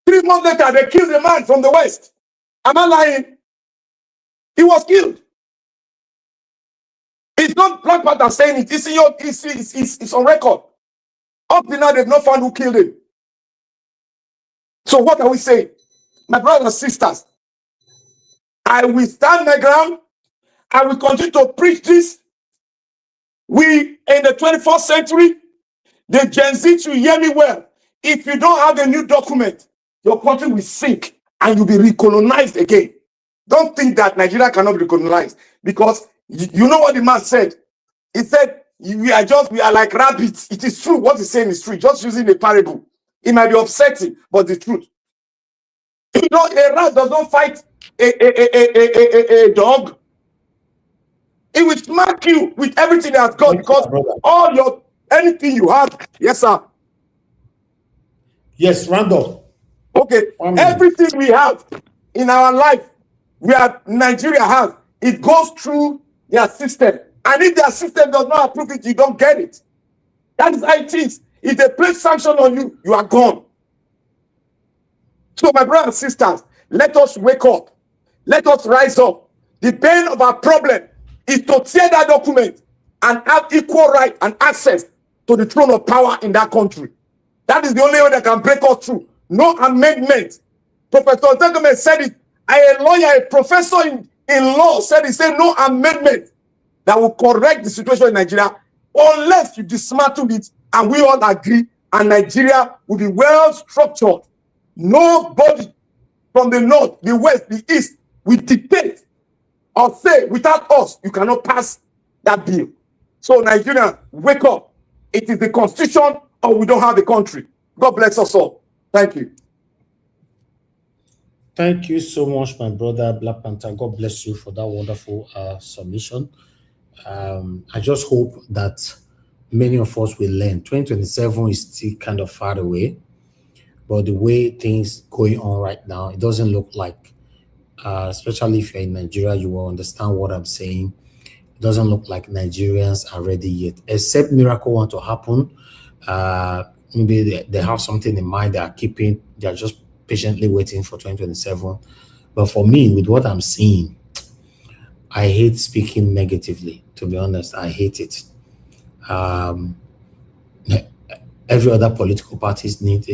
3 months later, they killed a man from the West. Am I lying? He was killed. It's not Black Panther saying it. It's on record. Up to now, they've not found who killed him. So what are we saying? My brothers and sisters, I will stand my ground. I will continue to preach this. We, in the 21st century, the Gen Z should hear me well. If you don't have a new document, your country will sink and you'll be recolonized again. Don't think that Nigeria cannot be recolonized, because you know what the man said. He said, we are like rabbits. It is true. What he's saying is true. Just using a parable. It might be upsetting, but the truth. You know, a rat does not fight a dog. It will smack you with everything it has got, because anything you have. Yes, sir. Yes, Randall. Okay, everything we have in our life, Nigeria has, it goes through their system. And if their system does not approve it, you don't get it. That is how it is. If they place sanction on you, you are gone. So, my brothers and sisters, let us wake up. Let us rise up. The pain of our problem is to tear that document and have equal right and access to the throne of power in that country. That is the only way that can break us through. No amendment. Professor Dangote said it. A lawyer, a professor in law said it. Said no amendment that will correct the situation in Nigeria unless you dismantle it and we all agree, and Nigeria will be well structured. Nobody from the north, the west, the east will dictate or say, without us, you cannot pass that bill. So Nigeria, wake up. It is the constitution, or we don't have the country. God bless us all. Thank you. Thank you so much, my brother Black Panther. God bless you for that wonderful submission. I just hope that many of us will learn. 2027 is still kind of far away, but the way things going on right now, it doesn't look like, especially if you're in Nigeria, you will understand what I'm saying. It doesn't look like Nigerians are ready yet, except miracle want to happen. Maybe they have something in mind they are keeping. They are just patiently waiting for 2027. But for me, with what I'm seeing, I hate speaking negatively. To be honest, I hate it. Every other political parties need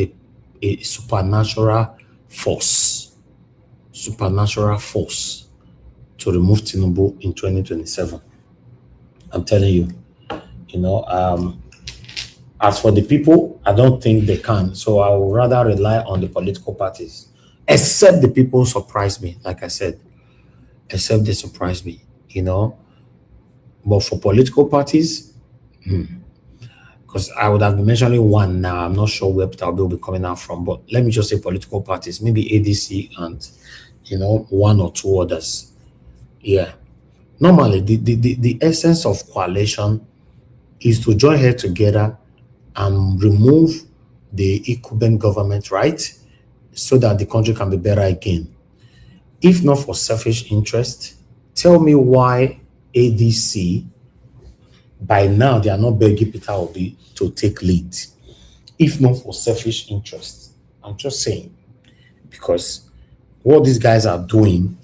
a supernatural force to remove Tinubu in 2027. I'm telling you, as for the people, I don't think they can. So I would rather rely on the political parties, except the people surprise me, like I said, except they surprise me, But for political parties, because I would have been mentioning one now, I'm not sure where Peter Obi will be coming out from, but let me just say political parties, maybe ADC and one or two others. Yeah. Normally, the essence of coalition is to join head together and remove the incumbent government, right? So that the country can be better again. If not for selfish interest, tell me why ADC, by now, they are not begging Peter Obi to take lead. If not for selfish interest. I'm just saying. Because what these guys are doing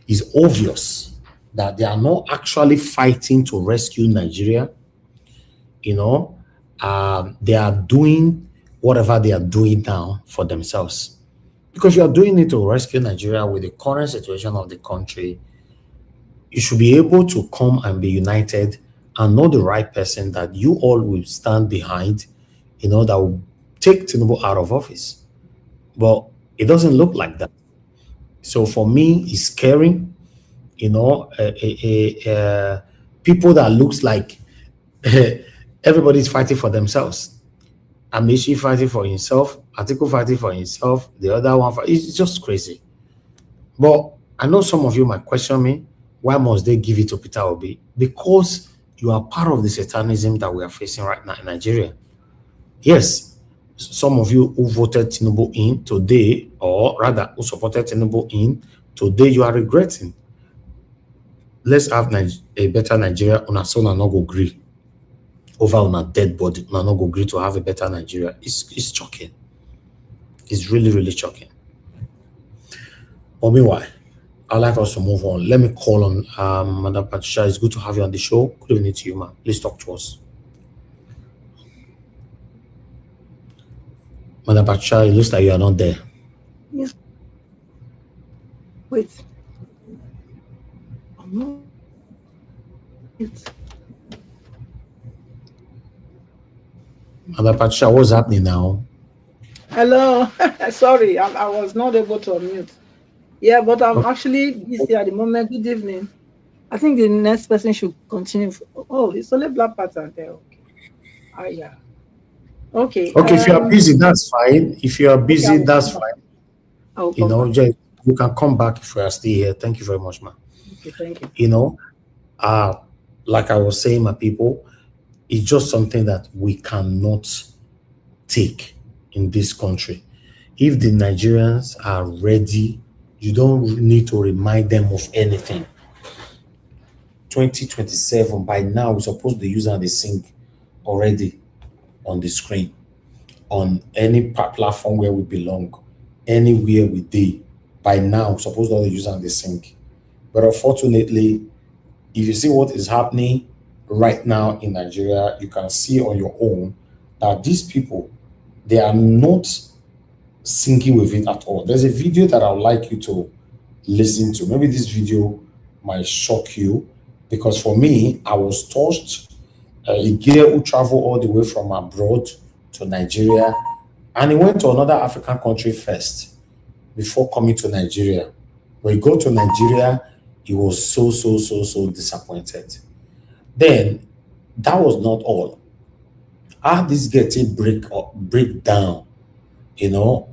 is obvious that they are not actually fighting to rescue Nigeria. They are doing whatever they are doing now for themselves. Because you are doing it to rescue Nigeria with the current situation of the country. You should be able to come and be united and know the right person that you all will stand behind, that will take Tinubu out of office. But it doesn't look like that. So for me, it's scary. People that looks like everybody's fighting for themselves. Amishi fighting for himself, Atiku fighting for himself, the other one, it's just crazy. But I know some of you might question me, why must they give it to Peter Obi? Because you are part of the satanism that we are facing right now in Nigeria. Yes, some of you who voted Tinubu in today, or rather who supported Tinubu in today, you are regretting. Let's have a better Nigeria. Una son and not go agree over on a dead body. Una not go agree to have a better Nigeria. It's shocking. It's really, really shocking. But meanwhile, I'd like us to move on. Let me call on Madam Patricia. It's good to have you on the show. Good evening to you, ma'am. Please talk to us. Madam Patricia, it looks like you are not there. Yes. Wait. Madam Patricia, what's happening now? Hello. Sorry, I was not able to unmute. Yeah, but I'm actually busy at the moment. Good evening. I think the next person should continue. Oh, it's only black pattern there. Okay. Yeah. Okay. Okay, if you are busy, that's fine. If you are busy, that's fine. You can come back if we are still here. Thank you very much, ma'am. Okay, thank you. Like I was saying, my people, it's just something that we cannot take in this country. If the Nigerians are ready, you don't need to remind them of anything. 2027, by now, we're supposed to be using the sync already on the screen, on any platform where we belong, anywhere we do. By now, we're supposed to be using the sync. But unfortunately, if you see what is happening right now in Nigeria, you can see on your own that these people, they are not syncing with it at all. There's a video that I would like you to listen to. Maybe this video might shock you, because for me, I was touched. A girl who traveled all the way from abroad to Nigeria, and he went to another African country first before coming to Nigeria. When he got to Nigeria, he was so disappointed. Then that was not all. How this getting break down,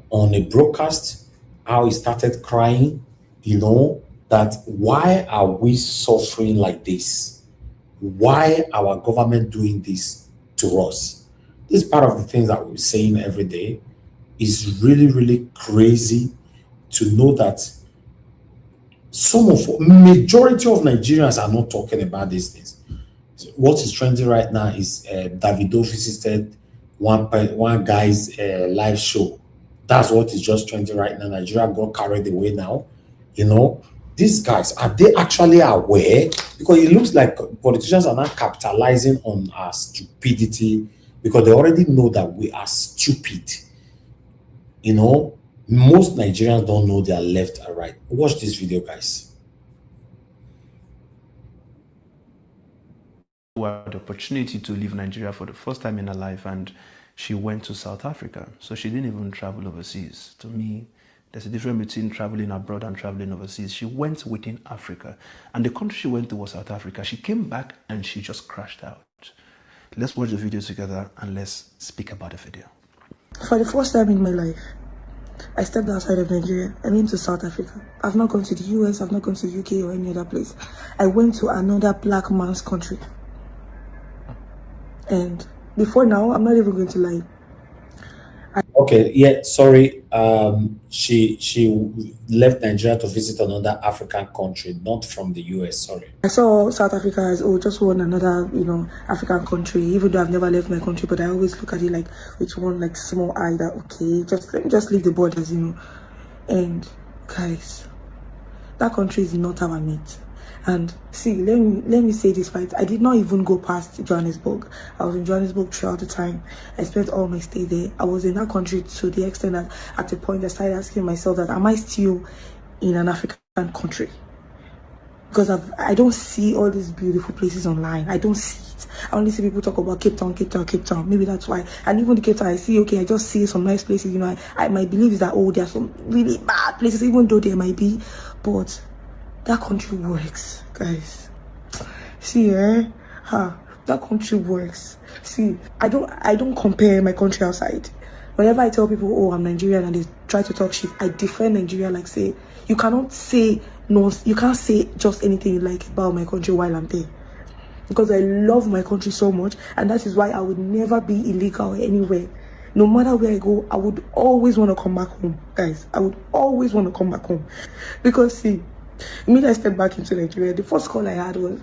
on a broadcast, how he started crying, that why are we suffering like this? Why our government doing this to us? This is part of the things that we're saying every day. Is really, really crazy to know that majority of Nigerians are not talking about these things. What is trending right now is Davido visited one guy's live show. That's what is just trending right now. Nigeria got carried away now. These guys, are they actually aware? Because it looks like politicians are not capitalizing on our stupidity, because they already know that we are stupid. Most Nigerians don't know their left or right. Watch this video, guys. Who had the opportunity to leave Nigeria for the first time in her life, and she went to South Africa. So she didn't even travel overseas. To me, there's a difference between traveling abroad and traveling overseas. She went within Africa, and the country she went to was South Africa. She came back and she just crashed out. Let's watch the video together and let's speak about the video. For the first time in my life, I stepped outside of Nigeria. I went to South Africa. I've not gone to the US, I've not gone to the UK or any other place. I went to another black man's country. And before now, I'm not even going to lie. Okay, yeah, sorry. She left Nigeria to visit another African country, not from the US. Sorry. I saw South Africa as just one another, African country. Even though I've never left my country, but I always look at it like with one like small eye that okay, let me just leave the borders, And guys, that country is not our mate. And see, let me say this right. I did not even go past Johannesburg. I was in Johannesburg throughout the time. I spent all my stay there. I was in that country to the extent that at a point I started asking myself that am I still in an African country? Because I don't see all these beautiful places online. I don't see it. I only see people talk about Cape Town, Cape Town, Cape Town. Maybe that's why. And even the Cape Town, I see, okay, I just see some nice places. My belief is that, there are some really bad places, even though there might be. But that country works, guys. See, that country works. See, I don't compare my country outside. Whenever I tell people, I'm Nigerian, and they try to talk shit, I defend Nigeria like say, you can't say just anything you like about my country while I'm there. Because I love my country so much, and that is why I would never be illegal anywhere. No matter where I go, I would always want to come back home, guys. I would always want to come back home. Because see, immediately I stepped back into Nigeria, the first call I had was,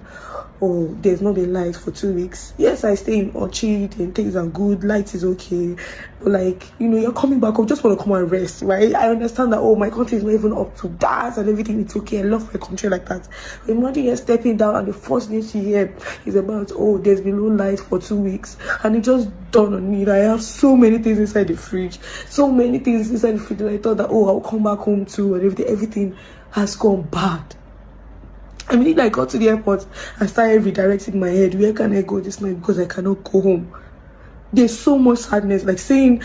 there's not been light for 2 weeks. Yes, I stay in Orchid and things are good, light is okay. But you're coming back home, just want to come and rest, right? I understand that, my country is not even up to that and everything, it's okay. I love my country like that. But imagine you're stepping down and the first news you hear is about, there's been no light for 2 weeks. And it just dawned on me that I have so many things inside the fridge. So many things inside the fridge that I thought that, I'll come back home too and everything has gone bad. I mean, I got to the airport, I started redirecting my head. Where can I go this night? Because I cannot go home. There's so much sadness, saying,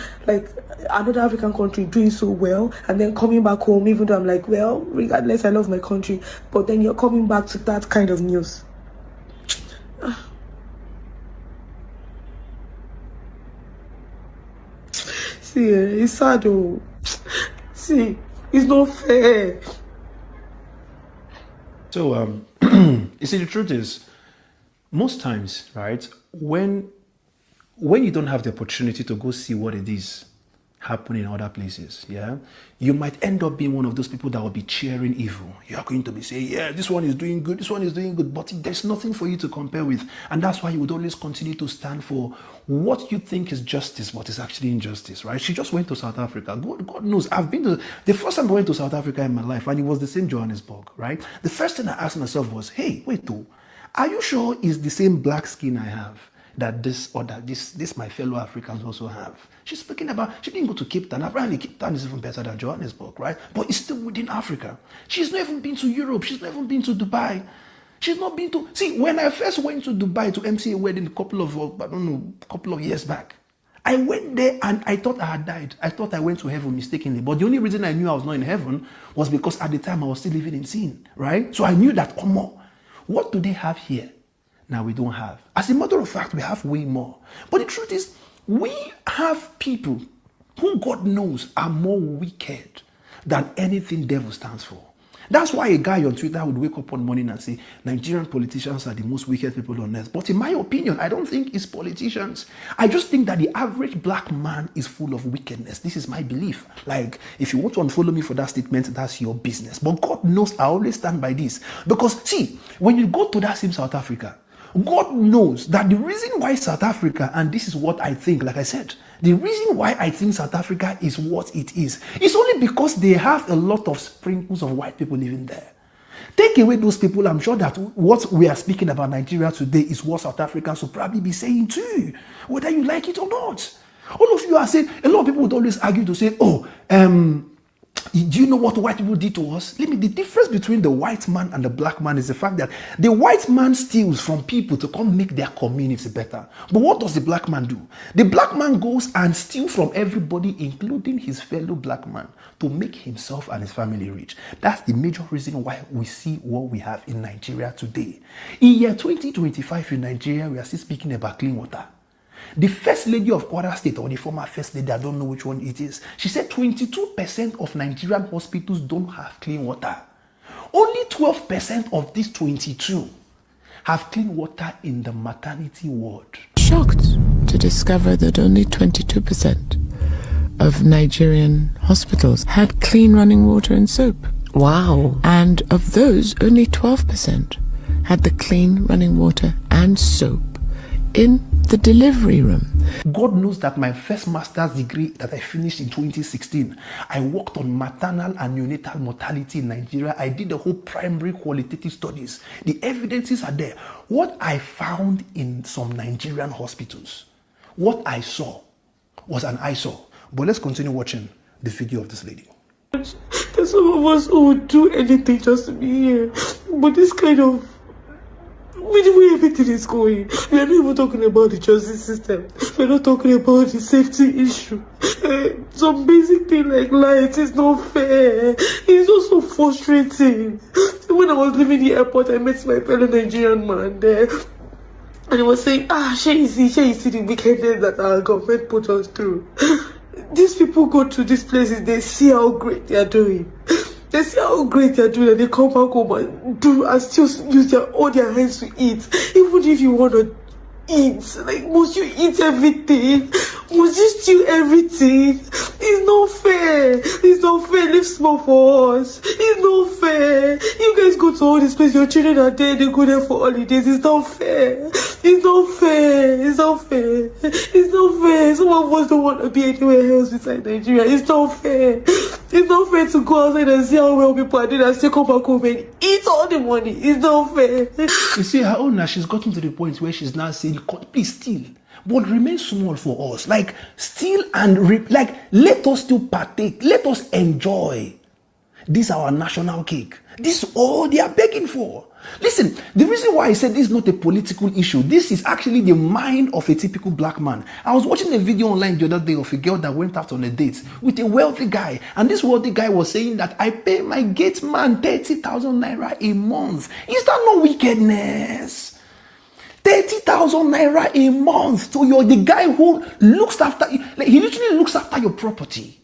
another African country doing so well, and then coming back home, even though I'm regardless, I love my country, but then you're coming back to that kind of news. See, it's sad though. See, it's not fair. So, you see, the truth is, most times, right, when you don't have the opportunity to go see what it is happening in other places, yeah, you might end up being one of those people that will be cheering evil. You're going to be saying, yeah, this one is doing good, this one is doing good, but there's nothing for you to compare with. And that's why you would always continue to stand for what you think is justice, but is actually injustice, right? She just went to South Africa. God knows, I've been to, the first time I went to South Africa in my life, and it was the same Johannesburg, right? The first thing I asked myself was, hey, wait, are you sure it's the same black skin I have? That this my fellow Africans also have. She's speaking about, she didn't go to Cape Town. Apparently Cape Town is even better than Johannesburg, right? But it's still within Africa. She's not even been to Europe. She's not even been to Dubai. She's not been to, see, when I first went to Dubai to MC a wedding a couple of years back, I went there and I thought I had died. I thought I went to heaven mistakenly. But the only reason I knew I was not in heaven was because at the time I was still living in sin, right? So I knew that, come on, what do they have here? Now we don't have. As a matter of fact, we have way more. But the truth is, we have people who God knows are more wicked than anything devil stands for. That's why a guy on Twitter would wake up one morning and say, Nigerian politicians are the most wicked people on earth. But in my opinion, I don't think it's politicians. I just think that the average black man is full of wickedness. This is my belief. If you want to unfollow me for that statement, that's your business. But God knows I always stand by this. Because, see, when you go to that same South Africa, God knows that the reason why South Africa, and this is what I think, like I said, the reason why I think South Africa is what it is only because they have a lot of sprinkles of white people living there. Take away those people, I'm sure that what we are speaking about Nigeria today is what South Africans will probably be saying too, whether you like it or not. All of you are saying, a lot of people would always argue to say, do you know what white people did to us? The difference between the white man and the black man is the fact that the white man steals from people to come make their community better. But what does the black man do? The black man goes and steals from everybody, including his fellow black man, to make himself and his family rich. That's the major reason why we see what we have in Nigeria today. In year 2025 in Nigeria, we are still speaking about clean water. The first lady of Kwara State, or the former first lady, I don't know which one it is, she said 22% of Nigerian hospitals don't have clean water. Only 12% of these 22 have clean water in the maternity ward. Shocked to discover that only 22% of Nigerian hospitals had clean running water and soap. Wow. And of those, only 12% had the clean running water and soap in the delivery room. God knows that my first master's degree that I finished in 2016, I worked on maternal and neonatal mortality in Nigeria. I did the whole primary qualitative studies. The evidences are there. What I found in some Nigerian hospitals, what I saw was an eyesore. But let's continue watching the video of this lady. There's some of us who would do anything just to be here. But this kind of, with the way everything is going, we are not even talking about the justice system. We're not talking about the safety issue. Some basic thing like light is not fair. It's also frustrating. When I was leaving the airport, I met my fellow Nigerian man there. And he was saying, share you see the wickedness that our government put us through. These people go to these places, they see how great they are doing. They see how great they are doing, and they come back home and still use all their hands to eat. Even if you want to eat, like, must you eat everything? Must you steal everything? It's not fair. It's not fair. Live small for us. It's not fair. You guys go to all these places, your children are there, they go there for holidays. It's not fair. It's not fair. It's not fair. It's not fair. Some of us don't want to be anywhere else besides Nigeria. It's not fair. It's not fair to go outside and see how well people are doing and still come back home and eat all the money. It's not fair. You see, her own now, she's gotten to the point where she's now saying, please steal, but remain small for us. Like, steal and, let us still partake. Let us enjoy. This is our national cake. This is all they are begging for. Listen, the reason why I said this is not a political issue, this is actually the mind of a typical black man. I was watching a video online the other day of a girl that went out on a date with a wealthy guy, and this wealthy guy was saying that I pay my gate man 30,000 naira a month. Is that not wickedness? 30,000 naira a month to the guy who looks after, he literally looks after your property.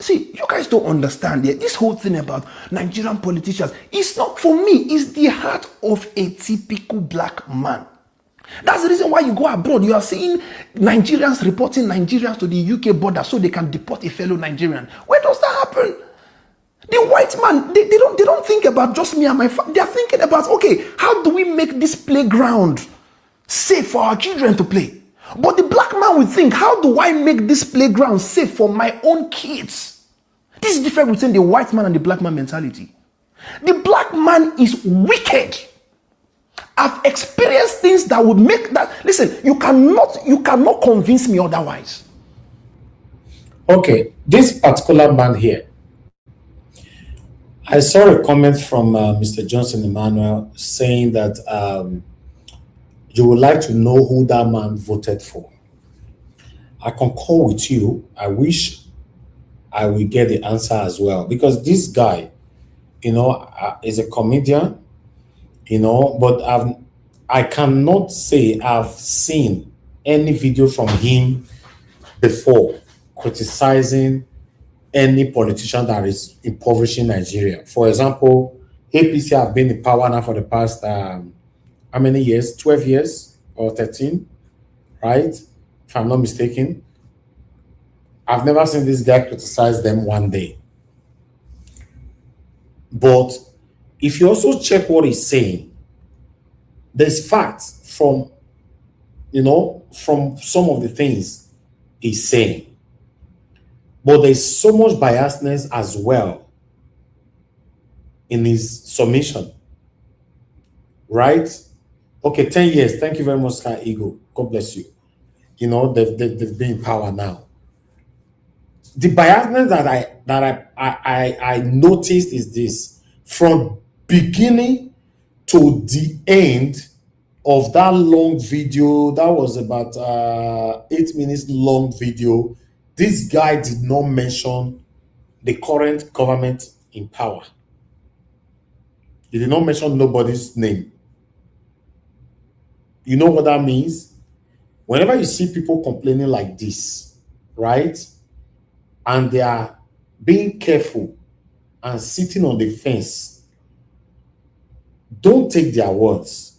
See, you guys don't understand yet. This whole thing about Nigerian politicians, it's not, for me, it's the heart of a typical black man. That's the reason why you go abroad. You are seeing Nigerians reporting Nigerians to the UK border so they can deport a fellow Nigerian. Where does that happen? The white man, they don't think about just me and my family. They are thinking about, okay, how do we make this playground safe for our children to play? But the black man will think, how do I make this playground safe for my own kids? This is different between the white man and the black man mentality. The black man is wicked. I've experienced things that would make that. Listen, you cannot convince me otherwise. Okay, this particular man here, I saw a comment from Mr. Johnson Emmanuel saying that you would like to know who that man voted for. I concur with you. I wish I will get the answer as well, because this guy, is a comedian, but I cannot say I've seen any video from him before criticizing any politician that is impoverishing Nigeria. For example, APC have been in power now for the past how many years? 12 years or 13, right? If I'm not mistaken. I've never seen this guy criticize them one day. But if you also check what he's saying, there's facts from some of the things he's saying. But there's so much biasness as well in his submission, right? Okay, 10 years. Thank you very much, Sky Eagle. God bless you. They've been in power now. The biasness that I noticed is this: from beginning to the end of that long video, that was about 8 minutes long video, this guy did not mention the current government in power. He did not mention nobody's name. You know what that means? Whenever you see people complaining like this, right, and they are being careful and sitting on the fence, don't take their words.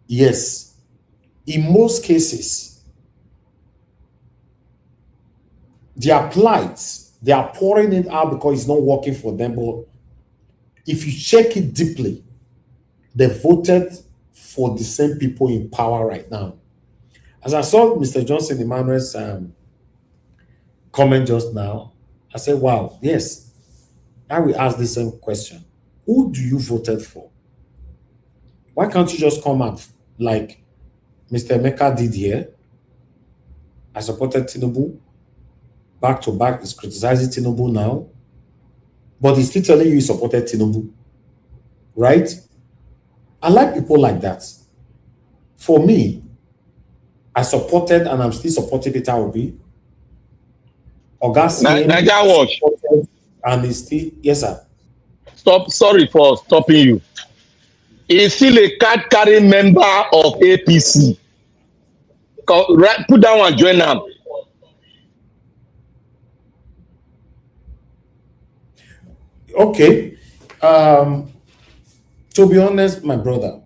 Yes, in most cases, their plight, they are pouring it out because it's not working for them. But if you check it deeply, they voted for the same people in power right now. As I saw Mr. Johnson Emmanuel's comment just now, I said, wow, yes, I will ask the same question. Who do you voted for? Why can't you just come out like Mr. Emeka did here? I supported Tinubu. Back to back, he's criticizing Tinubu now. But he's still telling you he supported Tinubu. Right? I like people like that. For me, I supported and I'm still supporting Peter Obi. Naija Watch. And he's still, yes, sir. Sorry for stopping you. He's still a card carrying member of APC. Put down and join them. Okay. To be honest, my brother,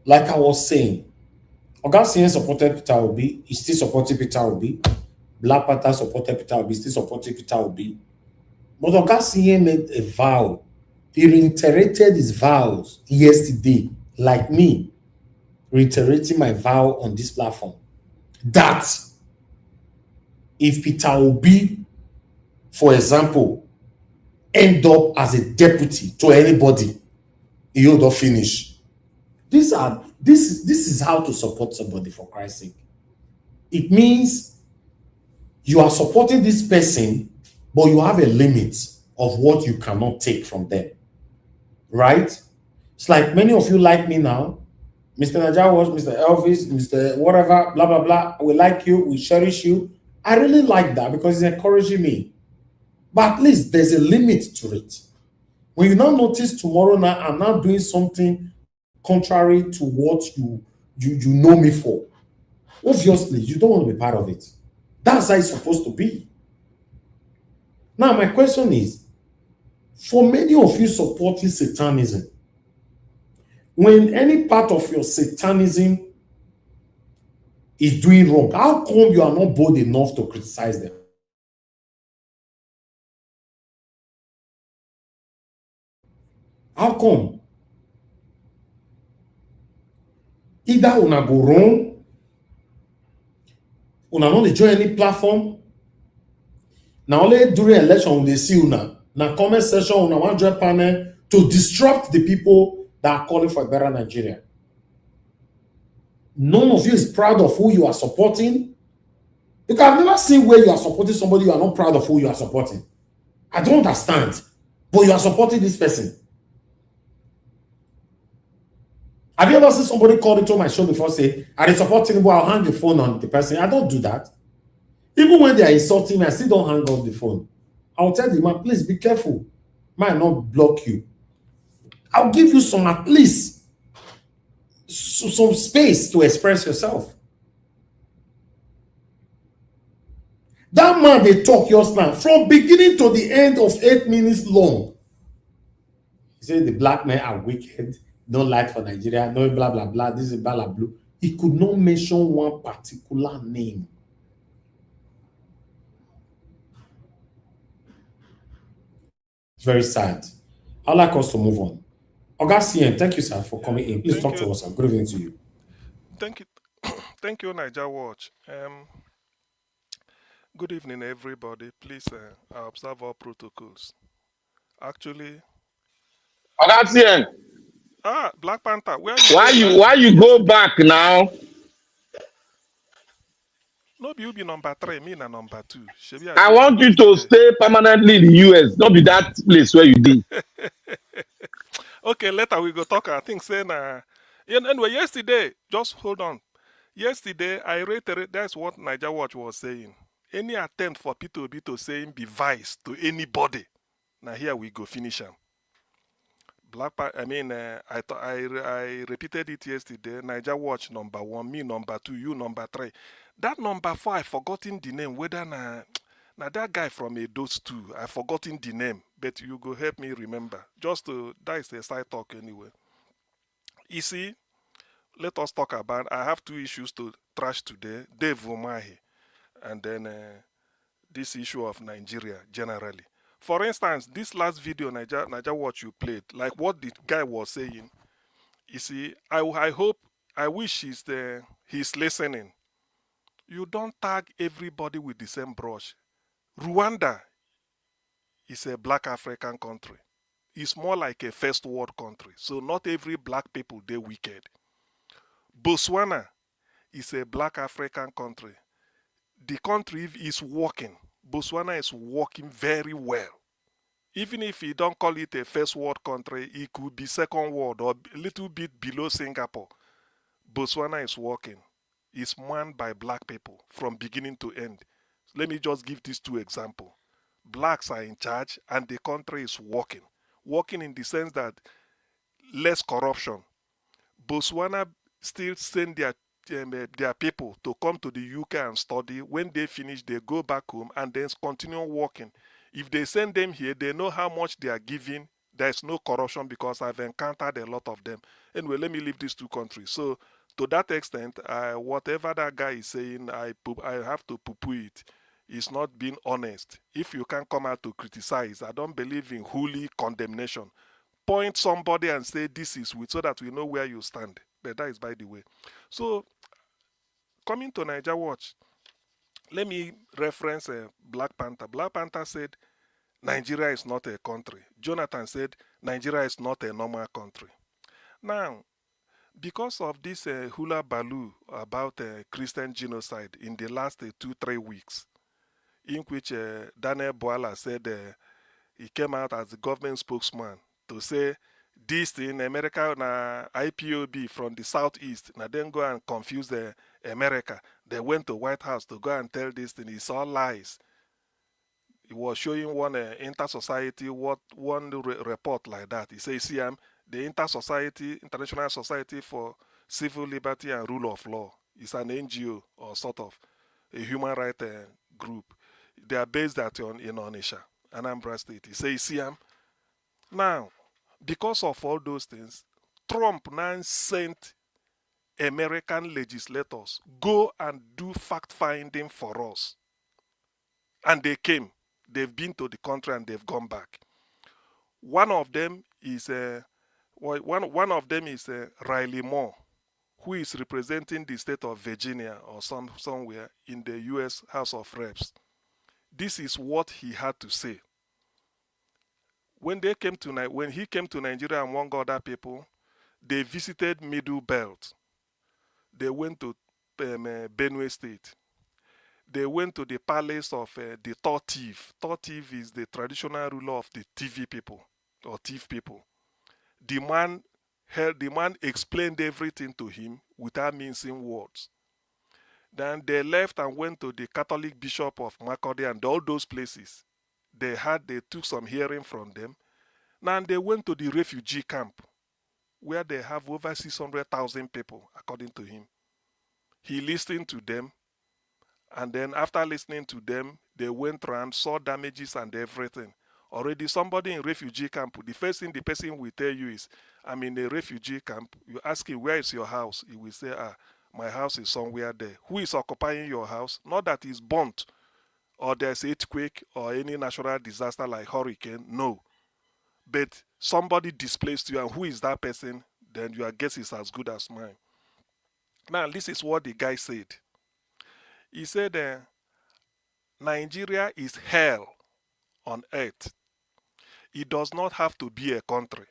like I was saying, Oga supported Peter Obi, he still supported Peter Obi. Black Panther supported Peter Obi, still supported Peter Obi. But Oga made a vow. He reiterated his vows yesterday, like me, reiterating my vow on this platform, that if Peter Obi, for example, end up as a deputy to anybody, he would not finish. This is how to support somebody, for Christ's sake. It means you are supporting this person, but you have a limit of what you cannot take from them. Right? It's like many of you like me now. Mr. Najawas, Mr. Elvis, Mr. whatever, blah, blah, blah. We like you, we cherish you. I really like that because it's encouraging me. But at least there's a limit to it. When you now notice tomorrow now, I'm now doing something contrary to what you know me for. Obviously, you don't want to be part of it. That's how it's supposed to be. Now, my question is, for many of you supporting Satanism, when any part of your Satanism is doing wrong, how come you are not bold enough to criticize them? How come? Either una go wrong, una no dey join any platform. Now only during election when they see una, na comment section una wan join panel to disrupt the people that are calling for a better Nigeria. None of you is proud of who you are supporting. Because I've never seen where you are supporting somebody you are not proud of who you are supporting. I don't understand. But you are supporting this person. Have you ever seen somebody call into my show before say, are they supporting me? I'll hang the phone on the person. I don't do that. Even when they are insulting me, I still don't hang up the phone. I'll tell the man, please be careful. Might not block you. I'll give you some, at least, some space to express yourself. That man, they talk your stand from beginning to the end of 8 minutes long. He said the black men are wicked, no light for Nigeria, no blah, blah, blah, this is blah, blah, blah. He could not mention one particular name. It's very sad. I'd like us to move on. Oga CM, thank you, sir, for coming in. Please talk to us, sir. Good evening to you. Thank you. Thank you, Naija Watch. Good evening, everybody. Please observe all protocols. Actually, Oga CM. Black Panther, why you go back now? No, you be number 3, me na number 2. I want you to stay permanently in the US, not be that place where you did. Okay, later we go talk. I think saying anyway, yesterday, just hold on. Yesterday, I reiterate that's what Naija Watch was saying. Any attempt for P2B to say be vice to anybody. Now here we go finish him. I repeated it yesterday. Niger Watch number 1, me number 2, you number 3. That number 4, I forgotten the name. Whether now that guy from those two, I forgotten the name, but you go help me remember. That is a side talk anyway. You see, let us talk about. I have 2 issues to trash today: Dave Umahi, and then this issue of Nigeria generally. For instance, this last video Niger Watch you played, like what the guy was saying. You see, I wish he's listening. You don't tag everybody with the same brush. Rwanda is a black African country. It's more like a first world country. So not every black people, they wicked. Botswana is a black African country. The country is working. Botswana is working very well. Even if you don't call it a first world country, it could be second world or a little bit below Singapore. Botswana is working. It's manned by black people from beginning to end. Let me just give these 2 examples. Blacks are in charge and the country is working. Working in the sense that less corruption. Botswana still send their people to come to the UK and study. When they finish, they go back home and then continue working. If they send them here, they know how much they are giving. There's no corruption because I've encountered a lot of them. Anyway, let me leave these 2 countries. So, to that extent, whatever that guy is saying, I have to poo-poo it. It's not being honest. If you can come out to criticize, I don't believe in holy condemnation. Point somebody and say this is with, so that we know where you stand. But that is by the way. So, coming to Niger Watch, let me reference Black Panther. Black Panther said Nigeria is not a country. Jonathan said Nigeria is not a normal country. Now, because of this hula baloo about Christian genocide in the last 2-3 weeks, in which Daniel Boala said he came out as the government spokesman to say this thing, America na IPOB from the southeast, now then go and confuse America. They went to White House to go and tell this thing. It's all lies. He was showing one report like that. He says, see, the International Society for Civil Liberty and Rule of Law. It's an NGO or sort of a human rights group. They are based in Onitsha, Anambra State. He says, see, now, because of all those things, Trump now sent American legislators go and do fact-finding for us. And they came. They've been to the country and they've gone back. One of them is Riley Moore, who is representing the state of Virginia or somewhere in the U.S. House of Reps. This is what he had to say. When he came to Nigeria among other people, they visited Middle Belt. They went to Benue State. They went to the palace of the Tortiv. Tortiv is the traditional ruler of the TV people or Tiv people. The man explained everything to him without mincing words. Then they left and went to the Catholic Bishop of Makurdi and all those places. They took some hearing from them. Now they went to the refugee camp where they have over 600,000 people, according to him. He listened to them, and then after listening to them, they went around, saw damages and everything. Already somebody in refugee camp, the first thing the person will tell you is, I'm in a refugee camp. You ask him, where is your house? He will say, my house is somewhere there. Who is occupying your house? Not that it's burnt, or there's earthquake, or any natural disaster like hurricane. No. But somebody displaced you, and who is that person? Then your guess is as good as mine. Now, this is what the guy said. He said, Nigeria is hell on earth. It does not have to be a country.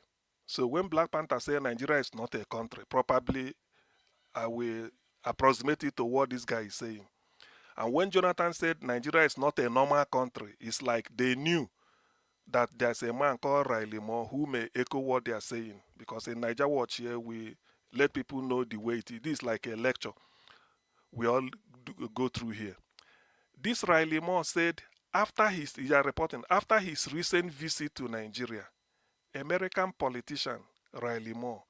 So when Black Panther said Nigeria is not a country, probably I will approximate it to what this guy is saying. And when Jonathan said Nigeria is not a normal country, it's like they knew that there's a man called Riley Moore who may echo what they are saying. Because in Niger Watch here, we let people know the way it is. This is like a lecture we all go through here. This Riley Moore said after his recent visit to Nigeria, American politician Riley Moore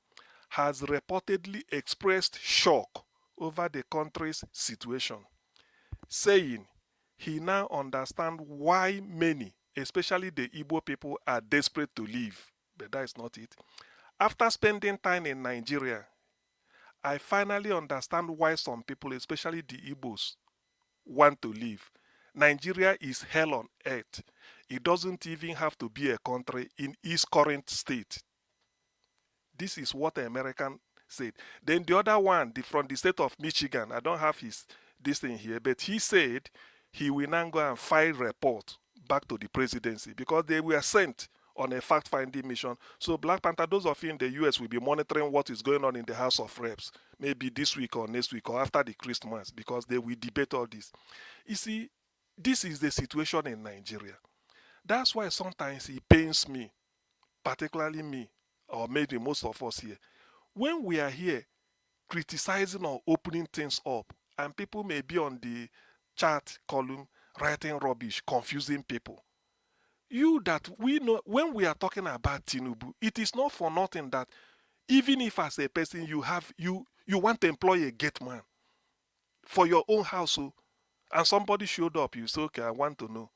has reportedly expressed shock over the country's situation, saying he now understands why many, especially the Igbo people, are desperate to leave. But that is not it. After spending time in Nigeria, I finally understand why some people, especially the Igbos, want to leave. Nigeria is hell on earth. It doesn't even have to be a country in its current state. This is what the American said. Then the other one, from the state of Michigan, I don't have this thing here, but he said he will now go and file report back to the presidency because they were sent on a fact-finding mission. So Black Panther, those of you in the US will be monitoring what is going on in the House of Reps, maybe this week or next week or after the Christmas, because they will debate all this. You see, this is the situation in Nigeria. That's why sometimes it pains me, particularly me, or maybe most of us here, when we are here criticizing or opening things up, and people may be on the chat column writing rubbish, confusing people. You that we know, when we are talking about Tinubu, it is not for nothing that even if as a person you want to employ a gate man for your own household, and somebody showed up, you say, okay, I want to know.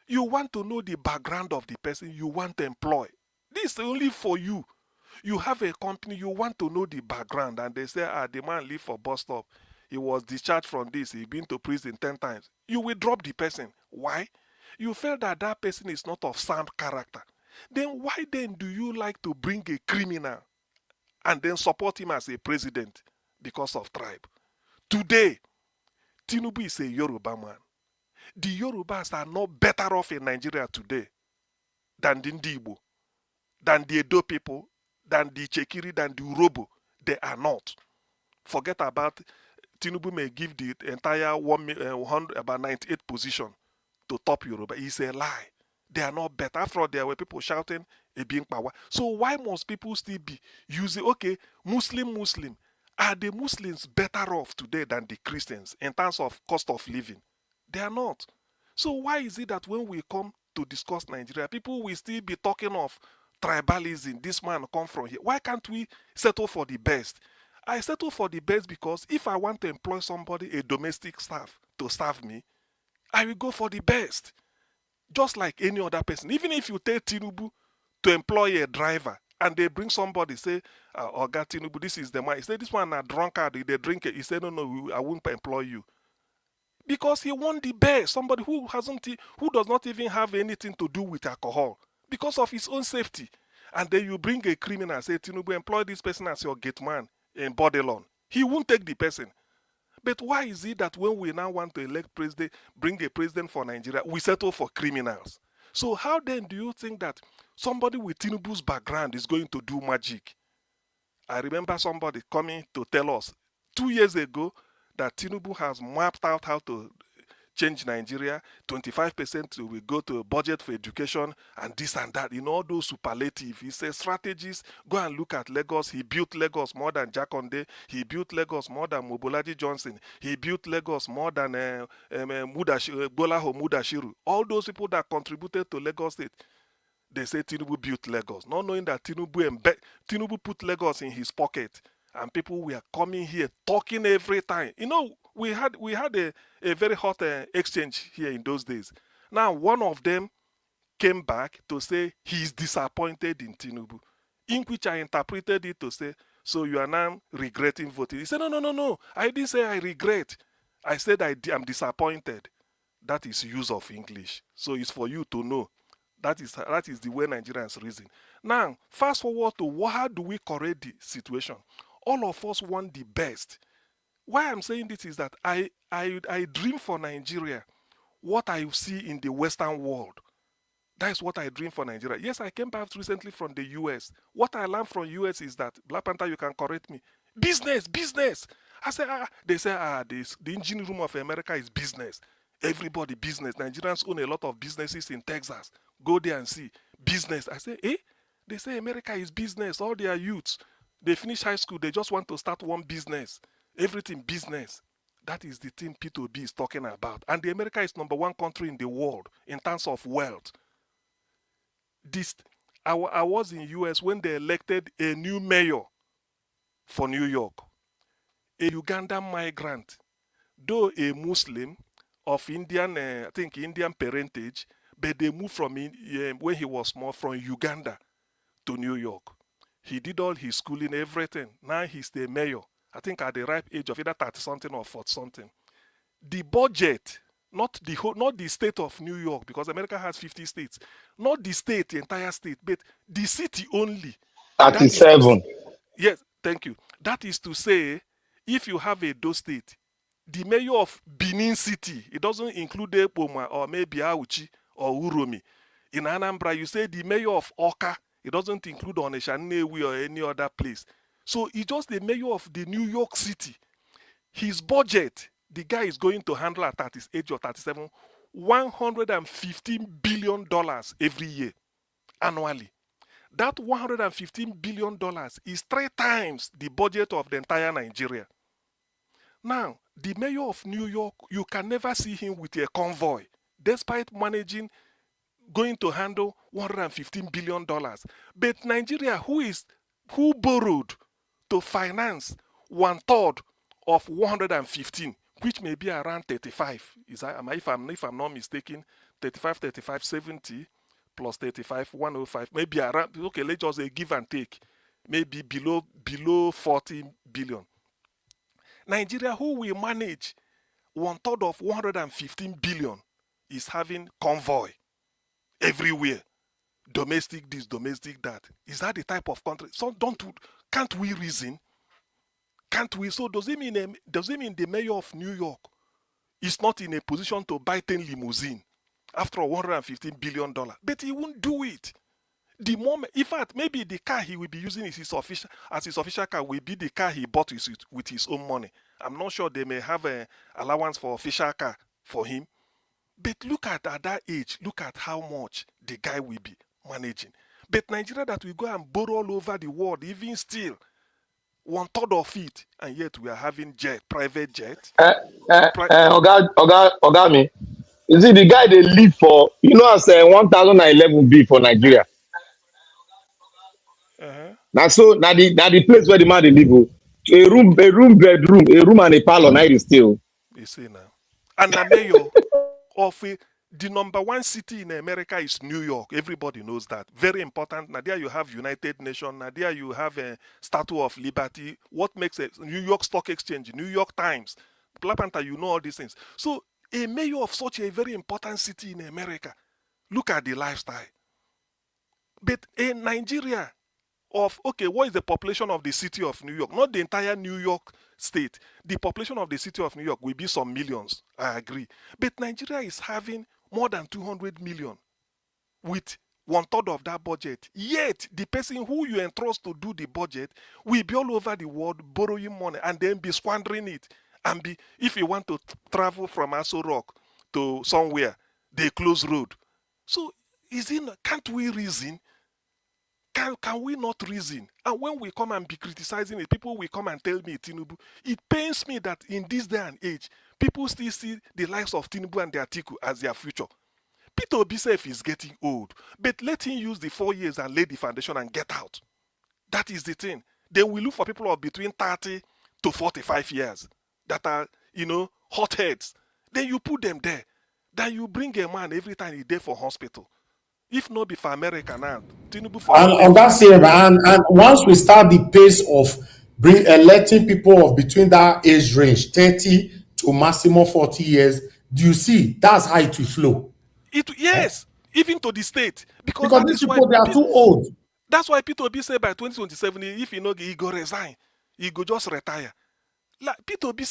You want to know the background of the person you want to employ. This is only for you. You have a company, you want to know the background, and they say, the man live for bus stop. He was discharged from this, he been to prison 10 times. You will drop the person. Why? You feel that that person is not of sound character. Then why then do you like to bring a criminal and then support him as a president because of tribe? Today, Tinubu is a Yoruba man. The Yorubas are not better off in Nigeria today than the Igbo, than the Edo people, than the Chekiri, than the Urobo. They are not. Forget about Tinubu may give the entire 100, about 98 position to top Yoruba. It's a lie. They are not better. After all, there were people shouting a being power. So why must people still be using, okay, Muslim? Are the Muslims better off today than the Christians in terms of cost of living? They are not. So why is it that when we come to discuss Nigeria, people will still be talking of tribalism? This man come from here. Why can't we settle for the best? I settle for the best because if I want to employ somebody, a domestic staff, to serve me, I will go for the best. Just like any other person. Even if you take Tinubu to employ a driver and they bring somebody, say, Oga Tinubu, this is the man. He said, this one a drunkard, they drink it. He said, no, I won't employ you. Because he want the best. Somebody who does not even have anything to do with alcohol because of his own safety. And then you bring a criminal and say, Tinubu, employ this person as your gate man in Bordelon. He won't take the person. But why is it that when we now want to elect president, bring a president for Nigeria, we settle for criminals? So how then do you think that somebody with Tinubu's background is going to do magic? I remember somebody coming to tell us 2 years ago that Tinubu has mapped out how to change Nigeria. 25% will go to a budget for education and this and that. In all those superlative, he says strategies. Go and look at Lagos. He built Lagos more than Jakonde. He built Lagos more than Mobolaji Johnson. He built Lagos more than Bolaho Mudashiru. All those people that contributed to Lagos State, they say Tinubu built Lagos, not knowing that Tinubu put Lagos in his pocket, and people were coming here talking every time. You know, we had a very hot exchange here in those days. Now, one of them came back to say he's disappointed in Tinubu, in which I interpreted it to say, so you are now regretting voting. He said, no, I didn't say I regret. I said I'm disappointed. That is use of English. So it's for you to know. That is the way Nigerians reason. Now, fast forward to how do we correct the situation? All of us want the best. Why I'm saying this is that I dream for Nigeria what I see in the Western world. That is what I dream for Nigeria. Yes, I came back recently from the US. What I learned from US is that, Black Panther, you can correct me, business. I say, they say, the engine room of America is business. Everybody business. Nigerians own a lot of businesses in Texas. Go there and see. Business. I say, They say America is business. All their youths, they finish high school, they just want to start one business. Everything business. That is the thing P2B is talking about. And the America is #1 country in the world in terms of wealth. I was in US when they elected a new mayor for New York, a Ugandan migrant, though a Muslim of Indian, I think Indian parentage, but they moved from when he was small from Uganda to New York. He did all his schooling, everything. Now he's the mayor. I think at the ripe age of either 30 something or 40 something. The budget, not the state of New York, because America has 50 states, not the state, the entire state, but the city only. 37. Yes, thank you. That is to say, if you have a Edo state, the mayor of Benin City, it doesn't include Epoma or maybe Auchi or Uromi. In Anambra, you say the mayor of Oka, it doesn't include Onisha, Nnewi or any other place. So it's just the mayor of the New York City. His budget, the guy is going to handle at 38 or 37, $115 billion every year, annually. That $115 billion is 3 times the budget of the entire Nigeria. Now, the mayor of New York, you can never see him with a convoy, despite going to handle $115 billion. But Nigeria, who borrowed to finance 1/3 of 115, which may be around 35, if I'm not mistaken, 35, 70 plus 35, 105, maybe around, okay, let's just say give and take, maybe below 40 billion. Nigeria, who will manage 1/3 of 115 billion, is having convoy everywhere. Domestic this, domestic that. Is that the type of country? So can't we reason? Can't we? So does it mean the mayor of New York is not in a position to buy 10 limousine after $115 billion? But he won't do it. The moment, in fact, maybe the car he will be using as his official car will be the car he bought with his own money. I'm not sure they may have an allowance for official car for him. But look at that age, look at how much the guy will be managing. But Nigeria that we go and borrow all over the world, even still, 1/3 of it, and yet we are having private jet. Oga me. You see, the guy they live for, as 1011 be for Nigeria. Now the place where the man they live, a room, bedroom, a room and a parlor, night is still. You see now. And the mayor of the number 1 city in America is New York. Everybody knows that. Very important. Now there you have United Nations. Now there you have a Statue of Liberty. What makes it? New York Stock Exchange, New York Times. Black Panther, you know all these things. So a mayor of such a very important city in America, look at the lifestyle. But in Nigeria, what is the population of the city of New York? Not the entire New York state. The population of the city of New York will be some millions, I agree. But Nigeria is having more than 200 million with 1/3 of that budget. Yet, the person who you entrust to do the budget will be all over the world borrowing money and then be squandering it. And if you want to travel from Aso Rock to somewhere, they close road. So, can't we reason? Can we not reason? And when we come and be criticizing it, people will come and tell me, Tinubu, it pains me that in this day and age, people still see the likes of Tinubu and the Atiku as their future. Peter Obi is getting old, but let him use the 4 years and lay the foundation and get out. That is the thing. Then we look for people of between 30 to 45 years that are, hotheads. Then you put them there. Then you bring a man every time he's there for hospital. If not be for America now, Tinubu for and that's it. And once we start the pace of electing people of between that age range, 30 to maximum 40 years, do you see? That's how it will flow. Yes, even to the state. Because these people, they are too old. That's why Peter Obi said by 2027, if he go resign, he go just retire. Like Peter Obi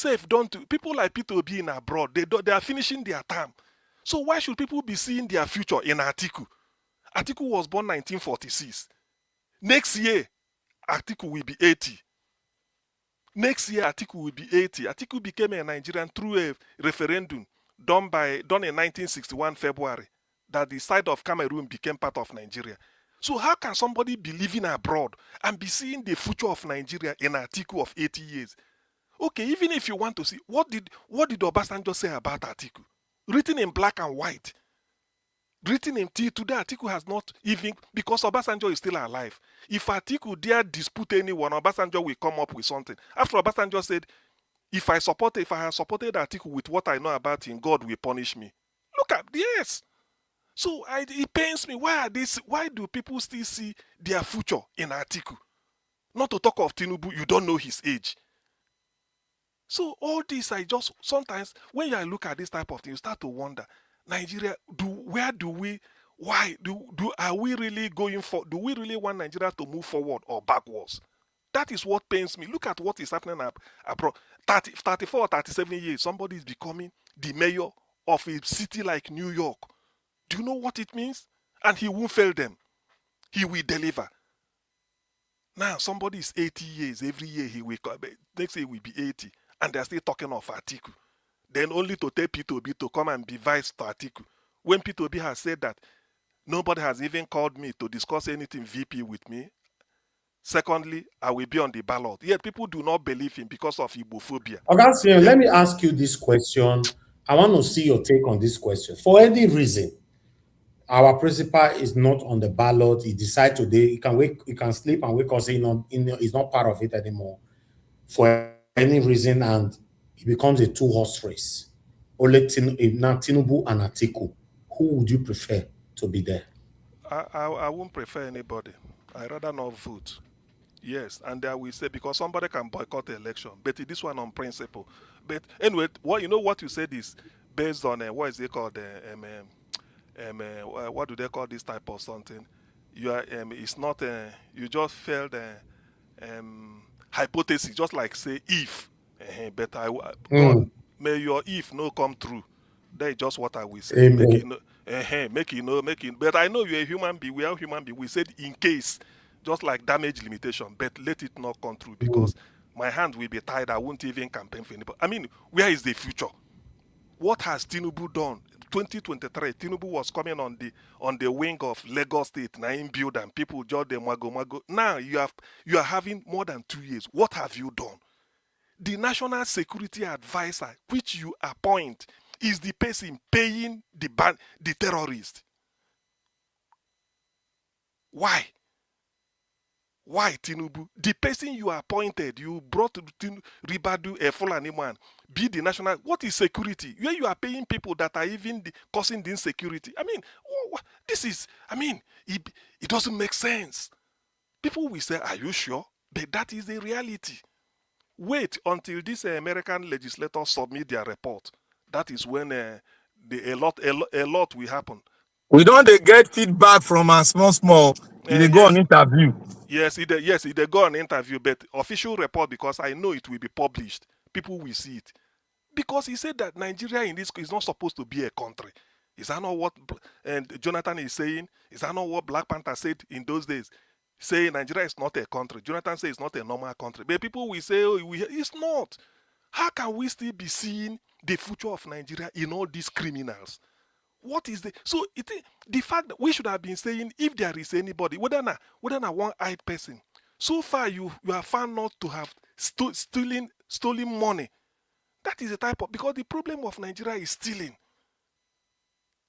people like Peter Obi in abroad, they are finishing their term. So why should people be seeing their future in Atiku? Atiku was born 1946. Next year, Atiku will be 80. Next year, Atiku will be 80. Atiku became a Nigerian through a referendum done in 1961 February, that the side of Cameroon became part of Nigeria. So how can somebody be living abroad and be seeing the future of Nigeria in Atiku of 80 years? Okay, even if you want to see, what did Obasanjo say about Atiku? Written in black and white. Greeting him till today, Atiku has not even, because Obasanjo is still alive. If Atiku dare dispute anyone, Obasanjo will come up with something. After Obasanjo said, if I had supported Atiku with what I know about him, God will punish me. Look at, yes. So it pains me. Why do people still see their future in Atiku? Not to talk of Tinubu, you don't know his age. So all this, sometimes when I look at this type of thing, you start to wonder, Nigeria, do we really want Nigeria to move forward or backwards? That is what pains me. Look at what is happening abroad. 34 or 37 years, somebody is becoming the mayor of a city like New York. Do you know what it means? And he won't fail them. He will deliver. Now, somebody is 80 years. Every year he will come. Next year he will be 80. And they're still talking of Atiku. Then only to tell P2B to come and be vice to Atiku. When P2B has said that nobody has even called me to discuss anything VP with me. Secondly, I will be on the ballot. Yet people do not believe him because of Igbophobia. Okay, let me ask you this question. I want to see your take on this question. For any reason, our principal is not on the ballot. He decides today, he can sleep and wake up saying he's not part of it anymore. For any reason, and it becomes a two-horse race. Only Tinubu and Atiku. Who would you prefer to be there? I won't prefer anybody. I'd rather not vote. Yes, and I will say, because somebody can boycott the election, but this one on principle. But anyway, what you said is based on what is it called? What do they call this type of something? You are it's not you just failed hypothesis, just like say if. But God, may your if no come true. That is just what I will say. Amen. Make it. But I know you're a human being. We are human being. We said in case, just like damage limitation. But let it not come true, because my hand will be tied. I won't even campaign for anybody. I mean, where is the future? What has Tinubu done? 2023, Tinubu was coming on the wing of Lagos State, Naim build, and people just the mago. Now you are having more than 2 years. What have you done? The National Security Advisor, which you appoint, is the person paying the terrorist. Why? Why, Tinubu? The person you appointed, you brought to Ribadu, a Fulani man, be the national. What is security? Where you are paying people that are even causing the insecurity. I mean, it doesn't make sense. People will say, are you sure? But that is the reality. Wait until these American legislators submit their report. That is when a lot will happen. We don't get feedback from a small. They go on interview. Yes, they go on interview, but official report, because I know it will be published. People will see it. Because he said that Nigeria in this is not supposed to be a country. Is that not what Jonathan is saying? Is that not what Black Panther said in those days? Say Nigeria is not a country. Jonathan says it's not a normal country. But people will say, it's not. How can we still be seeing the future of Nigeria in all these criminals? What is the fact that we should have been saying, if there is anybody, whether na one-eyed person, so far you are found not to have stolen money. That is the type of, because the problem of Nigeria is stealing.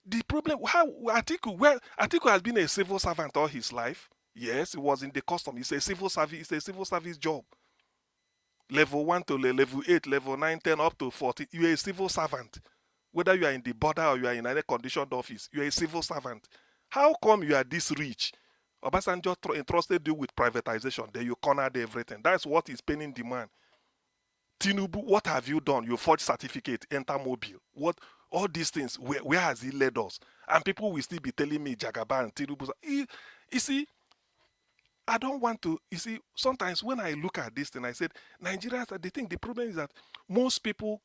The problem, Atiku has been a civil servant all his life. Yes, he was in the custom. It's a civil service job. Level 1 to level 8, level 9, 10, up to 40. You're a civil servant. Whether you are in the border or you are in any conditioned office, you're a civil servant. How come you are this rich? Obasanjo entrusted you with privatization. Then you cornered everything. That's what is paining the man. Tinubu, what have you done? You forged certificate, enter mobile. What? All these things, where has he led us? And people will still be telling me Jagaba and Tinubu. You see, I don't want to, sometimes when I look at this thing, I said, Nigerians, the problem is that most people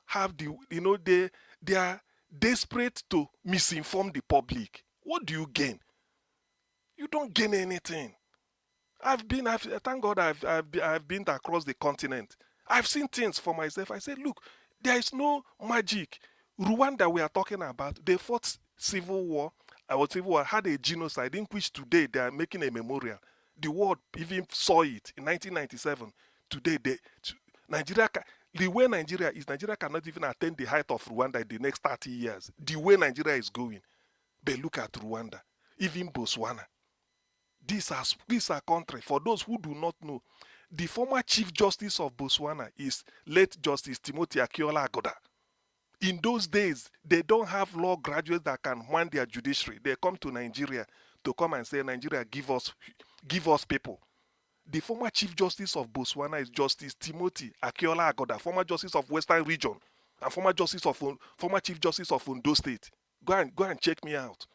have they are desperate to misinform the public. What do you gain? You don't gain anything. Thank God I've been across the continent. I've seen things for myself. I said, look, there is no magic. Rwanda we are talking about, they fought civil war, had a genocide in which today they are making a memorial. The world even saw it in 1997. Today, the way Nigeria cannot even attain the height of Rwanda in the next 30 years. The way Nigeria is going. But look at Rwanda, even Botswana. These are country. For those who do not know, the former Chief Justice of Botswana is late Justice Timothy Akiola Agoda. In those days, they don't have law graduates that can man their judiciary. They come to Nigeria to come and say, Nigeria, give us people. The former Chief Justice of Botswana is Justice Timothy Akiola Agoda, former Justice of Western Region, and former Chief Justice of Ondo State. Go and check me out.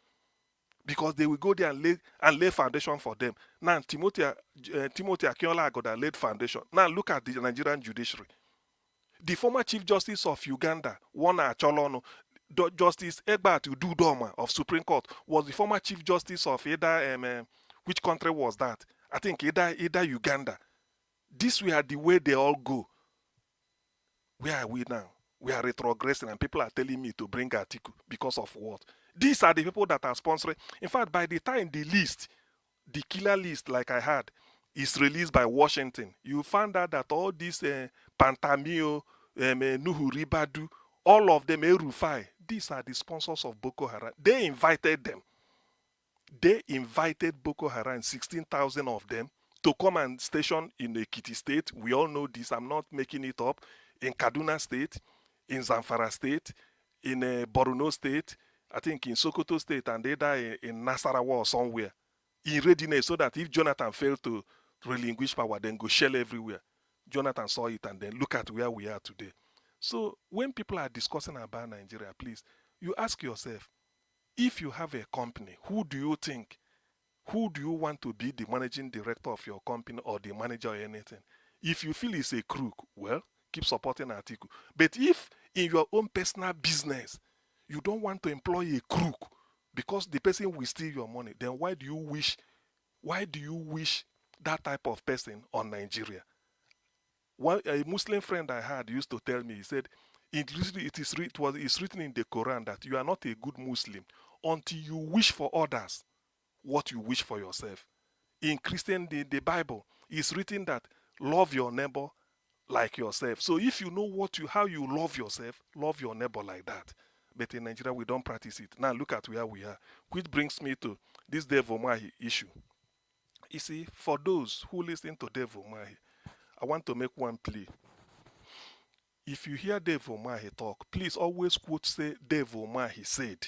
Because they will go there and lay foundation for them. Now, Timothy Akiola Agoda laid foundation. Now, look at the Nigerian judiciary. The former Chief Justice of Uganda, Wana Acholono, Justice Egbert Ududoma of Supreme Court, was the former Chief Justice of which country was that? I think either Uganda. This were the way they all go. Where are we now? We are retrogressing, and people are telling me to bring article because of what? These are the people that are sponsoring. In fact, by the time the killer list, like I had, is released by Washington, you find out that all these Pantamio, Nuhu Ribadu, all of them, Erufai, these are the sponsors of Boko Haram. They invited them. They invited Boko Haram, 16,000 of them, to come and station in Ekiti State. We all know this. I'm not making it up. In Kaduna State, in Zamfara State, in Borno State, I think in Sokoto State, and they die in Nasarawa or somewhere, in readiness, so that if Jonathan failed to relinquish power, then go shell everywhere. Jonathan saw it, and then look at where we are today. So when people are discussing about Nigeria, please, you ask yourself, if you have a company, who do you want to be the managing director of your company or the manager or anything? If you feel it's a crook, well, keep supporting Atiku. But if in your own personal business, you don't want to employ a crook because the person will steal your money, then why do you wish that type of person on Nigeria? A Muslim friend I had used to tell me, he said, it's written in the Quran that you are not a good Muslim until you wish for others what you wish for yourself. In Christian, the Bible, it's written that love your neighbor like yourself. So if you know how you love yourself, love your neighbor like that. But in Nigeria, we don't practice it. Now look at where we are. Which brings me to this Dave Umahi issue. You see, for those who listen to Dave Umahi, I want to make one plea. If you hear Dave Umahi talk, please always quote, say, Dave Umahi said,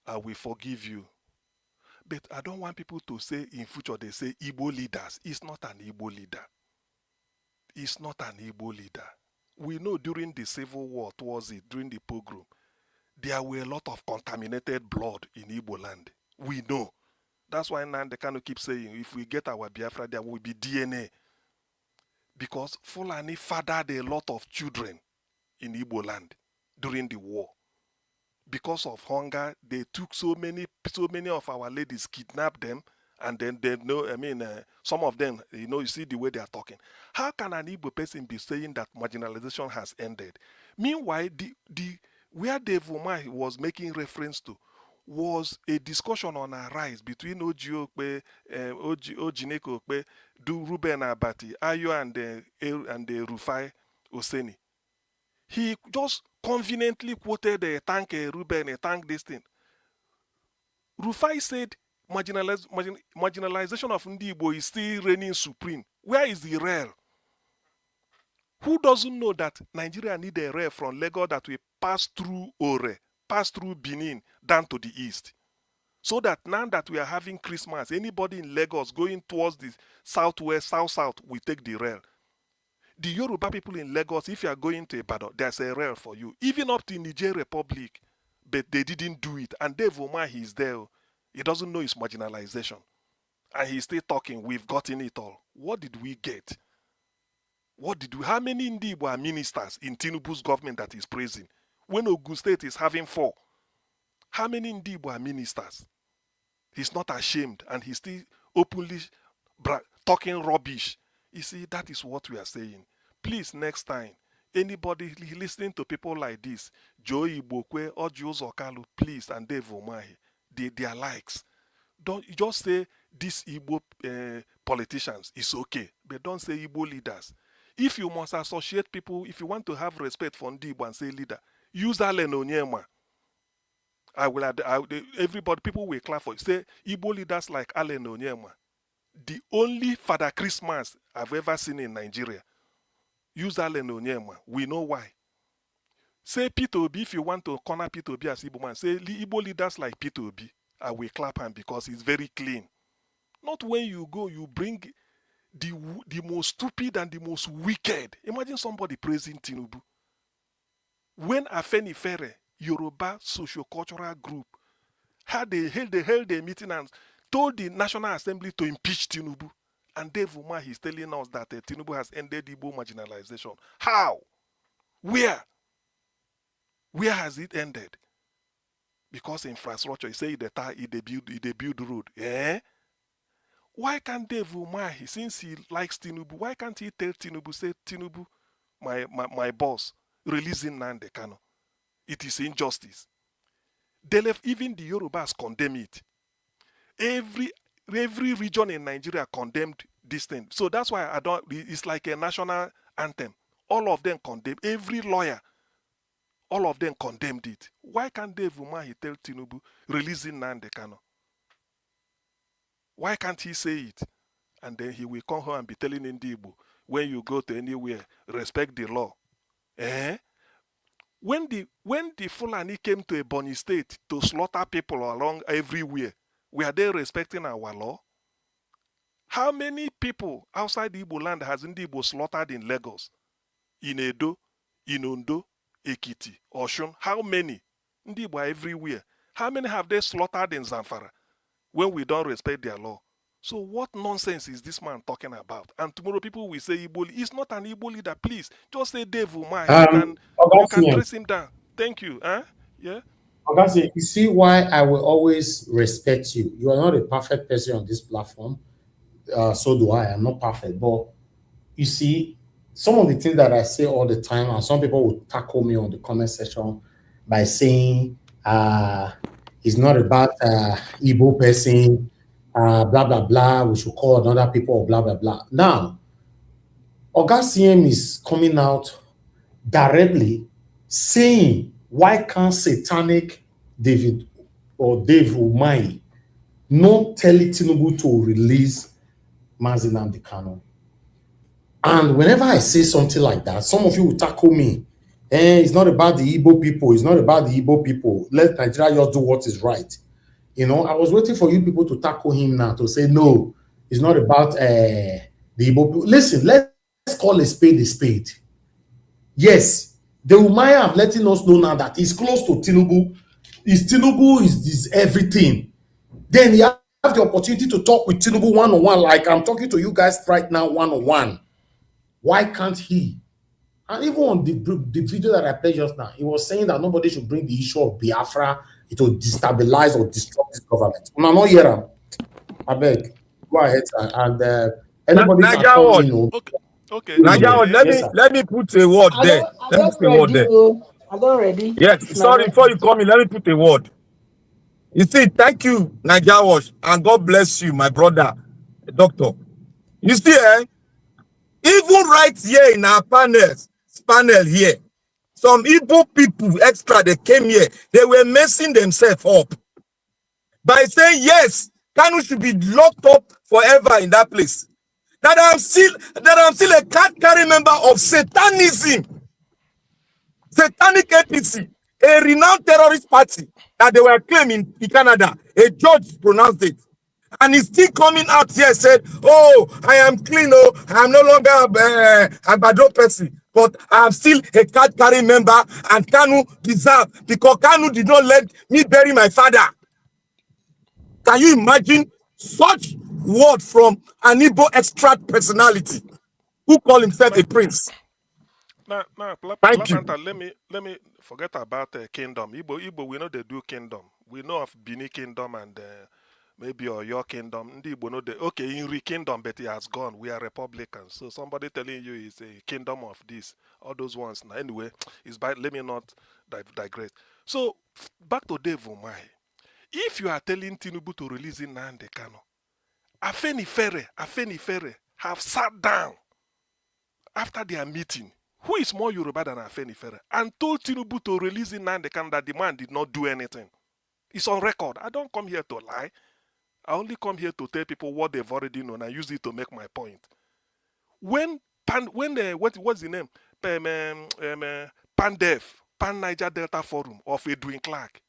I will forgive you. But I don't want people to say in future, they say Igbo leaders. It's not an Igbo leader. It's not an Igbo leader. We know during the civil war, during the pogrom, there were a lot of contaminated blood in Igbo land. We know. That's why Nande Kanu keep saying, if we get our Biafra, there will be DNA. Because Fulani fathered a lot of children in Igbo land during the war. Because of hunger, they took so many of our ladies, kidnapped them, and then they know, some of them, you see the way they are talking. How can an Igbo person be saying that marginalization has ended? Meanwhile, where Dave Umahi was making reference to was a discussion on a rise between Oji Ojineke Okpe, Ruben Abati, Ayo, and Rufai Oseni. He just conveniently quoted a thank Ruben, a thank this thing. Rufai said marginalization of Ndibo is still reigning supreme. Where is the rail? Who doesn't know that Nigeria need a rail from Lagos that will pass through Ore, pass through Benin, down to the east? So that now that we are having Christmas, anybody in Lagos going towards the southwest, south, will take the rail. The Yoruba people in Lagos, if you are going to Ibadan, there's a rail for you. Even up to Niger Republic, but they didn't do it. And Dave Umahi is there. He doesn't know it's marginalization. And he's still talking, we've gotten it all. What did we get? How many Ndibo are ministers in Tinubu's government that he's praising? When Ogun State is having 4. How many Ndibo are ministers? He's not ashamed, and he's still openly talking rubbish. You see, that is what we are saying. Please, next time, anybody listening to people like this, Joey Ibokwe, Ojo Zokalu, please, and Dave Umahi, their likes. Don't just say these Igbo politicians is okay, but don't say Igbo leaders. If you must associate people, if you want to have respect for Ndibo and say leader, use Allen Onyema. everybody, people will clap for it. Say Igbo leaders like Allen Onyema, the only Father Christmas I've ever seen in Nigeria, use Allen Onyema. We know why. Say Peter Obi, if you want to corner Peter Obi as Igbo man, say Igbo leaders like Peter Obi, I will clap him because he's very clean. Not when you go, you bring the most stupid and the most wicked. Imagine somebody praising Tinubu. When Afenifere, Yoruba socio-cultural group, held a meeting and told the National Assembly to impeach Tinubu. And Dave Umar is telling us that Tinubu has ended Igbo marginalization. How? Where? Where has it ended? Because infrastructure, he say they build road. Eh? Why can't Dave Umar, since he likes Tinubu, why can't he tell Tinubu, say Tinubu, my boss, releasing Nnamdi Kanu? It is injustice. They left, even the Yorubas condemn it. Every region in Nigeria condemned this thing. So that's why it's like a national anthem. All of them condemn, every lawyer, all of them condemned it. Why can't Dave Umahi tell Tinubu releasing Nnamdi Kanu? Why can't he say it? And then he will come home and be telling Igbo, when you go to anywhere, respect the law. Eh? When the Fulani came to Ebonyi State to slaughter people along everywhere, were they respecting our law? How many people outside the Igbo land has Igbo slaughtered in Lagos, in Edo, in Ondo, Ekiti, Oshun? How many? Igbo are everywhere. How many have they slaughtered in Zamfara when we don't respect their law? So what nonsense is this man talking about? And tomorrow people will say Igbo. He's not an Igbo leader. Please, just say Dave Umar. You can trace him down. Thank you. Huh? Yeah. Ogazi, you see why I will always respect you. You are not a perfect person on this platform. So do I. I'm not perfect. But you see, some of the things that I say all the time, and some people will tackle me on the comment section by saying, it's not about Igbo person, blah, blah, blah. We should call other people, blah, blah, blah. Now, Oga CM is coming out directly saying, why can't satanic David or Dave Umahi not tell Tinubu to release Mazi Nnamdi Kanu? And whenever I say something like that, some of you will tackle me. It's not about the Igbo people. It's not about the Igbo people. Let Nigeria just do what is right. You know, I was waiting for you people to tackle him now, to say, no, it's not about the Igbo people. Listen, let's call a spade a spade. Yes, the Umaya have letting us know now that he's close to Tinubu. Tinubu is everything. Then he have the opportunity to talk with Tinubu one-on-one, like I'm talking to you guys right now one-on-one. Why can't he? And even on the video that I played just now, he was saying that nobody should bring the issue of Biafra. It will destabilize or disrupt this government. No, not here. I beg. Go ahead, sir. And anybody can come in. Okay. Let me put a word there. Let me put a word there. I don't ready. Yes, sorry, before you come in, let me put a word. You see, thank you, Naija Wash, and God bless you, my brother, doctor. You see, even right here in our panel here, some Igbo people extra, they came here, they were messing themselves up by saying, yes, Kanu should be locked up forever in that place. That I'm still a card-carrying member of Satanism, Satanic APC, a renowned terrorist party that they were claiming in Canada. A judge pronounced it. And he's still coming out here and said, oh, I am clean, oh, I am no longer a bad person, but I am still a card-carrying member, and Kanu deserved, because Kanu did not let me bury my father. Can you imagine such word from an Igbo extract personality who call himself a prince? Thank you. Let me forget about kingdom. Igbo, we know they do kingdom. We know of Bini kingdom and maybe or your kingdom. Igbo know okay, Inri kingdom, but it has gone. We are Republicans. So somebody telling you is a kingdom of this, all those ones. Now, anyway, let me not digress. So back to Dave Umahi. If you are telling Tinubu to release Nnamdi Kanu, Afenifere have sat down after their meeting. Who is more Yoruba than Afenifere? And told Tinubu to release Nnamdi Kanu that the man did not do anything. It's on record. I don't come here to lie. I only come here to tell people what they've already known and use it to make my point. What's the name? Pan Niger Delta Forum of Edwin Clark,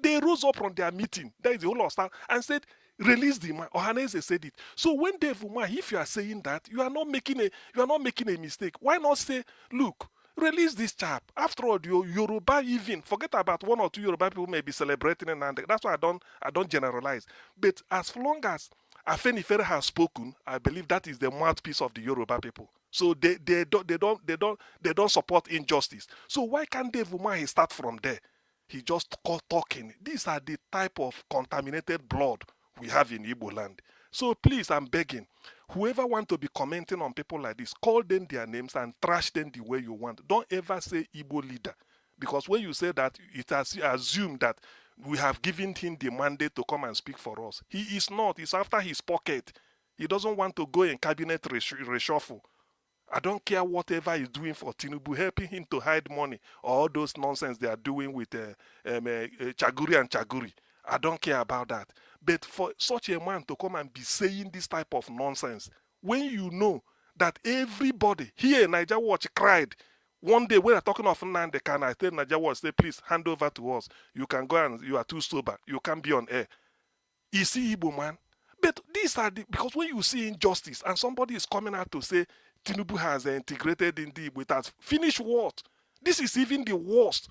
they rose up from their meeting, that is the whole of staff, and said, release the man. Ohaneze said it. So when Dave Umar, if you are saying that, you are not making a mistake. Why not say, look, release this chap? After all, Yoruba, even forget about one or two Yoruba people may be celebrating, and that's why I don't generalize. But as long as Afenifere has spoken, I believe that is the mouthpiece of the Yoruba people. So they don't support injustice. So why can't Dave Umahi start from there? He just talking. These are the type of contaminated blood we have in Igbo land. So please, I'm begging, whoever want to be commenting on people like this, call them their names and trash them the way you want. Don't ever say Igbo leader, because when you say that, it has assumed that we have given him the mandate to come and speak for us. He is not. It's after his pocket. He doesn't want to go in cabinet reshuffle. I don't care whatever he's doing for Tinubu, helping him to hide money, or all those nonsense they are doing with Chaguri and Chaguri. I don't care about that. But for such a man to come and be saying this type of nonsense, when you know that everybody here in Niger Watch cried, one day when I'm talking of Nnamdi Kanu, I tell Niger Watch, say, please hand over to us. You can go and you are too sober. You can't be on air. Is he Igbo man? But these are because when you see injustice and somebody is coming out to say Tinubu has integrated in the Igbo, it has finished what? This is even the worst.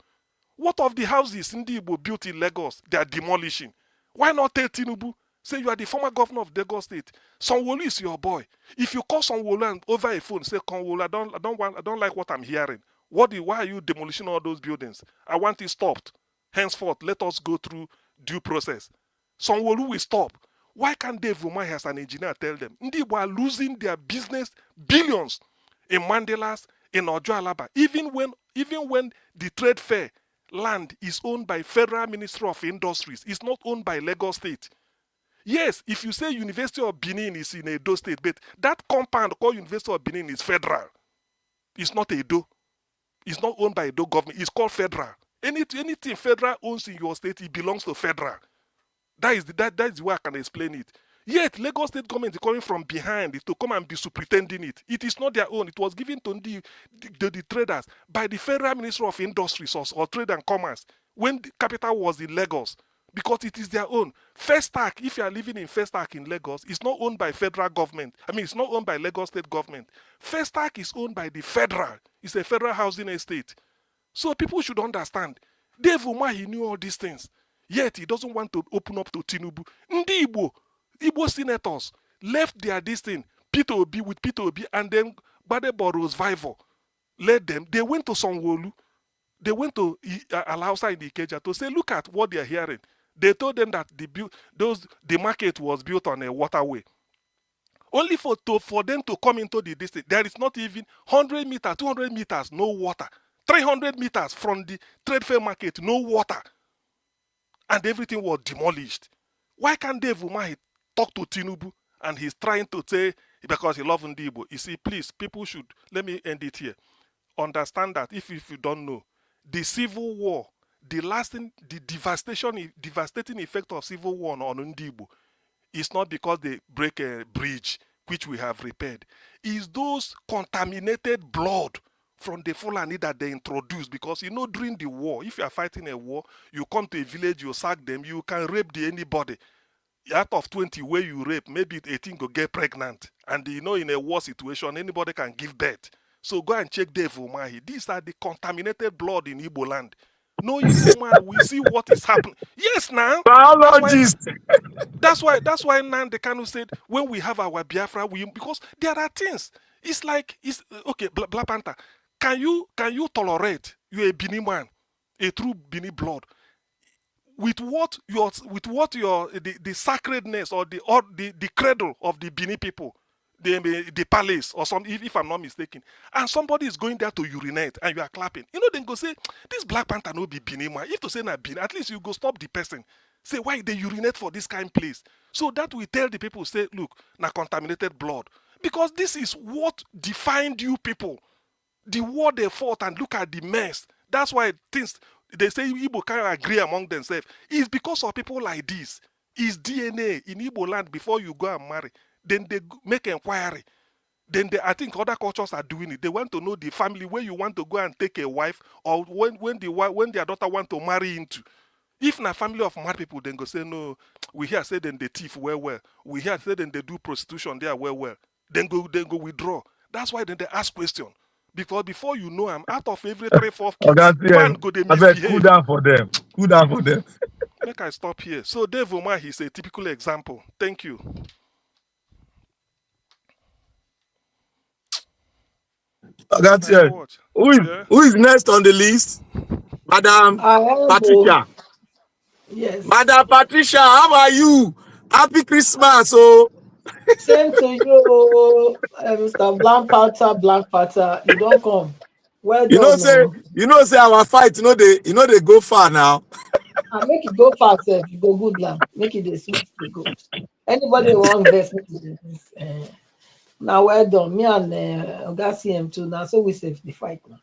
What of the houses in the Igbo built in Lagos? They are demolishing. Why not tell Tinubu? Say you are the former governor of Lagos State. Sanwo-Olu is your boy. If you call Sanwo-Olu and over a phone, say, Sanwo-Olu, I don't like what I'm hearing. Why are you demolishing all those buildings? I want it stopped. Henceforth, let us go through due process. Sanwo-Olu will stop. Why can't Dave Umahi as an engineer tell them? Ndi are losing their business billions in Mandelas, in Ojo Alaba. Even when the trade fair land is owned by Federal Ministry of Industries, it's not owned by Lagos State. Yes, if you say University of Benin is in Edo State, but that compound called University of Benin is federal. It's not Edo. It's not owned by Edo government. It's called federal. Anything federal owns in your state, it belongs to federal. That is the way I can explain it. Yet, Lagos State government is coming from behind it to come and be superintending it. It is not their own. It was given to the traders by the Federal Ministry of Industries or Trade and Commerce when the capital was in Lagos, because it is their own. Festac, if you are living in Festac in Lagos, it's not owned by federal government. It's not owned by Lagos State government. Festac is owned by the federal. It's a federal housing estate. So people should understand. Dave Umahi knew all these things. Yet he doesn't want to open up to Tinubu. Ndi Igbo senators left their thing, Peter Obi, and then Gbadebo Vivor led them. They went to Sanwo-Olu. They went to Alausa in the Ikeja to say, look at what they are hearing. They told them that the market was built on a waterway. Only for them to come into the district, there is not even 100 meters, 200 meters, no water. 300 meters from the trade fair market, no water. And everything was demolished. Why can't Dave Umahi talk to Tinubu? And he's trying to say, because he loves Ndibo. You see, please, people should, let me end it here. Understand that if you don't know, the civil war, the devastating effect of civil war on Ndibo is not because they break a bridge, which we have repaired. It's those contaminated blood from the Fulani that they introduced, because during the war, if you are fighting a war, you come to a village, you sack them, you can rape anybody. Out of 20 where you rape, maybe 18 go get pregnant. And in a war situation, anybody can give birth. So go and check Dave Umahi. These are the contaminated blood in Igbo land. No Igbo man, we see what is happening. Yes, now. Biologist. That's why Nnamdi Kanu said, when we have our Biafra, because there are things. It's like, okay, Black Panther. Can you tolerate, you're a Bini man, a true Bini blood, with what the sacredness or the cradle of the Bini people, the palace or something, if I'm not mistaken, and somebody is going there to urinate and you are clapping, then go say, this Black Panther no be Bini man. If to say na Bini, at least you go stop the person. Say, why they urinate for this kind of place? So that we tell the people, say, look, na contaminated blood. Because this is what defined you people. The war they fought, and look at the mess. That's why things, They say Igbo can't agree among themselves. It's because of people like this. It's DNA in Igbo land before you go and marry. Then they make inquiry. Then I think other cultures are doing it. They want to know the family where you want to go and take a wife, or when their daughter want to marry into. If na family of mad people, then go say no. We hear say then they thief well. We hear say then they do prostitution there well. Then go withdraw. That's why then they ask question. Because before you know, I'm out of every 3-4 kids. Man go they I beg, cool misbehave. down for them. Cool down for them. Make I stop here. So Dave Omar, he's a typical example. Thank you. Who is next on the list? Madam Patricia. Yes. Madam Patricia, how are you? Happy Christmas, oh. Same to you, Mr. Black Panther. You don't come. Well done. Say our fight, they go far now. And make it go fast, you go good now. Make it the sweet, they go. Anybody want verse? Now well done. Me and Oga CM too. Now so we save the fight now.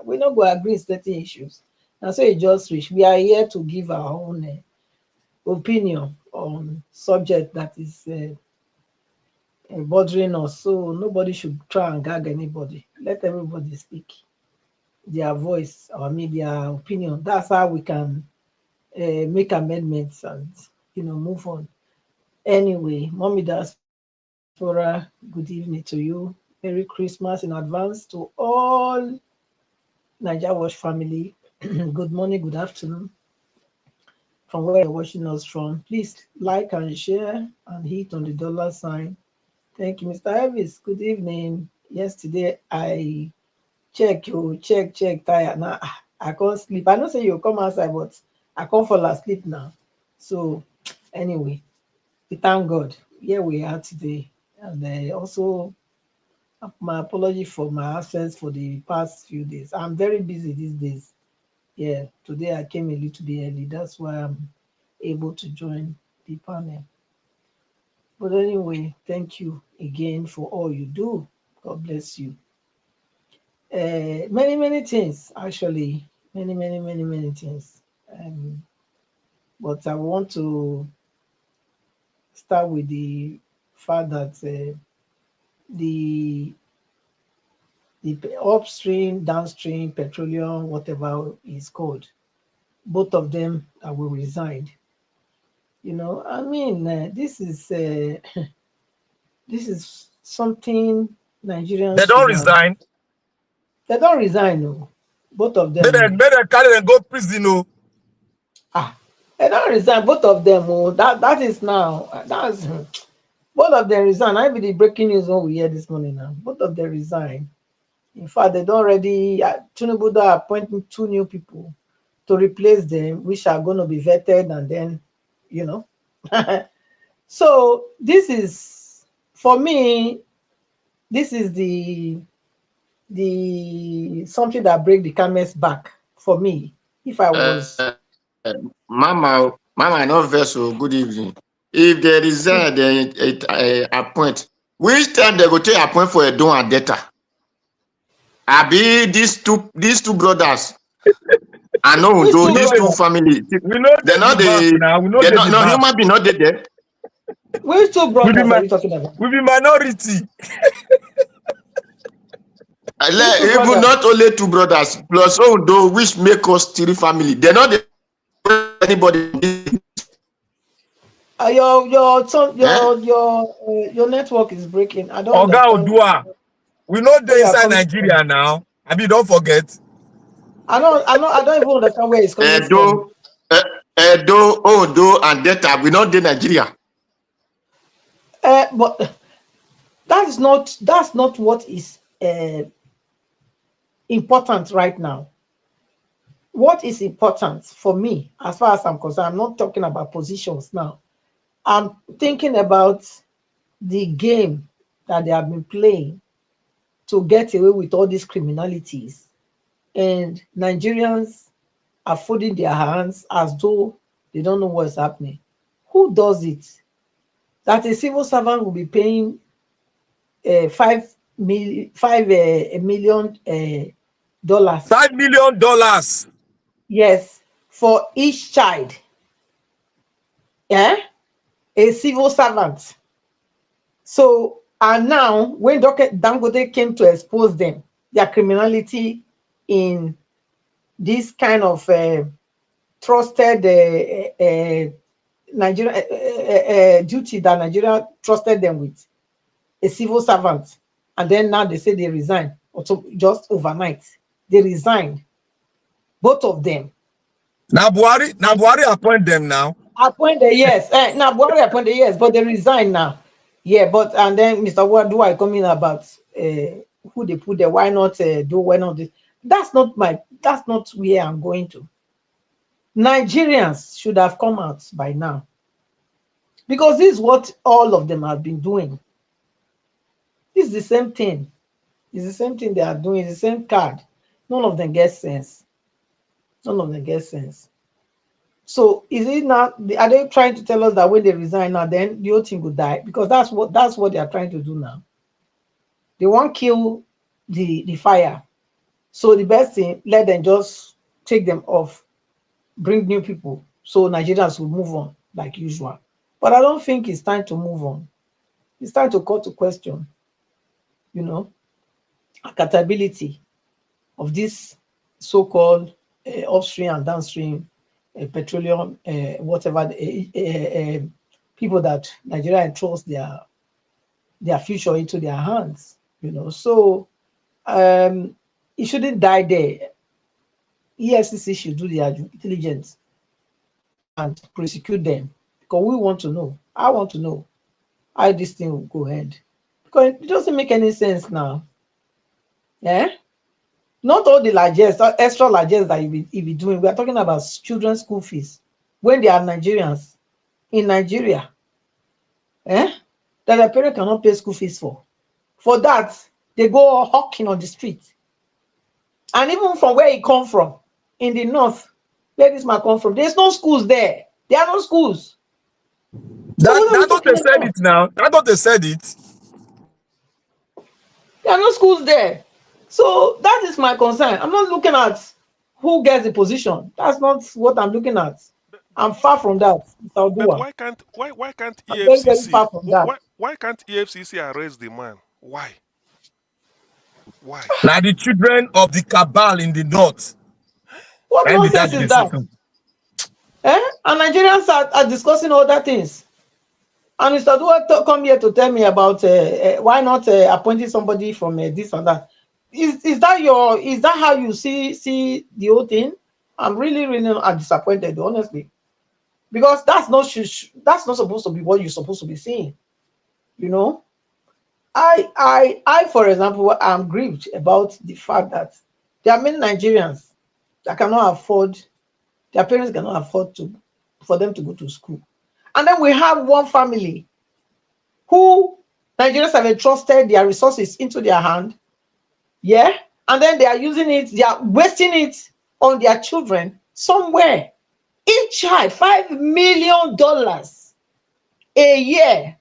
We not go agree certain issues. Now so it just reach. We are here to give our own opinion on subject that is bothering us. So nobody should try and gag anybody. Let everybody speak their voice or their opinion. That's how we can make amendments and move on. Anyway, Mommy Diaspora, good evening to you. Merry Christmas in advance to all Naija Watch family. Good morning, good afternoon. From where you're watching us from, please like and share and hit on the $sign. Thank you, Mr. Elvis. Good evening. Yesterday I check tire. Now I can't sleep. I don't say you come outside, but I can't fall asleep now. So anyway, we thank God. Here we are today. And also my apology for my absence for the past few days. I'm very busy these days. Yeah, today I came a little bit early. That's why I'm able to join the panel. But anyway, thank you again for all you do. God bless you. Many things, actually. Many things. But I want to start with the fact that the upstream, downstream, petroleum, whatever is called, both of them will resign. This is this is something Nigerians They don't resign. They don't resign, no. Both of them. Better carry them go prison, no. They don't resign, both of them. Oh, that is now. That's both of them resign. I be the breaking news when we hear this morning now. Both of them resign. In fact, they don't already. Tinubu are appointing 2 new people to replace them, which are going to be vetted, and then, So this is, for me, this is the something that break the camel's back for me. If I was Mama, no vessel. Good evening. If they resign, they appoint. Which time they go take appoint for a don and data? Abi these two brothers. I know though these two families. They're not no human being not there. Which 2 brothers are you talking about? We be minority. Even not only 2 brothers, plus though which make us 3 family. They're not anybody. Your network is breaking. I don't understand. Odua. We know they inside Nigeria now. I mean, don't forget. I don't even understand where it's coming from. Ondo and Delta, we not in Nigeria. But that's not what is important right now. What is important for me, as far as I'm concerned, I'm not talking about positions now. I'm thinking about the game that they have been playing to get away with all these criminalities. And Nigerians are folding their hands as though they don't know what's happening. Who does it? That a civil servant will be paying $5 million. $5 million. Yes, for each child. Yeah, a civil servant. So, and now when Dangote came to expose them, their criminality in this kind of trusted Nigeria duty that Nigeria trusted them with, a civil servant, and then now they say they resign, just overnight. They resigned, both of them. Now Buhari appoint them now. Appointed, yes. Now Buhari appointed, yes, but they resign now. Yeah, but and then Mr. Wadua coming about who they put there. Why not why not this? That's not where I'm going to. Nigerians should have come out by now. Because this is what all of them have been doing. This is the same thing. It's the same thing they are doing. It's the same card. None of them get sense. None of them get sense. So is it not? Are they trying to tell us that when they resign now, then the whole thing will die? Because that's what they are trying to do now. They won't kill the fire. So the best thing, let them just take them off, bring new people, so Nigerians will move on like usual. But I don't think it's time to move on. It's time to call to question, accountability of this so-called upstream and downstream petroleum, whatever people that Nigeria entrusts their future into their hands. So it shouldn't die there. EFCC should do their due diligence and prosecute them, because we want to know. I want to know how this thing will go ahead, because it doesn't make any sense now. Yeah. Not all the largest, extra largest that you be doing. We are talking about children's school fees when they are Nigerians in Nigeria, that their parents cannot pay school fees for. For that, they go hawking on the street. And even from where he come from, in the north, where this man come from, there's no schools there. There are no schools. That's what they said it now. That's what they said it. There are no schools there. So that is my concern. I'm not looking at who gets the position. That's not what I'm looking at. I'm far from that. But why can't I'm EFCC very, very far from that. why can't EFCC arrest the man? Why? Why? Now the children of the cabal in the north. What nonsense is that? And Nigerians are discussing other things. And Mr. Dua come here to tell me about why not appointing somebody from this and that. Is that how you see the whole thing? I'm really disappointed, honestly, because that's not supposed to be what you're supposed to be seeing. I for example, am grieved about the fact that there are many Nigerians that cannot afford, their parents cannot afford for them to go to school. And then we have one family who Nigerians have entrusted their resources into their hand, and then they are using it, they are wasting it on their children somewhere. Each child, $5 million a year.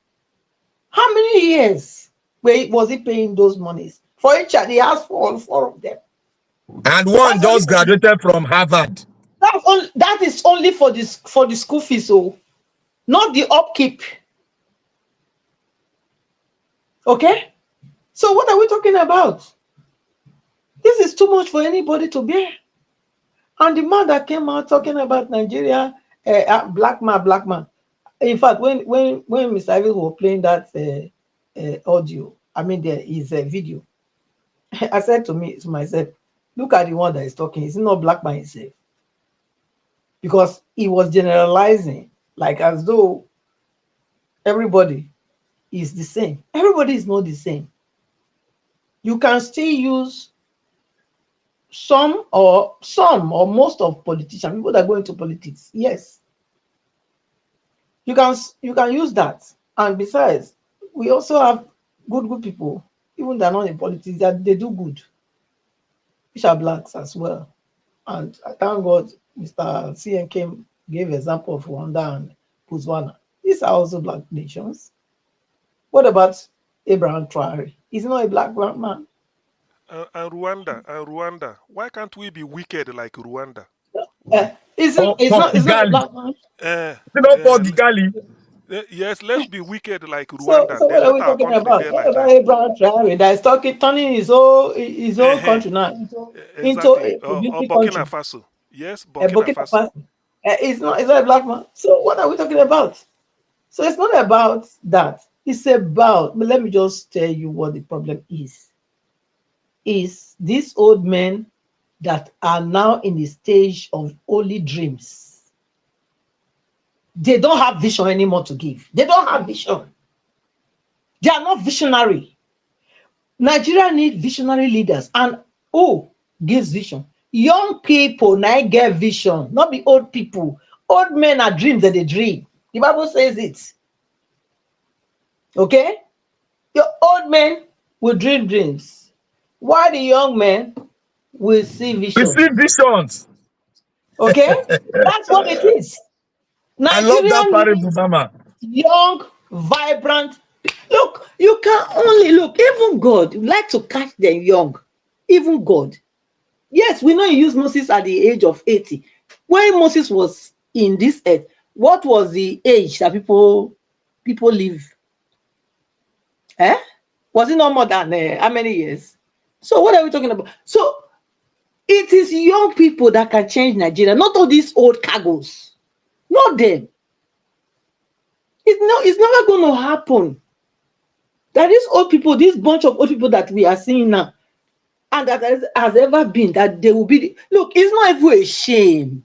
How many years was he paying those monies? For each child, he has four of them. And one just graduated from Harvard. That is only for the school fees, so not the upkeep. Okay? So what are we talking about? This is too much for anybody to bear. And the man that came out talking about Nigeria, black man. In fact, when Mr. Evans was playing that audio, his video, I said to myself, look at the one that is talking. Is he not black man himself? Because he was generalizing, like as though everybody is the same. Everybody is not the same. You can still use some or most of politicians, people that go into politics. Yes, you can use that. And besides, we also have good people, even they're not in politics, that they do good, which are blacks as well. And I thank God Mr. CN gave example of Rwanda and Botswana. These are also black nations. What about Abraham Traore? He's not a black man. And Rwanda. Why can't we be wicked like Rwanda? It's Or not a Kigali. black man. Not for Kigali. Yes, let's be wicked like So Rwanda. what Then are let we our talking country about? there What like about that. Abraham Traore that is turning his whole Uh-huh. country now into Exactly. a Or beauty Burkina country? Faso. Yes, A Burkina Burkina Faso. Faso. It's not a black man. So what are we talking about? So it's not about that. It's about, but let me just tell you what the problem is. Is these old men that are now in the stage of only dreams. They don't have vision anymore to give. They don't have vision. They are not visionary. Nigeria needs visionary leaders. And who gives vision? Young people now get vision, not be old people. Old men are dreams that they dream. The Bible says it. Okay? Your old men will dream dreams, while the young men will see We see vision. visions. Okay? That's what it is. I love that Nigeria parable, needs Mama. young, vibrant. Look, you can only look, even God like to catch them young. Even God. Yes, we know he used Moses at the age of 80. When Moses was in this earth, what was the age that people live? Eh? Was it not more than how many years? So what are we talking about? So it is young people that can change Nigeria, not all these old cargos. Not them. It's never going to happen. That these old people, this bunch of old people that we are seeing now, and that has ever been, that they will be. Look, it's not even a shame.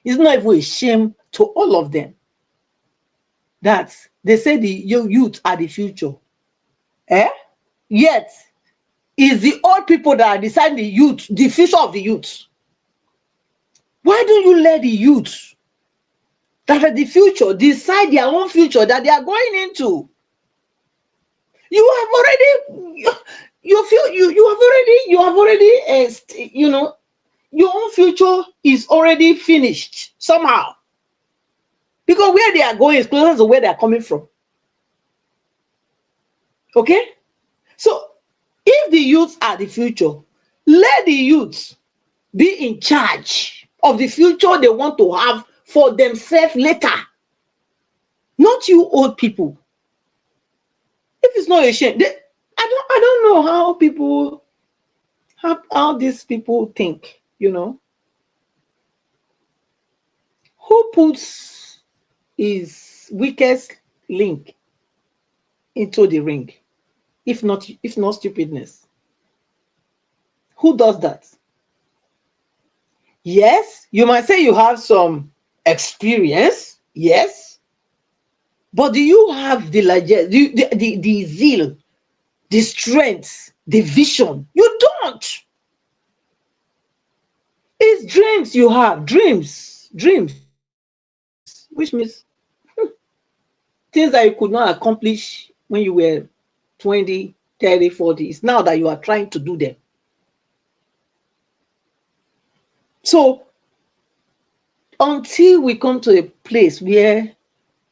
It's not even a shame to all of them that they say the youth are the future. Eh? Yet, it's the old people that are deciding the youth, the future of the youth. Why don't you let the youth that are the future decide their own future that they are going into? You have already, you feel you have already, your own future is already finished somehow, because where they are going is closer to where they are coming from. Okay, so if the youths are the future, let the youths be in charge of the future they want to have for themselves later, not you old people. If it's not a shame, I don't know how people, how these people think. Who puts his weakest link into the ring, if not stupidness? Who does that? Yes, you might say you have some experience, yes, but do you have the the zeal, the strength, the vision? You don't. It's dreams you have, dreams, which means things that you could not accomplish when you were 20, 30, 40. It's now that you are trying to do them. So until we come to a place where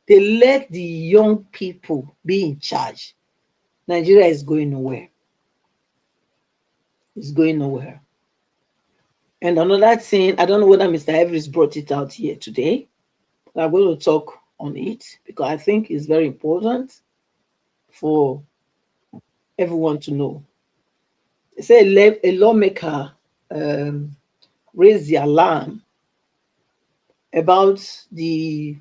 they let the young people be in charge, Nigeria is going nowhere. It's going nowhere. And another thing, I don't know whether Mr. Everest brought it out here today. I'm going to talk on it because I think it's very important for everyone to know. They say a lawmaker raised the alarm about the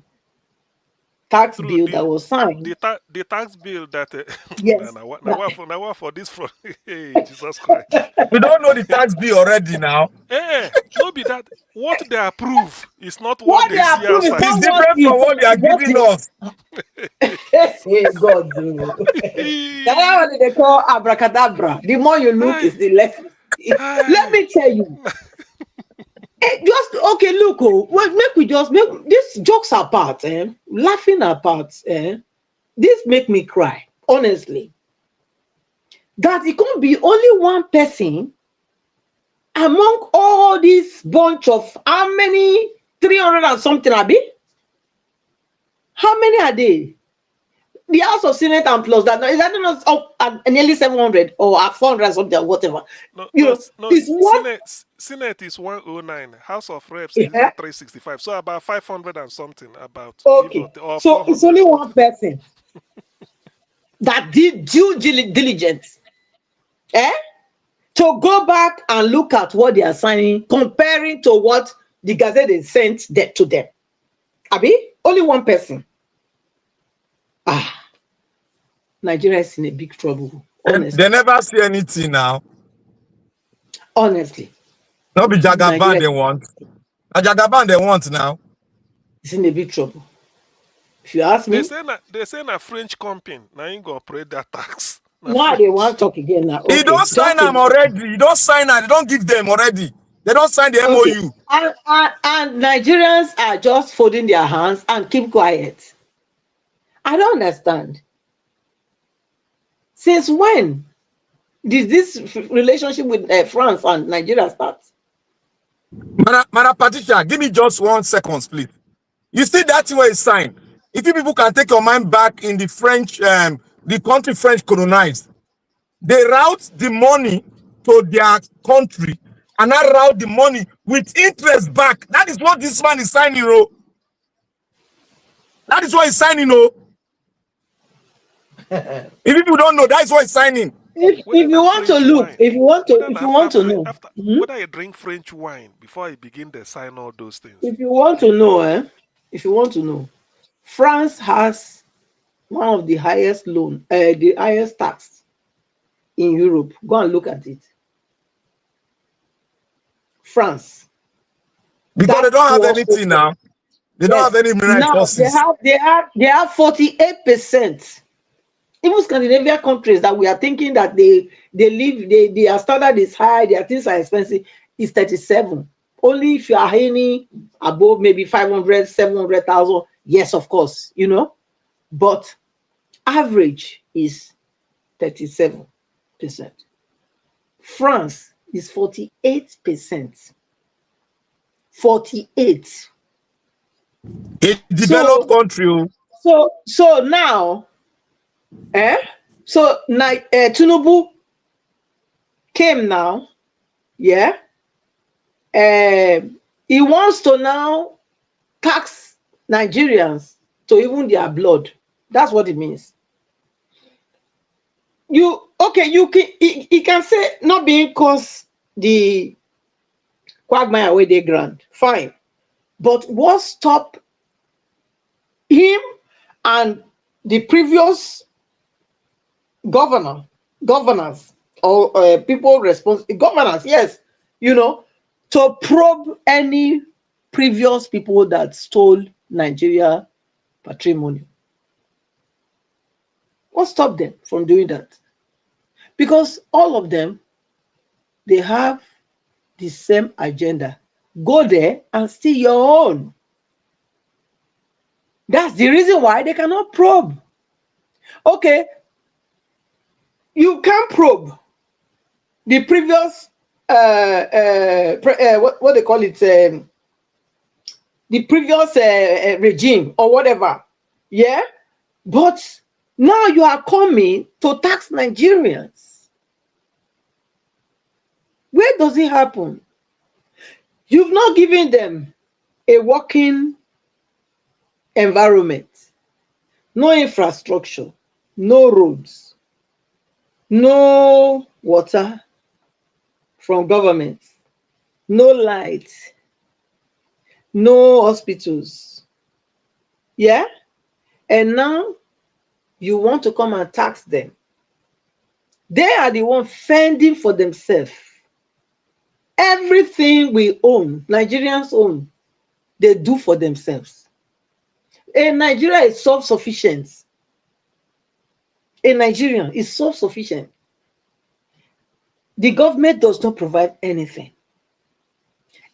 tax Through bill that was signed. the tax bill that Yes. now for this front. Hey, Jesus Christ. We don't know the tax bill already now. No be that what they approve is not what What they they see approve is outside. It's not what different from is what they are what giving is us. hey God do. That's what they call abracadabra. The more you look, is the less. Let me tell you. Just okay, look, make we just make these jokes apart, laughing apart, this make me cry, honestly. That it can't be only one person among all this bunch of how many 300 and something, Abi? How many are they? the House of Senate and plus that, is that not up at nearly 700 or at 400 something or whatever? No, You no, know, it's what? Senate is 109. House of Reps is Yeah. that 365. So about 500 and something, about give Okay. or So it's 400 only one something. person that did due diligence, to go back and look at what they are signing, comparing to what the Gazette they sent to them. Abi, only one person. Nigeria is in a big trouble. Honestly. They never see anything now. Honestly. Not be Jagaban Nigeria they want. A Jagaban they want now. is in a big trouble. If you ask me, They say na French company. Now you go pay that tax. Na why they want French. to talk again now? He Okay, don't sign just them already. He don't sign them. They don't give them already. They don't sign the okay. MOU. And Nigerians are just folding their hands and keep quiet. I don't understand. Since when did this relationship with France and Nigeria start? Madam Patricia, give me just 1 second, please. You see that thing where it's signed. If you people can take your mind back in the French, the country French colonized, they route the money to their country and I route the money with interest back. That is what this man is signing, oh. That is what he's signing, oh. If people don't know, that is what he's signing. If you want to look, if you want to know, whether you drink French wine before you begin to sign all those things. if you want to know, France has one of the highest the highest tax in Europe. Go and look at it. France. Because they don't have anything now. They don't have any mineral resources. They have 48%. Even Scandinavian countries that we are thinking that their standard is high, their things are expensive, is 37. Only if you are earning above maybe 500, 700,000, yes, of course, but average is 37%. France is 48%. 48. A developed country. So now, Tinubu came now, yeah. He wants to now tax Nigerians to even their blood. That's what it means. He can say not being cause the quagmire where they grant, fine. But what stopped him and the previous governors or people responsible, governors, yes, to probe any previous people that stole Nigeria patrimony? What stopped them from doing that? Because all of them, they have the same agenda. Go there and steal your own. That's the reason why they cannot probe. Okay, you can probe the previous what they call it, the previous regime or whatever, yeah. But now you are coming to tax Nigerians. Where does it happen? You've not given them a working environment, no infrastructure, no roads, no water from government, no light, no hospitals. Yeah? And now you want to come and tax them. They are the ones fending for themselves. Everything we own, Nigerians own, they do for themselves. And Nigeria is self-sufficient. A Nigerian is self-sufficient. The government does not provide anything.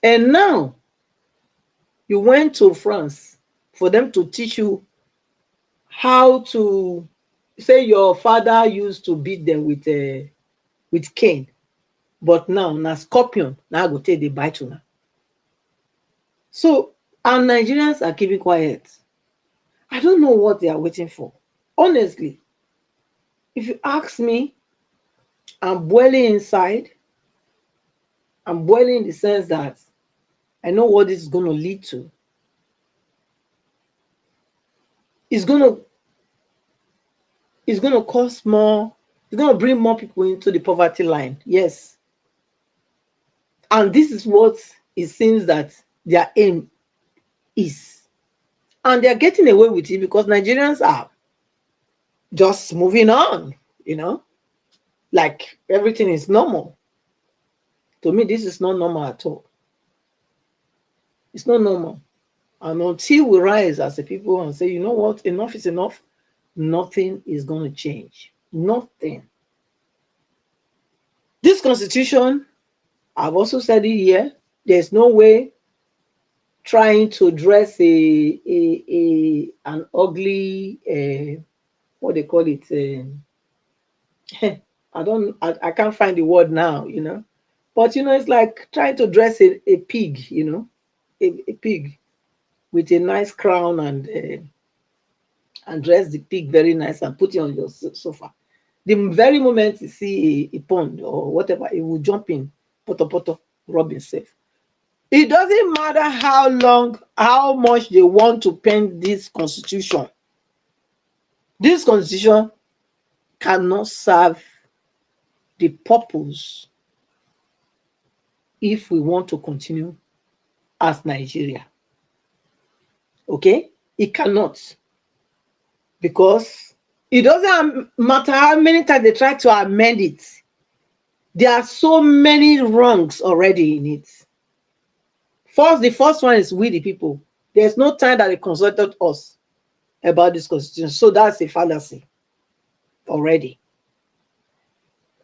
And now, you went to France for them to teach you how to, say your father used to beat them with cane. But now scorpion, now go take the bite now. So, our Nigerians are keeping quiet. I don't know what they are waiting for. Honestly, if you ask me, I'm boiling inside. I'm boiling in the sense that I know what this is going to lead to. It's going to cost more. It's going to bring more people into the poverty line. Yes. And this is what it seems that their aim is. And they're getting away with it because Nigerians are just moving on, like everything is normal. To me, this is not normal at all. It's not normal. And until we rise as a people and say, you know what, enough is enough, nothing is going to change. Nothing. This constitution, I've also said it here, there's no way trying to dress an ugly, what they call it, I can't find the word now, but it's like trying to dress a pig, a pig with a nice crown and dress the pig very nice and put it on your sofa. The very moment you see a pond or whatever, it will jump in, poto, rub himself. It doesn't matter how much they want to paint this constitution. This constitution cannot serve the purpose if we want to continue as Nigeria. Okay? It cannot. Because it doesn't matter how many times they try to amend it. There are so many wrongs already in it. The first one is we the people. There's no time that they consulted us about this constitution. So that's a fallacy already.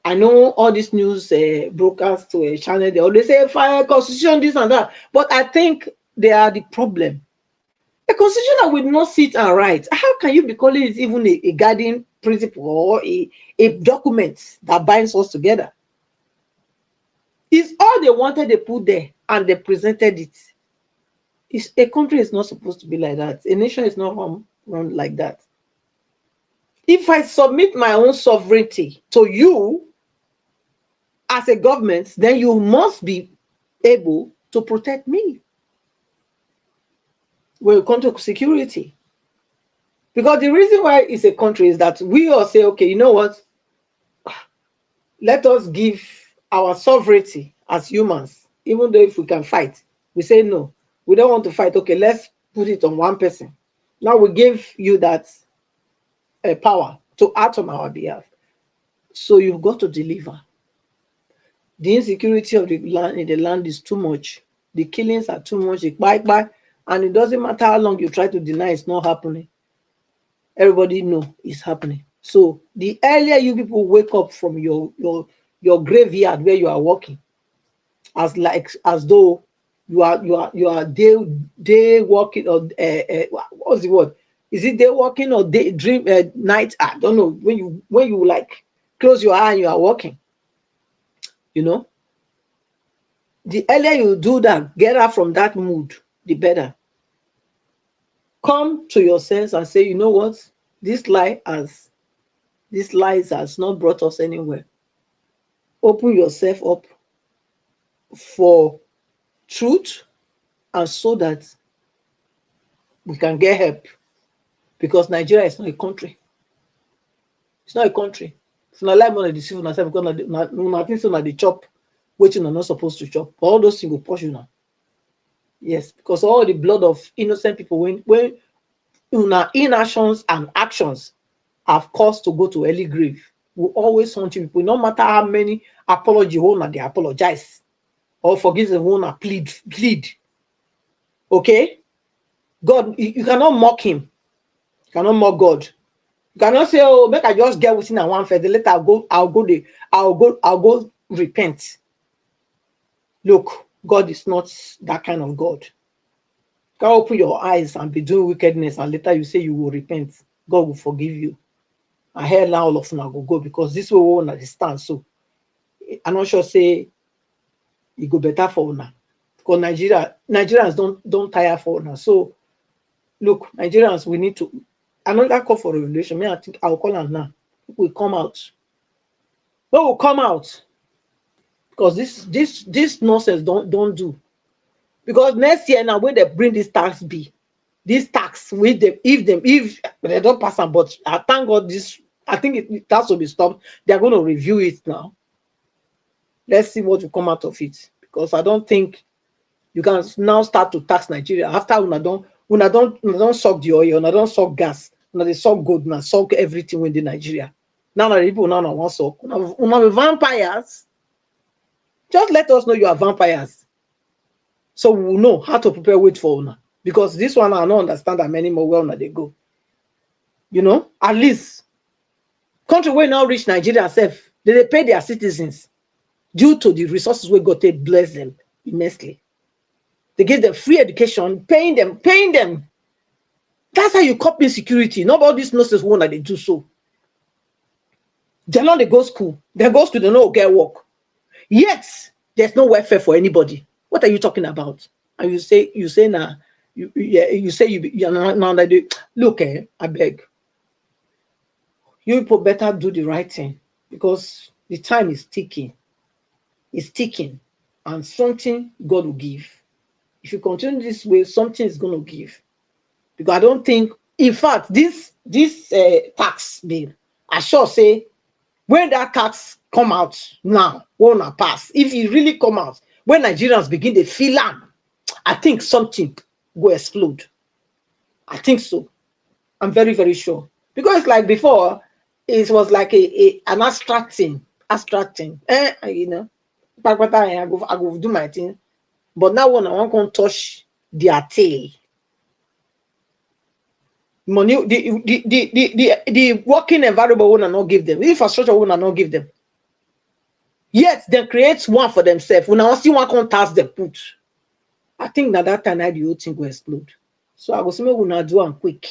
I know all these news brokers to a channel, they always say fire constitution, this and that. But I think they are the problem. A constitution that will not sit and write, how can you be calling it even a guiding principle or a document that binds us together? It's all they wanted, they put there and they presented it. A country is not supposed to be like that. A nation is not run like that. If I submit my own sovereignty to you as a government, then you must be able to protect me when it comes to security. Because the reason why it's a country is that we all say, okay, you know what? Let us give our sovereignty as humans, even though if we can fight. We say no, we don't want to fight. Okay, let's put it on one person. Now we give you that power to act on our behalf. So you've got to deliver. The insecurity of the land in the land is too much. The killings are too much. And it doesn't matter how long you try to deny it's not happening. Everybody know it's happening. So the earlier you people wake up from your graveyard where you are working, as though you are day working, or what's the word? Is it day working or day dream night? I don't know. When you like close your eye and you are working, the earlier you do that, get out from that mood, the better. Come to your sense and say, you know what, this lies has not brought us anywhere. Open yourself up for truth, and so that we can get help. Because Nigeria is not a country. It's not a country. It's not like one of the civil myself because nothing so they chop, which you're not supposed to chop. All those things will push you now. Yes, because all the blood of innocent people, when inactions and actions have caused to go to early grave, will always haunt you people. No matter how many apology they apologize, or forgive the one plead. Okay? God, you cannot mock him. You cannot mock God. You cannot say, oh, make I just get within and one first. Later I'll go repent. Look, God is not that kind of God. You can open your eyes and be doing wickedness, and later you say you will repent. God will forgive you. I heard now all of them go because this way we won't understand. So I'm not sure say it go better for now. Because Nigerians don't tire for now. So look, Nigerians, we need to another call for revelation. Me, I think I'll call her now. Will come out. What will come out? Because this nonsense don't do. Because next year now when they bring this tax bill, this tax with them, if they don't pass them, but I thank God this. I think it has to be stopped. They are going to review it now. Let's see what will come out of it. Because I don't think you can now start to tax Nigeria after una don't suck the oil, una don't suck gas, una they suck gold, una suck everything within Nigeria. Now the people now want suck. Una vampires. Just let us know you are vampires, so we will know how to prepare wait for una. Because this one I don't understand that many more where they go. You know, at least country where now reach Nigeria self, they pay their citizens due to the resources we got to bless them immensely. They give them free education, paying them. That's how you copy security. Not about these nurses one that they do so. They know they go school. They go school, they know get work. Yet there's no welfare for anybody. What are you talking about? And you say now, you're now that they look, I beg. You people better do the right thing because the time is ticking. It's ticking, and something God will give. If you continue this way, something is going to give. Because I don't think, in fact, this tax bill, I sure say, when that tax come out now, won't pass. If it really come out, when Nigerians begin to feel it, I think something will explode. I think so. I'm very, very sure. Because like before, it was like an abstract thing. You know, I go do my thing. But now when I want to touch their tail, money, the working environment will not give them, the infrastructure will not give them. Yet they create one for themselves. When I see one can task they put, I think that time the whole thing will explode. So I go say we will not do it quick,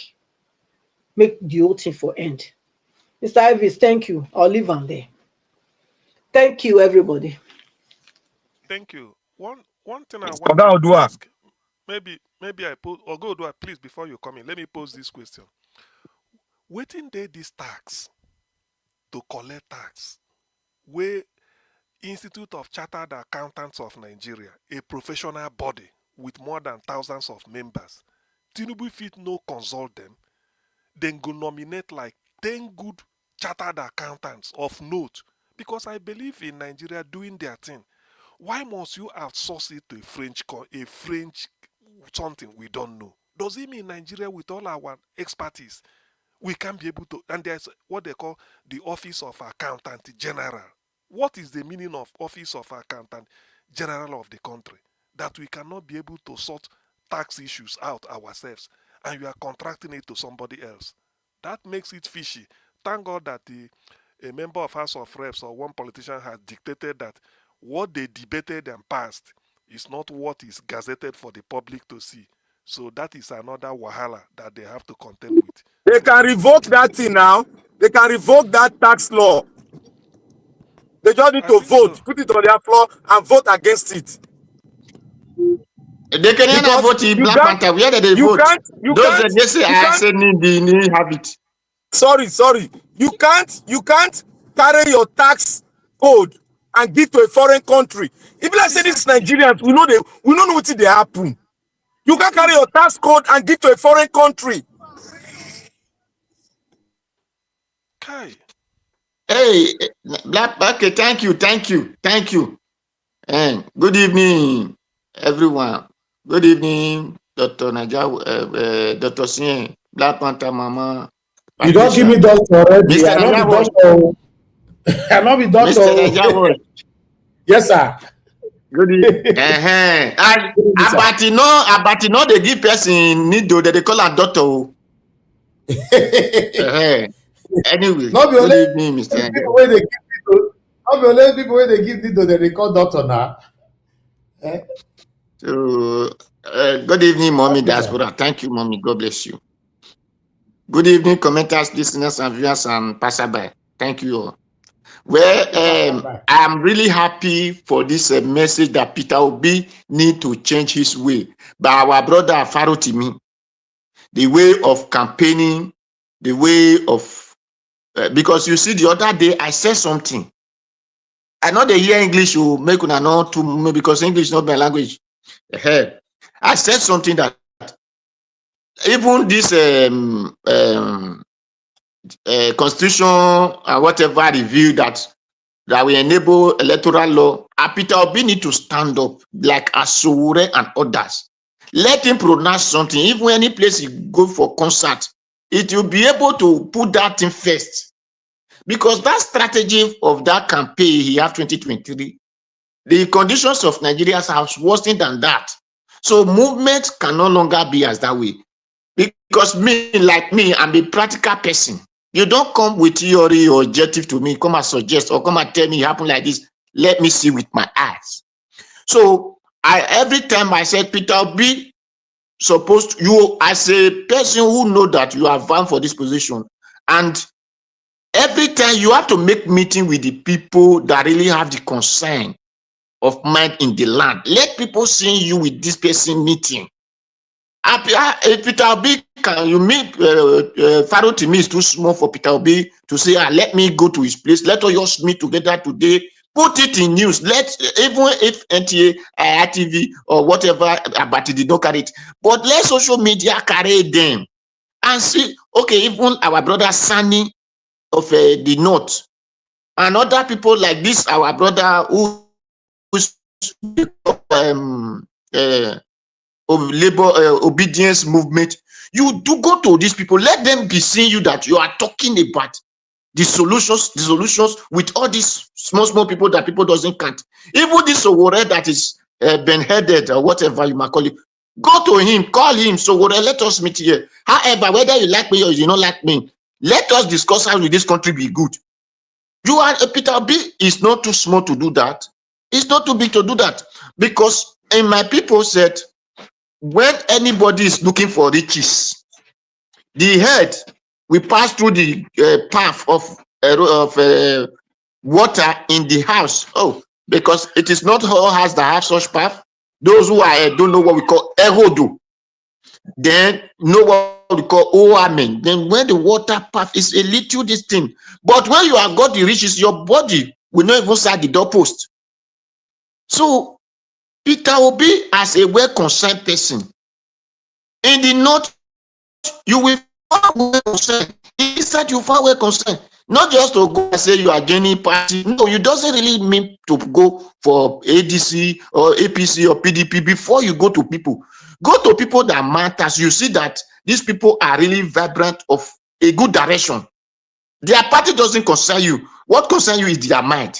make the whole thing for end. Mr. Ivis, thank you. I'll leave on there. Thank you, everybody. Thank you. One thing I want to ask, maybe I pose, or go do it, please, before you come in, let me pose this question. Waiting there this tax to collect tax, where Institute of Chartered Accountants of Nigeria, a professional body with more than thousands of members, Tinubu fit no consult them, then go nominate like 10 good chartered accountants of note, because I believe in Nigeria doing their thing. Why must you outsource it to a French something we don't know? Does it mean Nigeria, with all our expertise, we can't be able to? And there's what they call the Office of Accountant General. What is the meaning of Office of Accountant General of the country? That we cannot be able to sort tax issues out ourselves, and we are contracting it to somebody else. That makes it fishy. Thank God that a member of House of Reps or one politician has dictated that what they debated and passed is not what is gazetted for the public to see. So that is another wahala that they have to contend with. They can revoke that thing now. They can revoke that tax law. They just need to vote, put it on their floor and vote against it. They can not vote in Black Panther. Where did they vote? Those they say I say need have it. Sorry. You can't carry your tax code and give to a foreign country. If let's say this Nigerians, we know what they happen. You can't carry your tax code and give to a foreign country. Okay. Hey, okay, thank you. And good evening, everyone. Good evening, Dr. Naja, Dr. Sien, Black Panther Mama. You don't give me doctor already. Mr. I not be doctor. I not be doctor. Mr. Naja, yes, sir. Good evening. Abati no, they give person need to they call a doctor. Anyway, good evening, Mr. Naja. Not be only people where they give Nido, they call doctor now. So, good evening, Mommy Diaspora. Thank you, Mommy. God bless you. Good evening, commenters, listeners, and viewers, and passerby. Thank you all. Well, I'm really happy for this message that Peter Obi need to change his way. By our brother Farotimi, the way of campaigning the way of, because you see the other day I said something. I know they hear English, you make una know too, because English is not my language. I said something that even this constitution and whatever review that will enable electoral law, Peter Obi need to stand up like Asowore and others. Let him pronounce something. Even any place he go for concert, it will be able to put that thing first. Because that strategy of that campaign he had 2023, the conditions of Nigeria are worse than that. So movement can no longer be as that way. Because me, like me, I'm a practical person. You don't come with theory or objective to me, come and suggest or come and tell me it happened like this. Let me see with my eyes. So every time I said, Peter, be supposed to, you as a person who know that you are vying for this position, and every time you have to make meeting with the people that really have the concern of mind in the land. Let people see you with this person meeting. Peter Obi, can you meet Farotimi is too small for Peter Obi to say, let me go to his place. Let us just meet together today. Put it in news. Let, even if NTA, ITV or whatever, but they don't carry it. But let social media carry them and see, okay, even our brother Sani of the North and other people like this, our brother who is of labor obedience movement, you do go to these people, let them be seeing you that you are talking about the solutions with all these small people that people doesn't count. Even this Sowore that is been headed or whatever you might call it, go to him, call him. Sowore, let us meet here. However, whether you like me or you don't like me, let us discuss how will this country be good. You are Peter B is not too small to do that. It's not too big to do that, because in my people said, when anybody is looking for riches, the head will pass through the path of water in the house. Oh, because it is not all has that have such path. Those who are don't know what we call erodo, then know what we call oamen. Then when the water path is a little this thing, but when you have got the riches, your body will not even side the doorpost. So Peter Obi, as a well-concerned person, in the north, you will far well concerned. Inside, you far well concerned. Not just to go and say you are joining party. No, it doesn't really mean to go for ADC or APC or PDP before you go to people. Go to people that matters. You see that these people are really vibrant of a good direction. Their party doesn't concern you. What concerns you is their mind.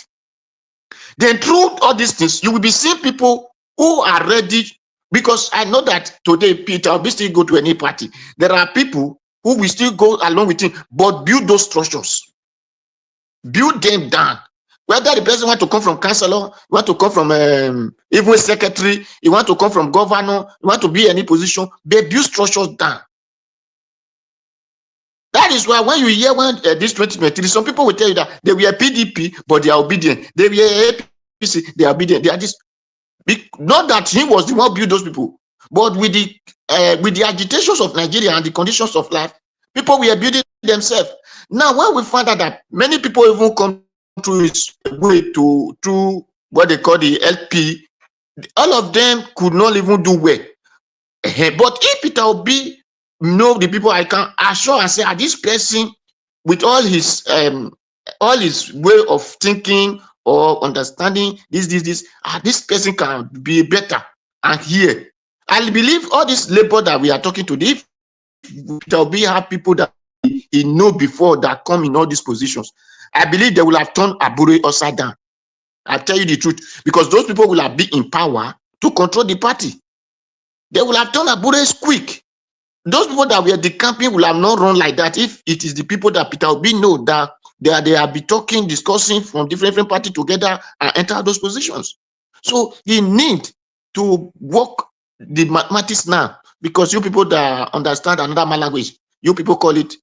Then through all these things, you will be seeing people who are ready, because I know that today Peter will still go to any party. There are people who will still go along with him, but build those structures. Build them down. Whether the person want to come from councillor, want to come from even secretary, you want to come from governor, you want to be any position, they build structures down. That is why when you hear when this 2023, some people will tell you that they were PDP, but they are obedient. They were APC, they are obedient. They are just not that he was the one who built those people, but with the agitations of Nigeria and the conditions of life, people were building themselves. Now, when we find out that many people even come through his way to what they call the LP, all of them could not even do well. But if Peter Obi know the people, I can assure and say, this person with all his way of thinking or understanding this person can be better. And here, I believe all this labor that we are talking to, if Peter Obi have people that he know before that come in all these positions, I believe they will have turned Abure upside down. I tell you the truth, because those people will have been in power to control the party. They will have turned Abure quick. Those people that were decamping will have not run like that if it is the people that Peter Obi know that they are be talking, discussing from different parties together and enter those positions. So he need to work the mathematics now, because you people that understand another language, you people call it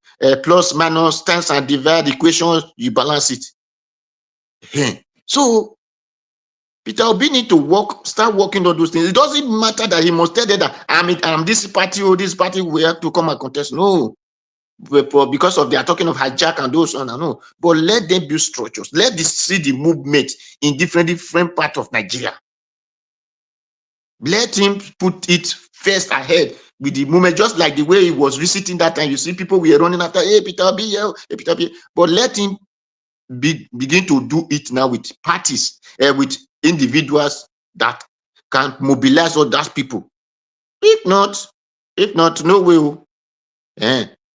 plus, minus, times and divide equation, you balance it. So Peter Obi need to start working on those things. It doesn't matter that he must tell them that I'm this party or this party, we have to come and contest. No. because of they are talking of hijack and those on and no. But let them build structures. Let them see the movement in different parts of Nigeria. Let him put it first ahead with the movement, just like the way he was visiting that time. You see, people were running after, hey, Peter Obi, hey, Peter Obi. But let him begin to do it now with parties, with individuals that can mobilize all those people. If not, no way.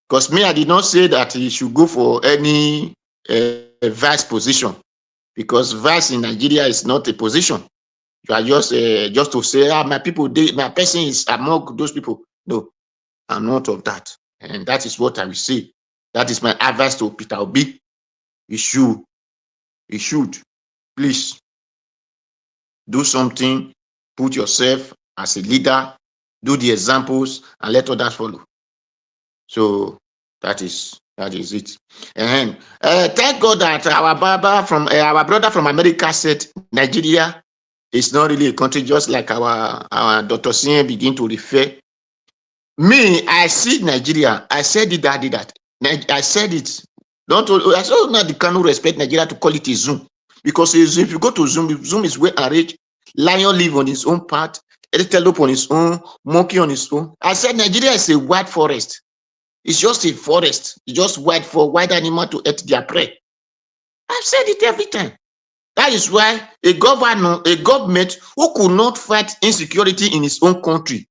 Because me, I did not say that he should go for any vice position, because vice in Nigeria is not a position. You are just to say, my people, my person is among those people. No, I'm not of that. And that is what I will say. That is my advice to Peter Obi. He should, please, do something, put yourself as a leader, do the examples, and let others follow. So that is it. And thank God that our brother from America said Nigeria is not really a country, just like our Dr. Singh begin to refer. Me, I see Nigeria. I said it, that. I said it. I saw not the Kanu respect Nigeria to call it a Zoom. Because if you go to Zoom, Zoom is where arranged. Lion live on his own part, antelope on his own, monkey on his own. I said Nigeria is a white forest. It's just a forest. It's just white for white animal to eat their prey. I've said it every time. That is why a government who could not fight insecurity in his own country,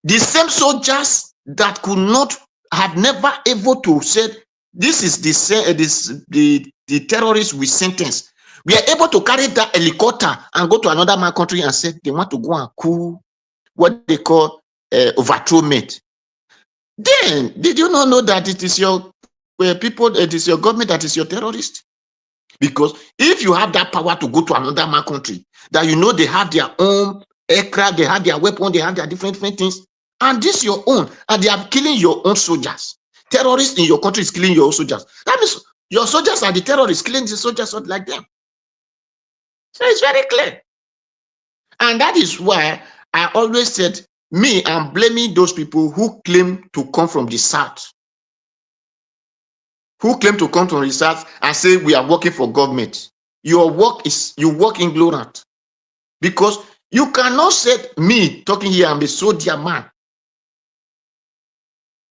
the same soldiers that could not, have never able to say, this is the terrorists we sentence. We are able to carry that helicopter and go to another man country and say they want to go and coup what they call overthrow mate. Then, did you not know that it is your people, it is your government that is your terrorist? Because if you have that power to go to another man country, that you know they have their own aircraft, they have their weapon, they have their different things, and this is your own, and they are killing your own soldiers. Terrorists in your country is killing your own soldiers. That means your soldiers are the terrorists, killing the soldiers like them. So it's very clear. And that is why I always said, me, I'm blaming those people who claim to come from the South. Who claim to come from the South and say we are working for government. Your work is, you work ignorant. Because you cannot say, me talking here, I'm a soldier man.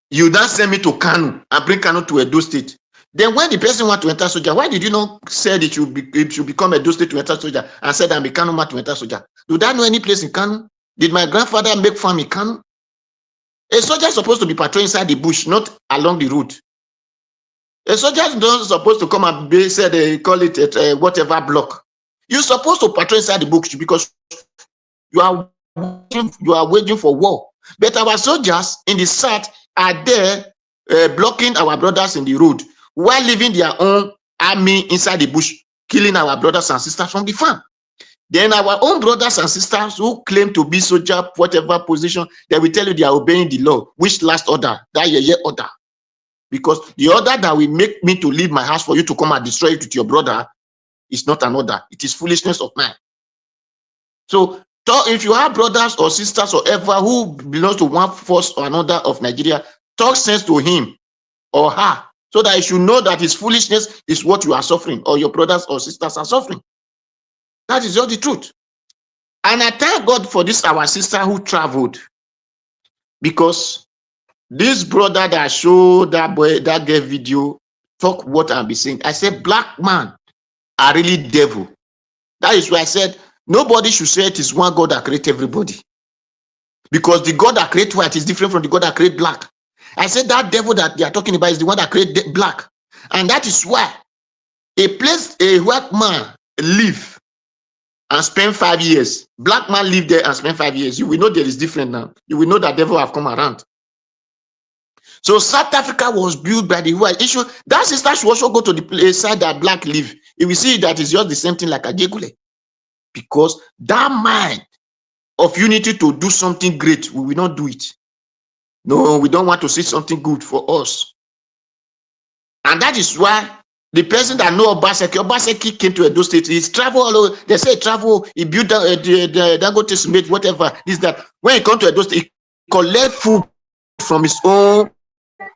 You then send me to Kanu and bring Kanu to Edo State. Then when the person want to enter soldier, why did you not say it should become Edo State to enter soldier and said I'm a Kanu man to enter soldier? Do that know any place in Kanu? Did my grandfather make farm in Kanu? A soldier is supposed to be patrolling inside the bush, not along the road. A soldier is not supposed to come and be, say they call it a whatever block. You're supposed to patrol inside the bush because you are waging for war. But our soldiers in the South are there blocking our brothers in the road while leaving their own army inside the bush, killing our brothers and sisters from the farm. Then our own brothers and sisters who claim to be soldier, whatever position, they will tell you they are obeying the law, which last order, that year order. Because the order that will make me to leave my house for you to come and destroy it with your brother is not an order. It is foolishness of mine. So if you have brothers or sisters or ever who belongs to one force or another of Nigeria, talk sense to him or her so that you should know that his foolishness is what you are suffering or your brothers or sisters are suffering. That is just the truth. And I thank God for this, our sister who traveled, because this brother that showed that boy, that gay video, talk what I'll be saying. I said, black man are really devil. That is why I said, nobody should say it is one God that created everybody. Because the God that created white is different from the God that created black. I said that devil that they are talking about is the one that created black. And that is why a place a white man live and spend 5 years, black man live there and spend 5 years, you will know there is different now. You will know that devil have come around. So South Africa was built by the white issue. That sister should also go to the place side that black live. You will see that it's just the same thing like a Jegule. Because that mind of unity to do something great, we will not do it. No, we don't want to see something good for us. And that is why the person that know Obaseki came to Edo State. He's travel all over. They say travel, he built the Dangote Smith, whatever. Is that when he come to Edo State, he collect food from his own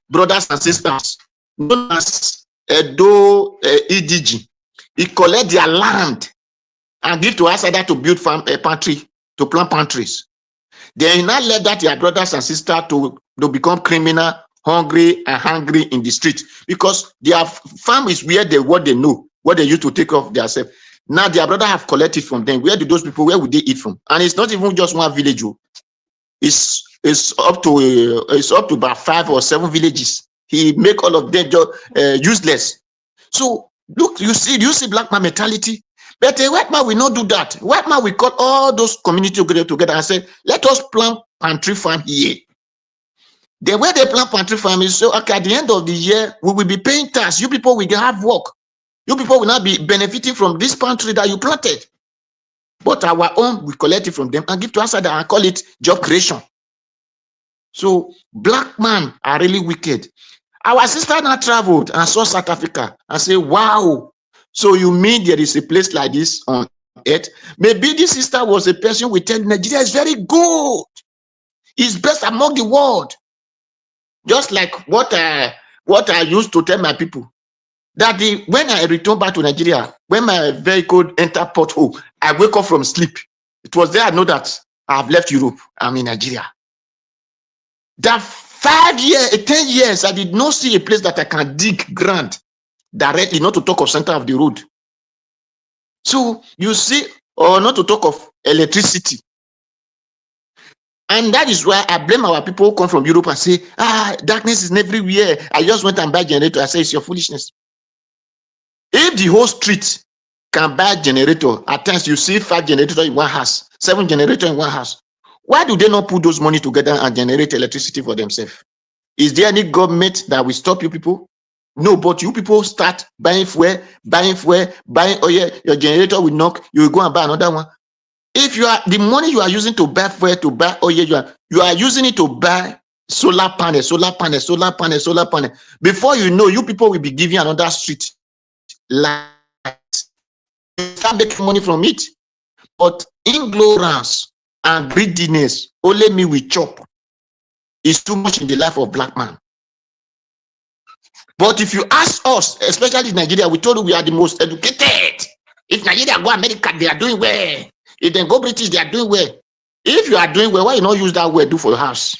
brothers and sisters, known as Edo EDG. He collect their land and give to us either to build pantry, to plant pantries. They now let that their brothers and sisters to become criminal, hungry and hungry in the street, because their farm is where what they know, what they used to take off themselves. Now their brother have collected from them. Where do those people, where would they eat from? And it's not even just one village. It's up to about 5 or 7 villages. He make all of them useless. So look, you see black man mentality. But a white man will not do that. White man will call all those communities together and say, let us plant pantry farm here. The way they plant pantry farm is so, okay, at the end of the year, we will be paying tax. You people will have work. You people will not be benefiting from this pantry that you planted. But our own, we collect it from them and give to us and call it job creation. So black men are really wicked. Our sister now traveled and saw South Africa and say, wow, so you mean there is a place like this on earth? Maybe this sister was a person we tell Nigeria is very good. It's best among the world. Just like what I used to tell my people. That when I return back to Nigeria, when my vehicle enter pothole, I wake up from sleep. It was there I know that I have left Europe. I'm in Nigeria. That 5 years, 10 years, I did not see a place that I can dig ground directly, not to talk of center of the road. So you see, or not to talk of electricity. And that is why I blame our people who come from Europe and say, darkness is everywhere. I just went and buy a generator. I say, it's your foolishness. If the whole street can buy a generator, at times you see 5 generators in one house, 7 generators in one house. Why do they not put those money together and generate electricity for themselves? Is there any government that will stop you people? No, but you people start buying fuel, oh yeah, your generator will knock, you will go and buy another one. If you are the money you are using to buy fuel, to buy, oh yeah, you are using it to buy solar panel. Before you know, you people will be giving another street light. You start making money from it. But ignorance and greediness, only me will chop, is too much in the life of black man. But if you ask us, especially in Nigeria, we told you we are the most educated. If Nigeria go America, they are doing well. If they go British, they are doing well. If you are doing well, why you not use that word do for your house?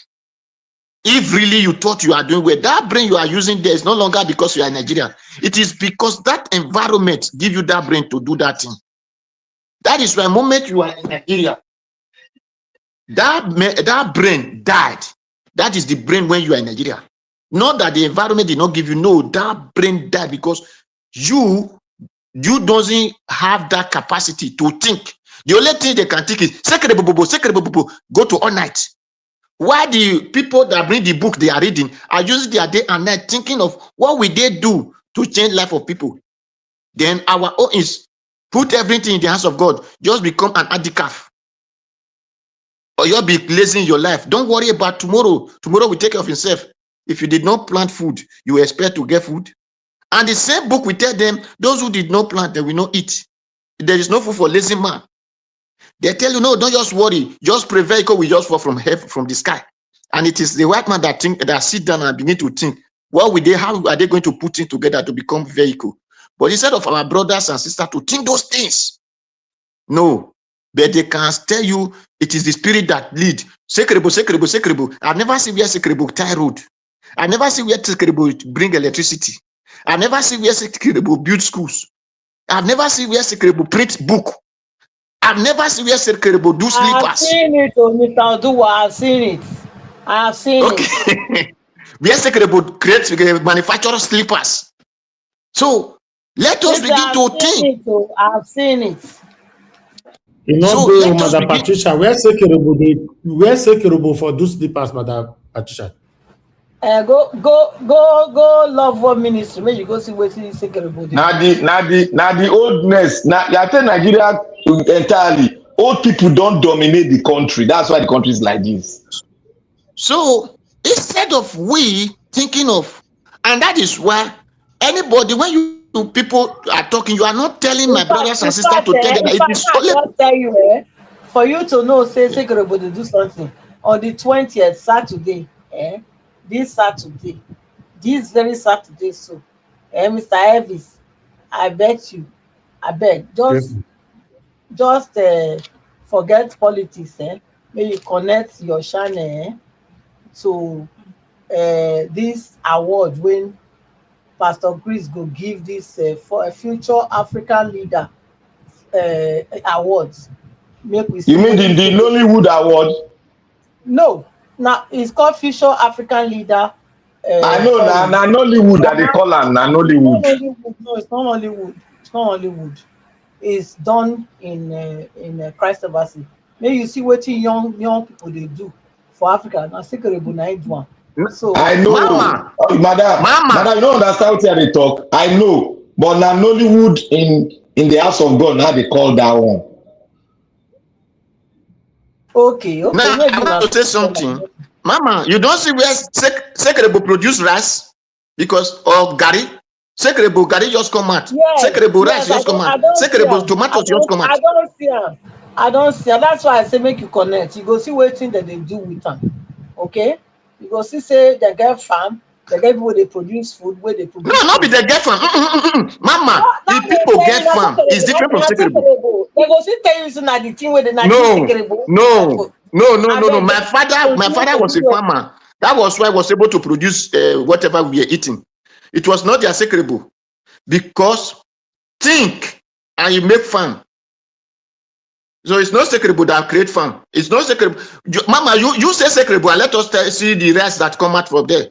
If really you thought you are doing well, that brain you are using there is no longer because you are in Nigeria. It is because that environment give you that brain to do that thing. That is why the moment you are in Nigeria, that brain died. That is the brain when you are in Nigeria. Not that the environment did not give you, no, that brain died because you doesn't have that capacity to think. The only thing they can think is go to all night. Why the people that bring the book they are reading are using their day and night thinking of what will they do to change life of people? Then our own is put everything in the hands of God. Just become an handicraft. Or you'll be lazy in your life. Don't worry about tomorrow. Tomorrow will take care of himself. If you did not plant food, you expect to get food. And the same book will tell them, those who did not plant, they will not eat. There is no food for lazy man. They tell you, no, don't just worry. Just pray, vehicle will just fall from heaven, from the sky. And it is the white man that sit down and begin to think, what will they, how are they going to put it together to become vehicle? But instead of our brothers and sisters to think those things, no. But they can tell you it is the spirit that lead. Sekrebo. I've never seen where Sekrebo tie road. I never see where Sekrebo bring electricity. I never see where Sekrebo build schools. I've never seen where Sekrebo print book. I've never seen where Sekrebo do slippers. I've seen it, Mr. Oduwa. I've seen it. I've seen it. Where Sekrebo creates manufacture slippers. So let us begin to think. I've seen it. You know, Madam Patricia, where Sekrebo for do slippers, Madam Patricia? Go love one ministry. Maybe you go see what is Sekrebo. Now the oldness. Now you tell Nigeria entirely. Old people don't dominate the country. That's why the country is like this. So instead of we thinking of, and that is why anybody, when you people are talking, you are not telling my brothers and sisters to tell them that it is only. I tell you, for you to know, say Sekrebo to do something on the 20th Saturday, this Saturday, this very Saturday. So, Mr. Elvis, I bet you, I beg, just forget politics, may you connect your channel to this award when Pastor Chris go give this for a future African leader awards. Make we see. You mean the Nollywood award? No, now it's called future African leader. I know na Nollywood that they call am na Nollywood. No, it's not Hollywood. It's not Hollywood. It's done in Christ Embassy. Maybe you see what young people they do for Africa. Now, secretary na one. So I know, madam, you don't understand what they talk. I know, but na Nollywood in the house of God, now they call that one. Okay. Now I want to say something, Mama. You don't see where Secretary produce rice because of Gary. Secretary Gary just come out. Secretary rice just come out. Secretary tomatoes just come out. I don't see her. I don't see her. That's why I say make you connect. You go see what thing that they do with them. Okay. You go see say they get farm, they get people they produce food, where they produce. No, not be they get farm. Mama, the people get farm is different from Secretary. They go see tell you so na the thing where they not No. My father was a farmer. That was why I was able to produce whatever we are eating. It was not their secretary, because think and you make farm. So it's not secretary that create farm. It's not secretary. Mama, you say secretary and let us see the rest that come out from there.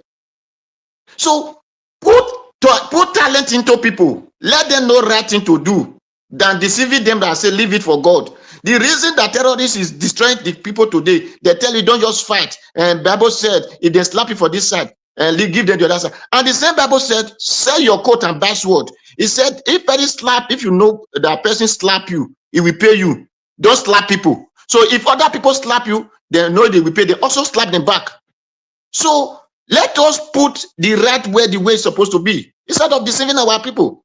So put talent into people. Let them know right thing to do than deceiving them that say leave it for God. The reason that terrorists is destroying the people today, they tell you don't just fight. And Bible said if they slap you for this side, and give them the other side. And the same Bible said, sell your coat and buy sword. It said, if you know that person slap you, he will pay you. Don't slap people. So if other people slap you, they know they will pay. They also slap them back. So let us put the right way the way it's supposed to be, instead of deceiving our people.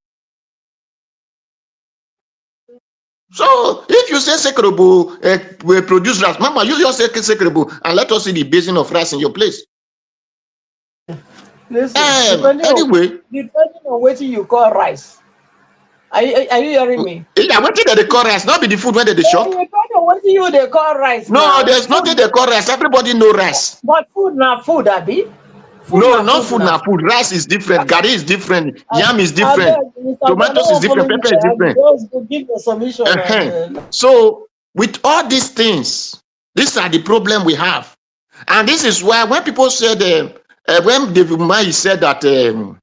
So if you say secretary will produce rice, Mama, you just say secretary and let us see the basin of rice in your place. Listen, anyway, depending on what you call rice. Are you hearing me? Yeah, what they call rice, not be the food when they shop. Depending on what they call rice. No, now. There's nothing they call rice. Everybody know rice. But food now food, Abi. No, not food now food. Rice is different. Gari is different. Yam is different. Tomatoes is different. Pepper is different. Give the submission. So with all these things, these are the problem we have, and this is why when people said when David Umahi said that the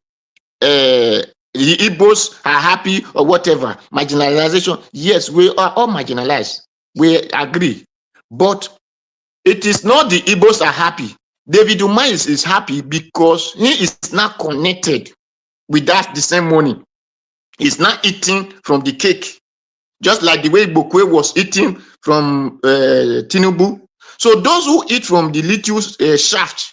Igbos are happy or whatever, marginalization, yes, we are all marginalized. We agree. But it is not the Igbos are happy. David Umahi is happy because he is not connected with that the same money. He's not eating from the cake, just like the way Bokwe was eating from Tinubu. So those who eat from the little shaft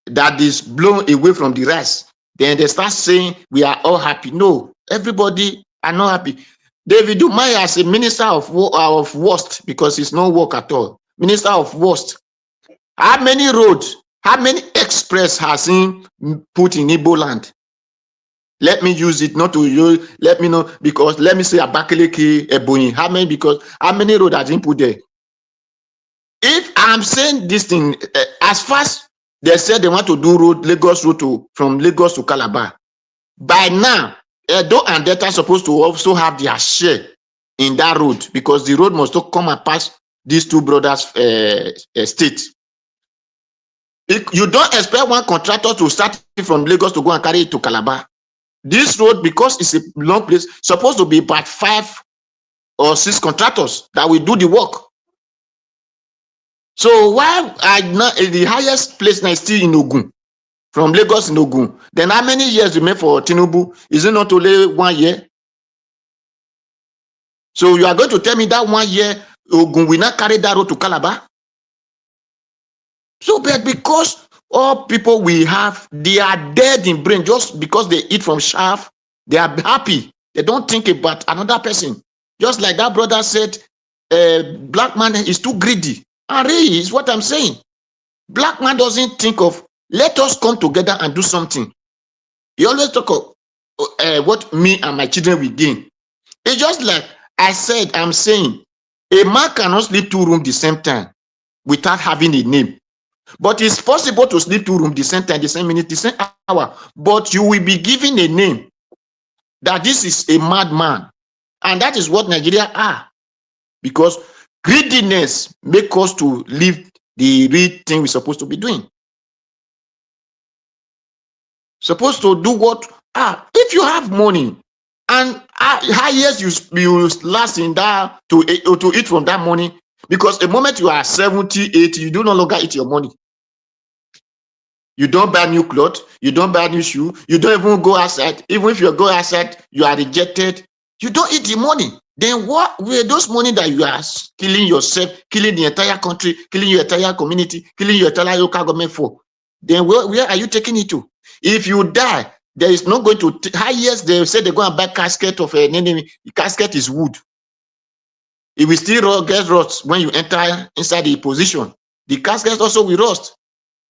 that is blown away from the rest, then they start saying we are all happy. No, everybody are not happy. David Umahi as a minister of worst, because it's no work at all. Minister of worst. How many roads, how many express has he put in Igbo land? Let me use it, not to you. Let me know, because let me say Abakaliki, Ebonyi. How many roads has he put there? If I'm saying this thing, as fast they said they want to do road, Lagos road from Lagos to Calabar. By now, Edo and Delta are supposed to also have their share in that road, because the road must come and pass these two brothers' states. You don't expect one contractor to start from Lagos to go and carry it to Calabar. This road, because it's a long place, supposed to be about 5 or 6 contractors that will do the work. So while the highest place now is still in Ogun, from Lagos in Ogun, then how many years remain for Tinubu? Is it not only 1 year? So you are going to tell me that 1 year Ogun will not carry that road to Calabar? So, but because all people we have, they are dead in brain, just because they eat from shaft, they are happy. They don't think about another person. Just like that brother said, black man is too greedy. And really, is what I'm saying. Black man doesn't think of Let us come together and do something. You always talk of what me and my children will gain. It's just like I said, I'm saying, a man cannot sleep 2 rooms the same time without having a name. But it's possible to sleep 2 rooms the same time, the same minute, the same hour. But you will be given a name that this is a madman. And that is what Nigeria are. Because greediness makes us to leave the real thing we're supposed to be doing. Supposed to do what? If you have money and highest you last in that to eat from that money, because the moment you are 70, 80, you do no longer eat your money. You don't buy new clothes, you don't buy new shoe, you don't even go outside. Even if you go outside, you are rejected. You don't eat the money. Then what were those money that you are killing yourself, killing the entire country, killing your entire community, killing your entire local government for? Then where are you taking it to? If you die, there is not going to highest. They say they're going to buy casket of an enemy. The casket is wood. It will still get rust when you enter inside the position. The casket also will rust.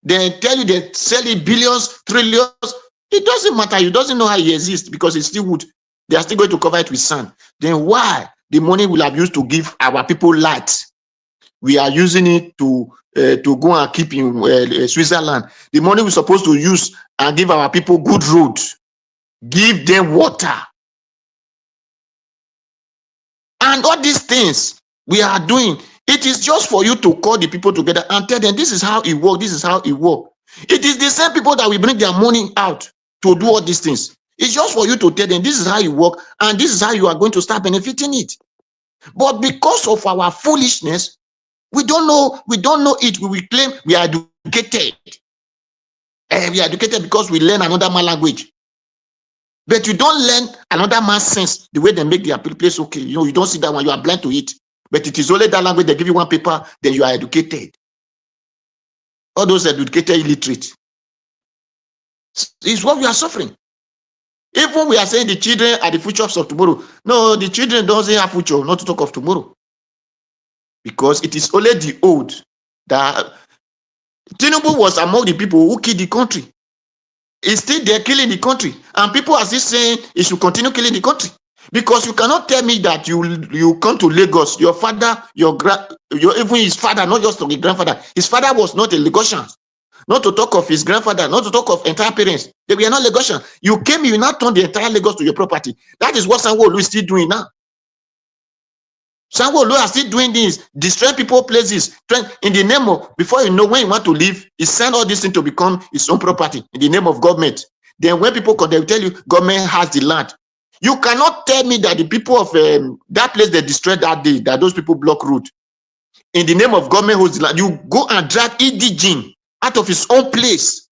They tell you they sell it billions, trillions. It doesn't matter. You doesn't know how it exists because it's still wood. They are still going to cover it with sand. Then why the money will have used to give our people light? We are using it to go and keep in Switzerland. The money we're supposed to use and give our people good road, give them water, and all these things we are doing. It is just for you to call the people together and tell them this is how it works. This is how it works. It is the same people that will bring their money out to do all these things. It's just for you to tell them this is how it works and this is how you are going to start benefiting it. But because of our foolishness, we don't know it. We will claim we are educated. We are educated because we learn another man's language. But you don't learn another man's sense, the way they make their place okay. You don't see that one, you are blind to it. But it is only that language, they give you one paper, then you are educated. All those educated illiterate. It's what we are suffering. Even we are saying the children are the futures of tomorrow. No, the children don't have future, not to talk of tomorrow. Because it is only the old that Tinubu was among the people who killed the country. He's still there killing the country. And people are still saying he should continue killing the country. Because you cannot tell me that you come to Lagos, your father, even his father, not just the grandfather, his father was not a Lagosian. Not to talk of his grandfather, not to talk of entire parents. They were not Lagosian. You came, you now turned the entire Lagos to your property. That is what Sanwo-Olu is still doing now. Sanwo-Olu are still doing this, destroying people places, in the name of, before you know when you want to leave, he send all this thing to become his own property in the name of government. Then when people come, they will tell you government has the land. You cannot tell me that the people of that place they destroyed that day, that those people block road. In the name of government holds the land, you go and drag Idijin out of his own place.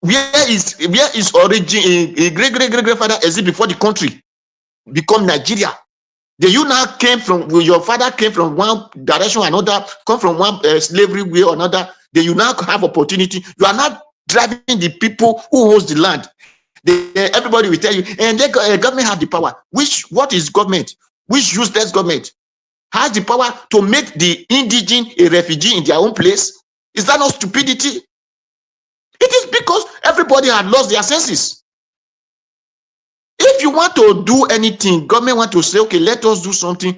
Where is origin, a great-great-great-grandfather exist before the country become Nigeria? Then you now came from, your father came from one direction or another, come from one slavery way or another. Then you now have opportunity. You are not driving the people who holds the land. Everybody will tell you, and the government has the power. What is government? Which useless government has the power to make the indigene a refugee in their own place? Is that not stupidity? It is because everybody had lost their senses. If you want to do anything, government want to say, okay, let us do something.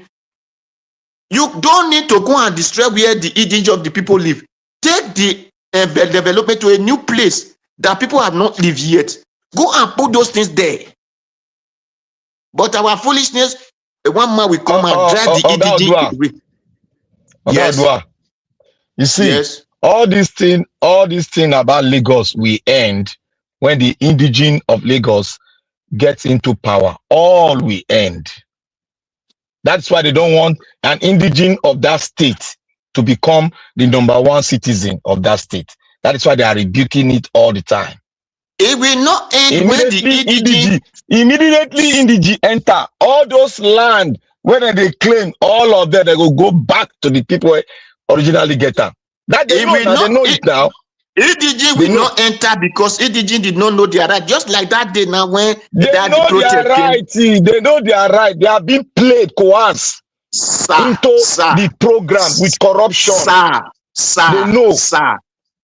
You don't need to go and destroy where the indigene of the people live. Take the development to a new place that people have not lived yet. Go and put those things there. But our foolishness, one man will come and drive the indigene away. Yes. You see, yes. all this thing about Lagos will end when the indigene of Lagos gets into power. All will end. That's why they don't want an indigene of that state to become the #1 citizen of that state. That is why they are rebuking it all the time. It will not end when the indigene. Immediately indigene enter all those land where they claim, all of them, they will go back to the people originally get them. That they know now, they know it now. Indigene will not enter because indigene did not know their right. Just like that day now when they know their right. They know their right. They are being played, coerced into the program with corruption. Sir, they know. Sir,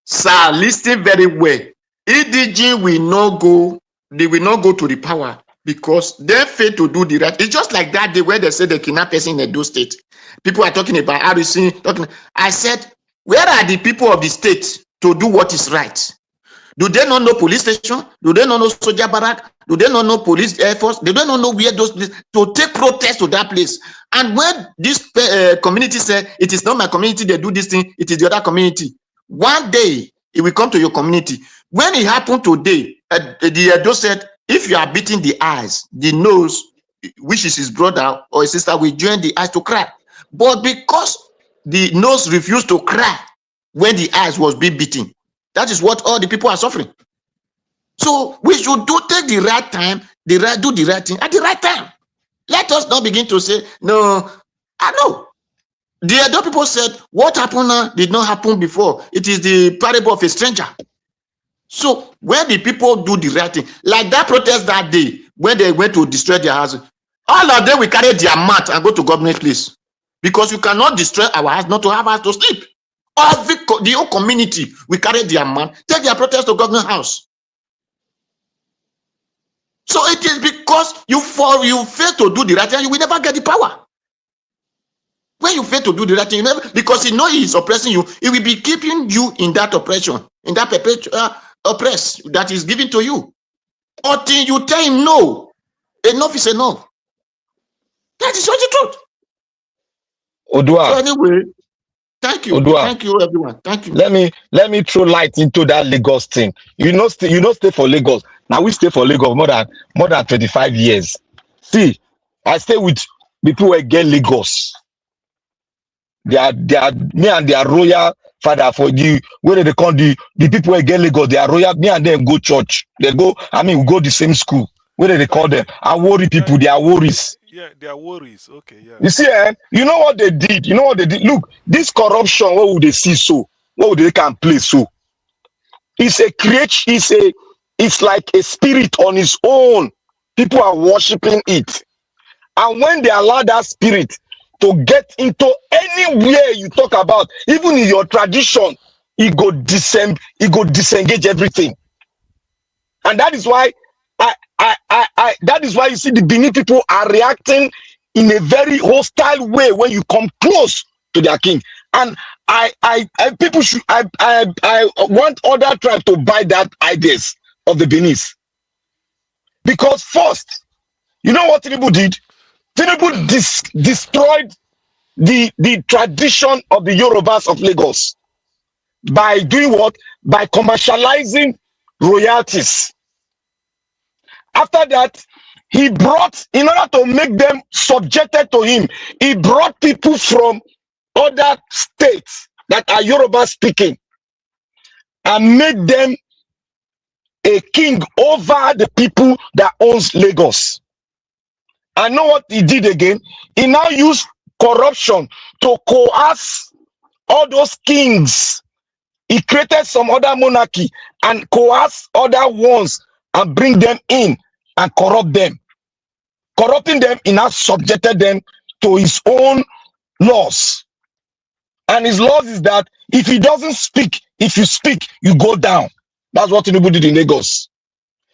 Sir, listen very well. EDG will not go, they will not go to the power because they fail to do the right. It's just like that day where they said they kidnap person in Edo State. People are talking about RC, talking. I said, where are the people of the state to do what is right? Do they not know police station? Do they not know soldier barrack? Do they not know police air force? They don't know where those places to take protest to that place. And when this community say it is not my community, they do this thing, it is the other community. One day it will come to your community. When it happened today, the Edo said, if you are beating the eyes, the nose, which is his brother or his sister, will join the eyes to cry. But because the nose refused to cry when the eyes was being beaten, that is what all the people are suffering. So we should take the right time, do the right thing at the right time. Let us not begin to say, no, I know. The other people said, what happened now did not happen before. It is the parable of a stranger. So when the people do the right thing, like that protest that day, when they went to destroy their house, all of them will carry their mat and go to government place. Because you cannot destroy our house, not to have us to sleep. The whole community will carry their mat, take their protest to government house. So it is because you fail to do the right thing, you will never get the power. When you fail to do the right thing, because you know he is oppressing you, he will be keeping you in that oppression, in that perpetual oppress that is given to you. Until you tell him no, enough is enough. That is what the truth. Odua. So anyway, thank you. Odua. Thank you, everyone. Thank you. Let me throw light into that Lagos thing. You know, stay for Lagos. Now we stay for Lagos more than 25 years. See, I stay with people who get Lagos. They are me and their royal father for the where they call the people who get Lagos. They are royal. Me and them go church. They go. I mean, we go the same school. Where they call them? I worry people. They are worries. Yeah, they are worries. Okay, yeah. You see, you know what they did? You know what they did? Look, this corruption, what would they see so? What would they can play so? It's a creation, it's like a spirit on its own. People are worshiping it. And when they allow that spirit to get into anywhere you talk about, even in your tradition, it go disengage everything. And that is why that is why you see the Benin people are reacting in a very hostile way when you come close to their king. And I want other tribes to buy that ideas of the Benis. Because first, you know what Tinubu did? Tinubu destroyed the tradition of the Yorubas of Lagos by doing what? By commercializing royalties. After that, he brought, in order to make them subjected to him, he brought people from other states that are Yoruba speaking and made them a king over the people that owns Lagos. I know what he did again. He now used corruption to coerce all those kings. He created some other monarchy and coerce other ones and bring them in and corrupt them. Corrupting them, he now subjected them to his own laws. And his laws is that if he doesn't speak, if you speak, you go down. That's what Tinubu did in Lagos.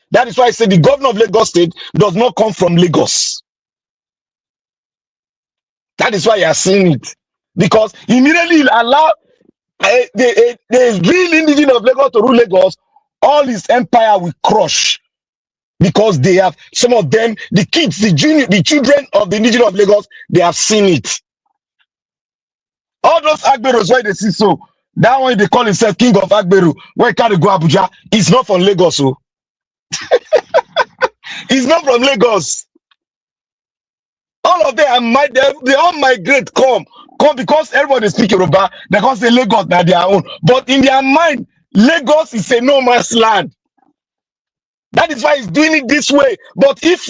That is why I say the governor of Lagos State does not come from Lagos. That is why you are seeing it. Because immediately allow the real indigenous of Lagos to rule Lagos, all his empire will crush. Because they have, some of them, the kids, the children of the indigenous of Lagos, they have seen it. All those Agberos where they see so, that one they call himself King of Agberu, where can go Abuja, he's not from Lagos. So. He's not from Lagos. All of them, they all migrate, come because everybody speak Yoruba, they can say Lagos na their own. But in their mind, Lagos is a no man's land. That is why he's doing it this way. But if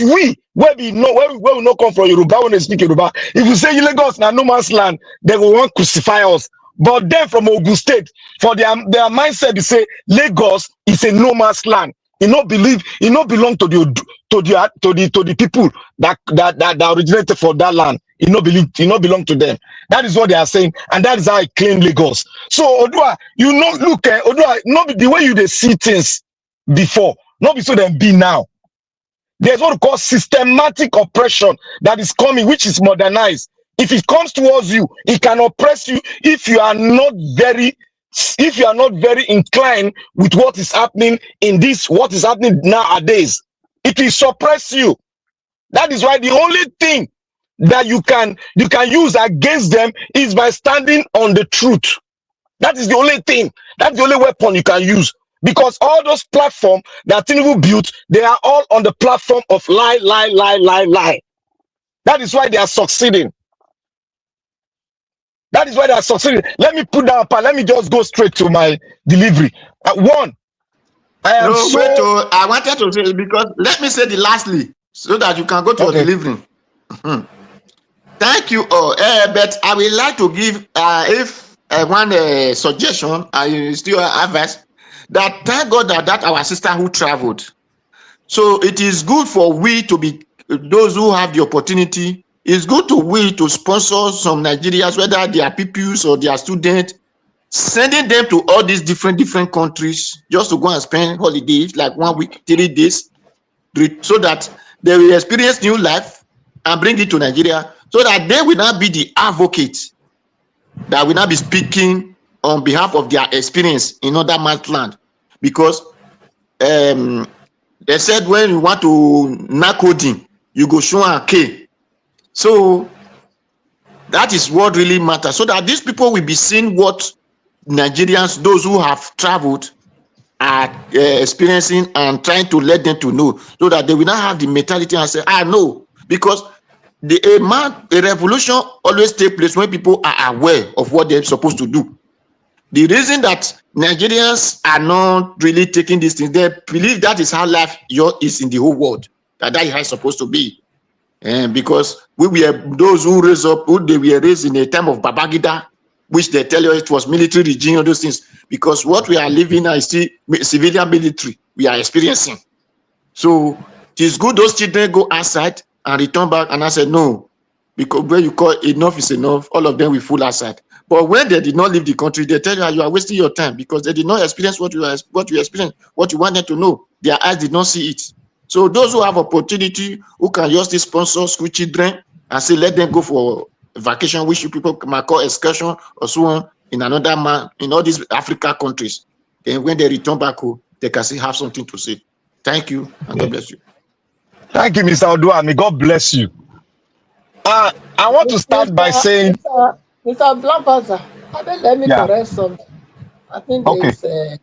where we not come from Yoruba, when they speak Yoruba, if you say Lagos na no man's land, they will want to crucify us. But then from Ogun State, for their mindset, they say Lagos is a no man's land. He not believe, he not belong to the people that originated for that land. He not belong to them. That is what they are saying, and that is how I claim Lagos. So Odua, you know, look, Odua, not be the way you they see things before, not be so them be now. There's what we call systematic oppression that is coming, which is modernized. If it comes towards you, it can oppress you if you are not very inclined with what is happening what is happening nowadays. It will suppress you. That is why the only thing that you can use against them is by standing on the truth. That is the only thing. That's the only weapon you can use. Because all those platforms that Tinubu built, they are all on the platform of lie. That is why they are succeeding. That is why they are succeeding. Let me put down a part. Let me just go straight to my delivery. One, I am I wanted to say, because let me say the lastly, so that you can go to your delivery. Thank you all. But I would like to give, one suggestion, I still advise, that thank God that our sister who traveled. So it is good for we to be, those who have the opportunity, it's good to we to sponsor some Nigerians, whether they are pupils or they are students, sending them to all these different countries just to go and spend holidays, like 1 week, 3 days, so that they will experience new life and bring it to Nigeria, so that they will not be the advocate that will not be speaking on behalf of their experience in other man's land. Because they said when you want to knack coding, you go show and K. So that is what really matters, so that these people will be seeing what Nigerians, those who have traveled, are experiencing, and trying to let them to know, so that they will not have the mentality and say, I know. Because a revolution always takes place when people are aware of what they're supposed to do. The reason that Nigerians are not really taking these things, they believe that is how life is in the whole world, that is how it's supposed to be. And because we were those who raised up, they were raised in a time of Babangida, which they tell you it was military regime, all those things. Because what we are living now is still civilian military we are experiencing. So it is good those children go outside and return back. And I said, no, because when you call enough is enough, all of them will fall outside. But when they did not leave the country, they tell you are wasting your time, because they did not experience what you experienced, what you wanted to know. Their eyes did not see it. So those who have opportunity, who can just sponsor school children and say, let them go for vacation, which you people might call excursion or so on, in all these Africa countries. Then when they return back home, they can still have something to say. Thank you, and God bless you. Thank you, Mr. Odua. May God bless you. I want to start by saying, Mr. Blampasa, let me correct something. I think there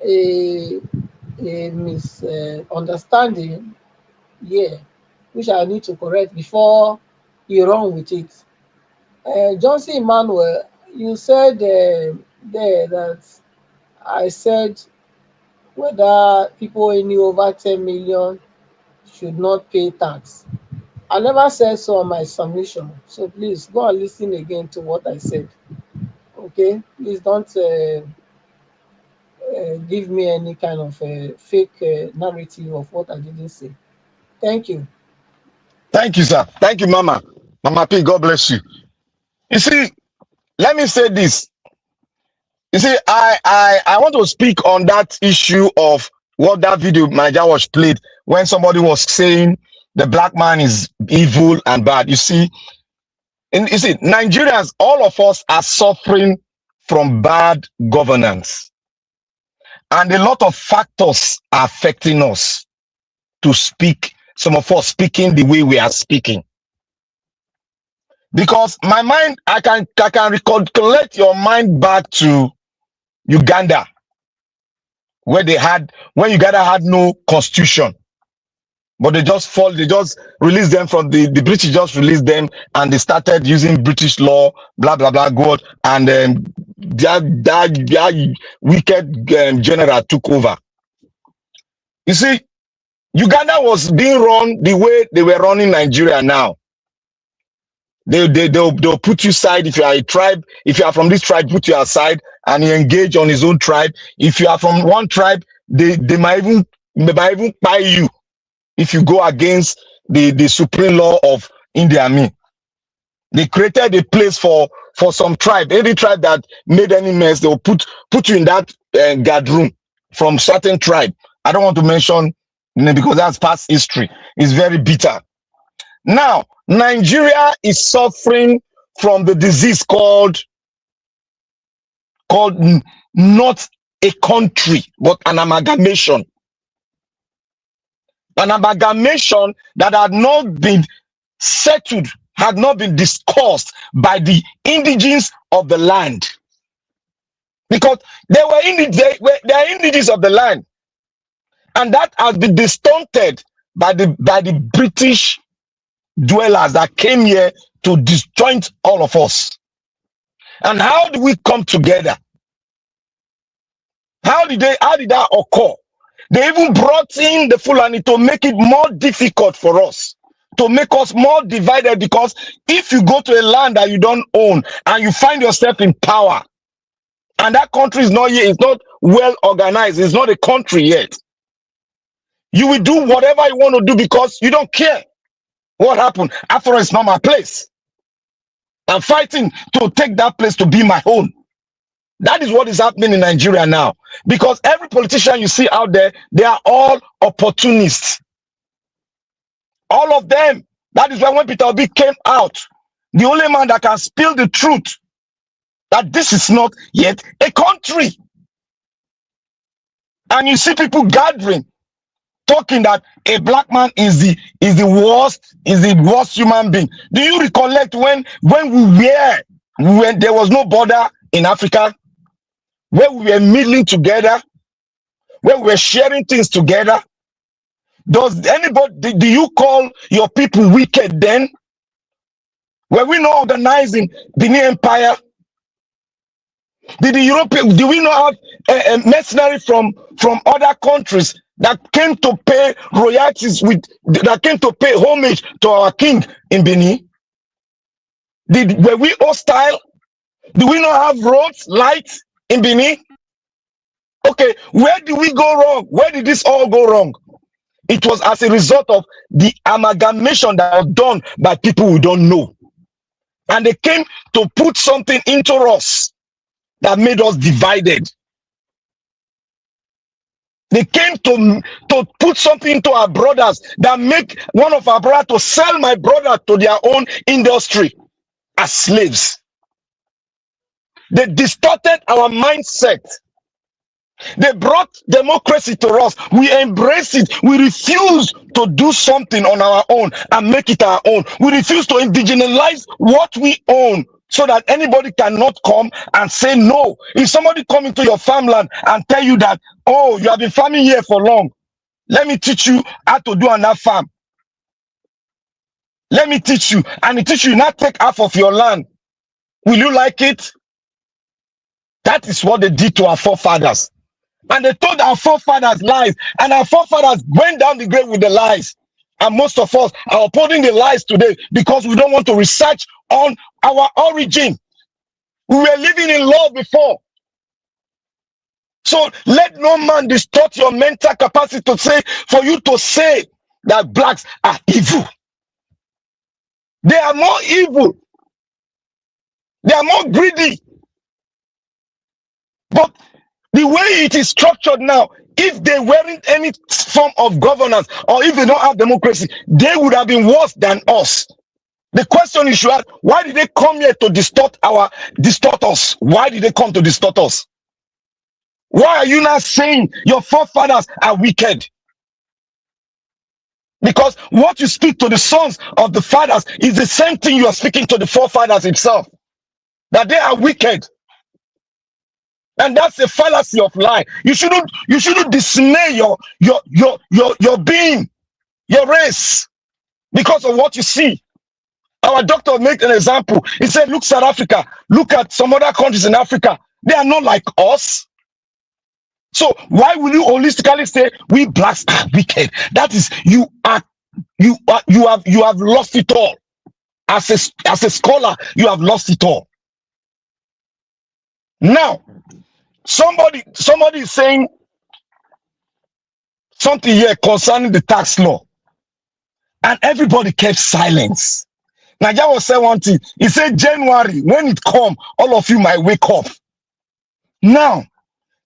is a misunderstanding here, which I need to correct before you run with it. Johnson Emmanuel, you said there that I said whether people earning over 10 million should not pay tax. I never said so on my submission, so please go and listen again to what I said. Okay, please don't give me any kind of fake narrative of what I didn't say. Thank you. Thank you, sir. Thank you, Mama. Mama P, God bless you. You see, let me say this. You see, I want to speak on that issue of what that video manager was played when somebody was saying the black man is evil and bad. You see, Nigerians, all of us are suffering from bad governance. And a lot of factors are affecting us to speak, some of us speaking the way we are speaking. Because my mind, I can recollect your mind back to Uganda, when Uganda had no constitution. But they just released them from the British, just released them, and they started using British law, blah blah blah, God, and that wicked general took over. You see, Uganda was being run the way they were running Nigeria now. They'll put you aside. If you are a tribe, if you are from this tribe, put you aside, and you engage on his own tribe. If you are from one tribe, they might even Maybe even buy you if you go against the supreme law of India. I mean, they created a place for some tribe. Any tribe that made any mess, they'll put you in that guard room from certain tribe. I don't want to mention because that's past history. It's very bitter. Now, Nigeria is suffering from the disease called not a country, but an amalgamation. An amalgamation that had not been settled, had not been discussed by the indigenes of the land. Because they are indigenes of the land. And that has been distorted by the British dwellers that came here to disjoint all of us. And how do we come together? How did that occur? They even brought in the Fulani to make it more difficult for us, to make us more divided, because if you go to a land that you don't own and you find yourself in power, and that country is not yet, it's not well organized, it's not a country yet, you will do whatever you want to do because you don't care what happened. After all, it's not my place. I'm fighting to take that place to be my own. That is what is happening in Nigeria now. Because every politician you see out there, they are all opportunists. All of them. That is why when Peter Obi came out, the only man that can spill the truth that this is not yet a country. And you see people gathering, talking that a black man is the worst human being. Do you recollect when there was no border in Africa, where we were meddling together, where we were sharing things together? Do you call your people wicked then? Were we not organizing Benin Empire? Did we not have a mercenary from other countries that came to pay royalties that came to pay homage to our king in Benin? Were we hostile? Do we not have roads, lights in Benin? Okay, where did we go wrong? Where did this all go wrong? It was as a result of the amalgamation that was done by people who don't know. And they came to put something into us that made us divided. They came to put something into our brothers that make one of our brothers to sell my brother to their own industry as slaves. They distorted our mindset. They brought democracy to us. We embrace it. We refuse to do something on our own and make it our own. We refuse to indigenize what we own so that anybody cannot come and say no. If somebody come into your farmland and tell you that, oh, you have been farming here for long, let me teach you how to do on that farm. Let me teach you. And he teach you not take half of your land. Will you like it? That is what they did to our forefathers. And they told our forefathers lies, and our forefathers went down the grave with the lies. And most of us are upholding the lies today because we don't want to research on our origin. We were living in love before. So let no man distort your mental capacity to say, for you to say that blacks are evil. They are more evil. They are more greedy. But the way it is structured now, if they weren't any form of governance, or if they don't have democracy, they would have been worse than us. The question you should ask, why did they come here to distort us? Why did they come to distort us? Why are you not saying your forefathers are wicked? Because what you speak to the sons of the fathers is the same thing you are speaking to the forefathers itself. That they are wicked. And that's a fallacy of lie. You shouldn't dismay your being, your race, because of what you see. Our doctor made an example. He said, look, South Africa, look at some other countries in Africa. They are not like us. So why will you holistically say we blacks are wicked? That is, you have lost it all. As a scholar, you have lost it all. Now, somebody is saying something here concerning the tax law, and everybody kept silence. Naija was saying one thing. He said, January, when it come, all of you might wake up. Now,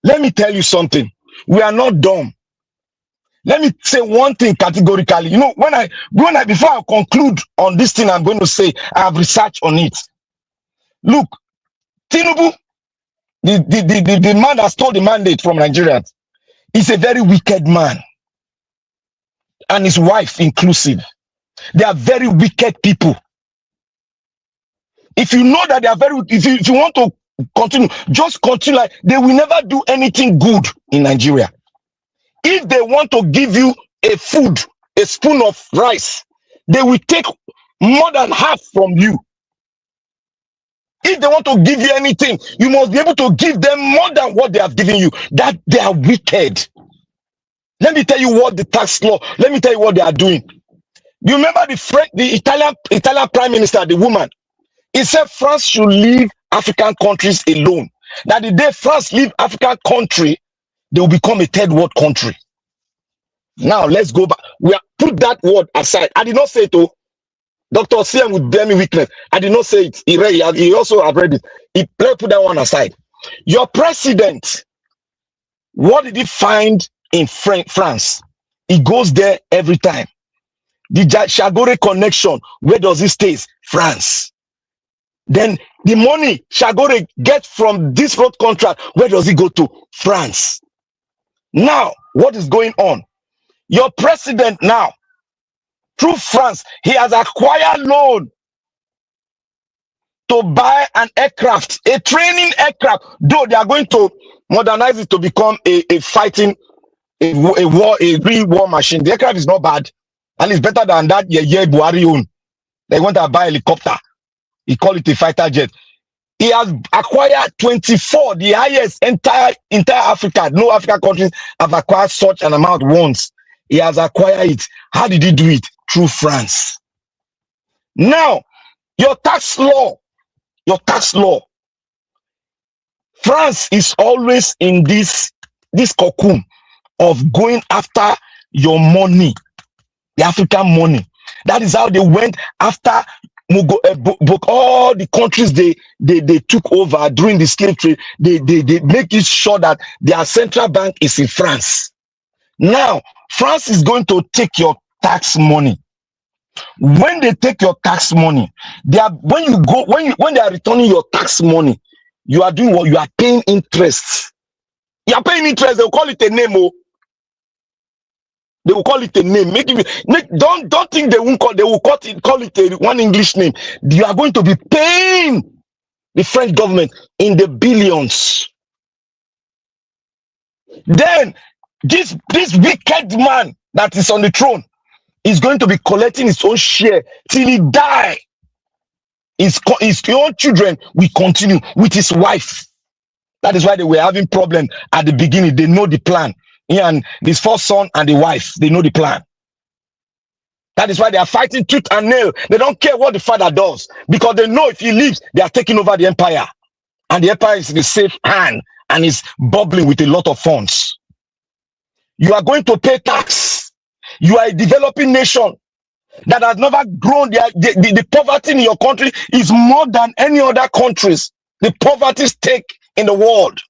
let me tell you something. We are not dumb. Let me say one thing categorically. You know, before I conclude on this thing I'm going to say, I have researched on it. Look, Tinubu, the man that stole the mandate from Nigerians, is a very wicked man. And his wife inclusive. They are very wicked people. If you know that they are very, if you want to continue, just continue. Like, they will never do anything good in Nigeria. If they want to give you a food, a spoon of rice, they will take more than half from you. If they want to give you anything, you must be able to give them more than what they have given you. That they are wicked. Let me tell you what the tax law, let me tell you what they are doing. You remember the Italian Prime Minister, the woman? He said France should leave African countries alone. That the day France leave African country, they will become a third world country. Now let's go back. We have put that word aside. I did not say it. Oh, Dr. CM would bear me witness. I did not say it. He also have read it. He put that one aside. Your president, what did he find in France? He goes there every time. The Shagore connection, where does it stay? France. Then the money Shagore gets from this road contract, where does it go to? France. Now, what is going on? Your president now, through France, he has acquired loan to buy an aircraft, a training aircraft, though they are going to modernize it to become a real war machine. The aircraft is not bad, and it's better than that Buhari own. They want to buy a helicopter. He call it a fighter jet. He has acquired 24, the highest entire Africa. No African countries have acquired such an amount once. He has acquired it. How did he do it? Through France. Now, your tax law. France is always in this cocoon of going after your money, the African money. That is how they went after all the countries they took over during the slave trade. They make it sure that their central bank is in France. Now, France is going to take your tax money. When they take your tax money, when they are returning your tax money, you are doing what? You are paying interest. You are paying interest. They will call it a name. Oh. They will call it a name. Don't think they won't call. They will call it one English name. You are going to be paying the French government in the billions. Then this wicked man that is on the throne is going to be collecting his own share till he die. His own children will continue with his wife. That is why they were having problems at the beginning. They know the plan. He and his first son and the wife, they know the plan. That is why they are fighting tooth and nail. They don't care what the father does, because they know if he leaves, they are taking over the empire. And the empire is in a safe hand and is bubbling with a lot of funds. You are going to pay tax. You are a developing nation that has never grown. The poverty in your country is more than any other countries. The poverty stake in the world.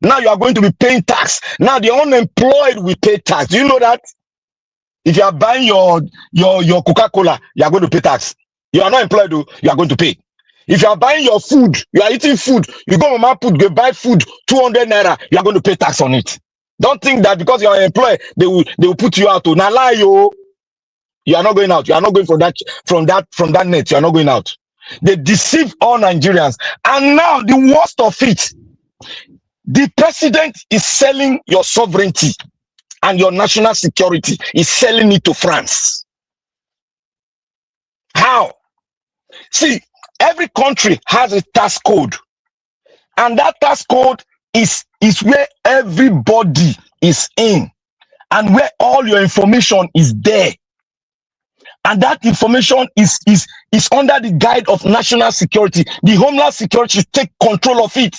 Now you are going to be paying tax. Now the unemployed will pay tax. Do you know that? If you are buying your Coca-Cola, you are going to pay tax. You are not employed, you are going to pay. If you are buying your food, you are eating food, you go to buy food, 200 naira, you are going to pay tax on it. Don't think that because you are employed, they will put you out. Now lie, yo. You are not going out. You are not going from that net. You are not going out. They deceive all Nigerians. And now the worst of it, the president is selling your sovereignty and your national security. Is selling it to France. How? See, every country has a tax code. And that tax code is where everybody is in. And where all your information is there. And that information is under the guide of national security. The Homeland Security take control of it.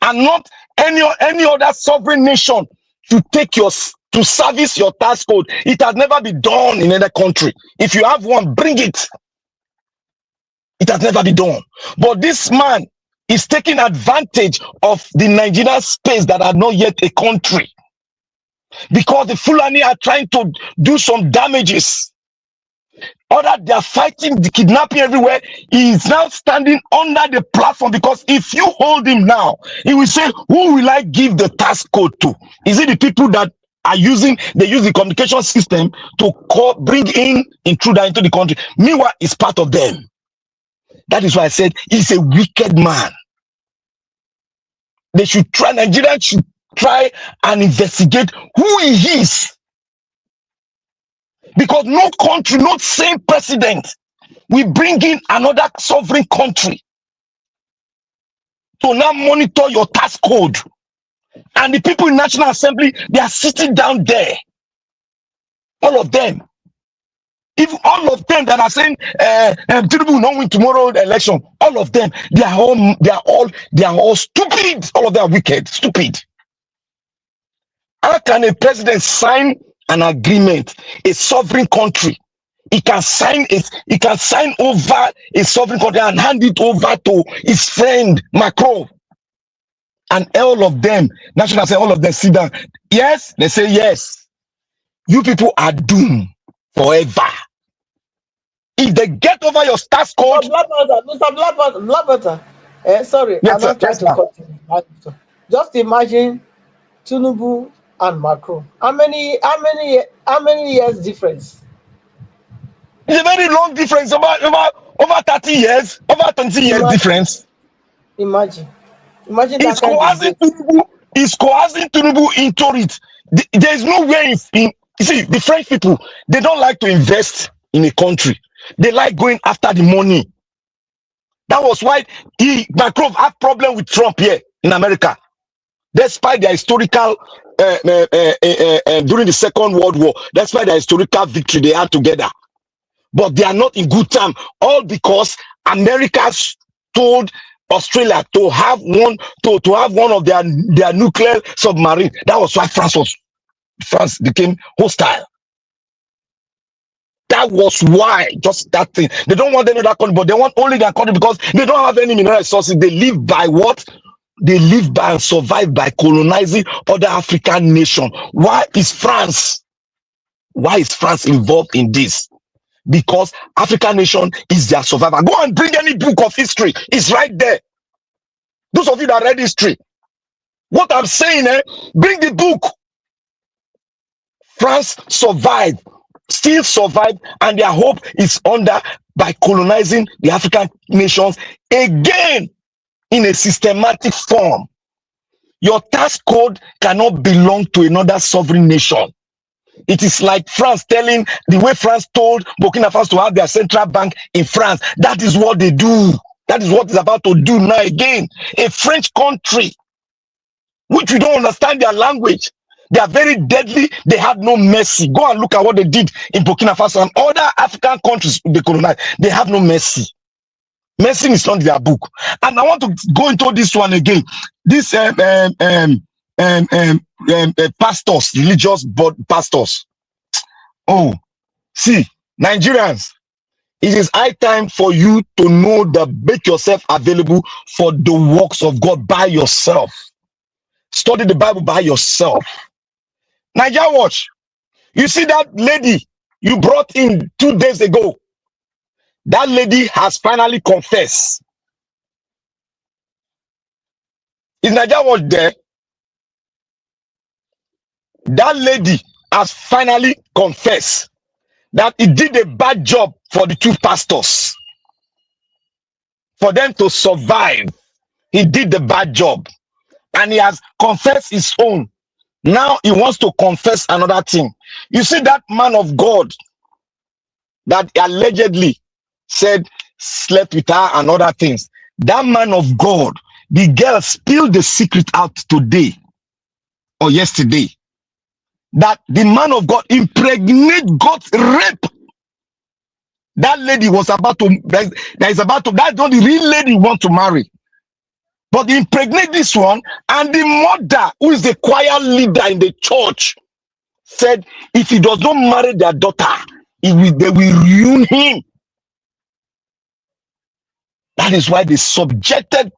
And not any other sovereign nation to take your to service your tax code. It has never been done in any country. If you have one, bring it. It has never been done. But this man is taking advantage of the Nigerian space that are not yet a country, because the Fulani are trying to do some damages. Other, they are fighting the kidnapping everywhere. He is now standing under the platform, because if you hold him now, he will say, who will I give the tax code to? Is it the people that are using, they use the communication system to bring in intruder into the country? Meanwhile, it's part of them. That is why I said he's a wicked man. They should try, Nigerians should try and investigate who he is. Because no country, no same president will bring in another sovereign country to now monitor your tax code. And the people in National Assembly, they are sitting down there. All of them. If all of them that are saying Tinubu will not win tomorrow's election, all of them, they are all stupid. All of them are wicked, stupid. How can a president sign an agreement, a sovereign country? He can sign it, he can sign over a sovereign country and hand it over to his friend Macron. And all of them, National Assembly, all of them sit down. Yes, they say yes. You people are doomed forever. If they get over your tax code, Mr. Blackwater, sorry, yes, I'm not trying to cut you. Just imagine Tinubu and Macron. How many years difference? It's a very long difference, over 30 years, over 20 years difference. Imagine It's coercing Tinubu. It's coercing Tinubu into it. There is no way in. You see, the French people, they don't like to invest in a country. They like going after the money. That was why Macron had problem with Trump here in America, despite their historical during the Second World War. That's why the historical victory they had together. But they are not in good time, all because America told Australia to have one of their nuclear submarine. That was why France became hostile. That was why, just that thing. They don't want any other country, but they want only their country, because they don't have any mineral resources. They live by what? They live by and survive by colonizing other African nations. Why is France involved in this? Because African nation is their survivor. Go and bring any book of history. It's right there. Those of you that read history, what I'm saying, bring the book. France survived, still survived, and their hope is under by colonizing the African nations again in a systematic form. Your tax code cannot belong to another sovereign nation. It is like France telling, the way France told Burkina Faso to have their central bank in France. That is what they do. That is what is about to do now again. A French country, which we don't understand their language. They are very deadly. They have no mercy. Go and look at what they did in Burkina Faso and other African countries they colonized. They have no mercy. Mercy is not their book. And I want to go into this one again. This pastors, religious pastors. Oh, see, Nigerians, it is high time for you to know that make yourself available for the works of God by yourself. Study the Bible by yourself. Nigeria Watch, you see that lady you brought in 2 days ago? That lady has finally confessed. Is Nigeria Watch there? That lady has finally confessed that he did a bad job for the two pastors. For them to survive, he did the bad job. And he has confessed his own. Now he wants to confess another thing. You see that man of God that allegedly said slept with her and other things. That man of God, the girl spilled the secret out today or yesterday. That the man of God impregnate God's rape. That lady was about to, that's not the real lady you want to marry. But impregnate this one, and the mother, who is the choir leader in the church, said if he does not marry their daughter, they will ruin him. That is why they subjected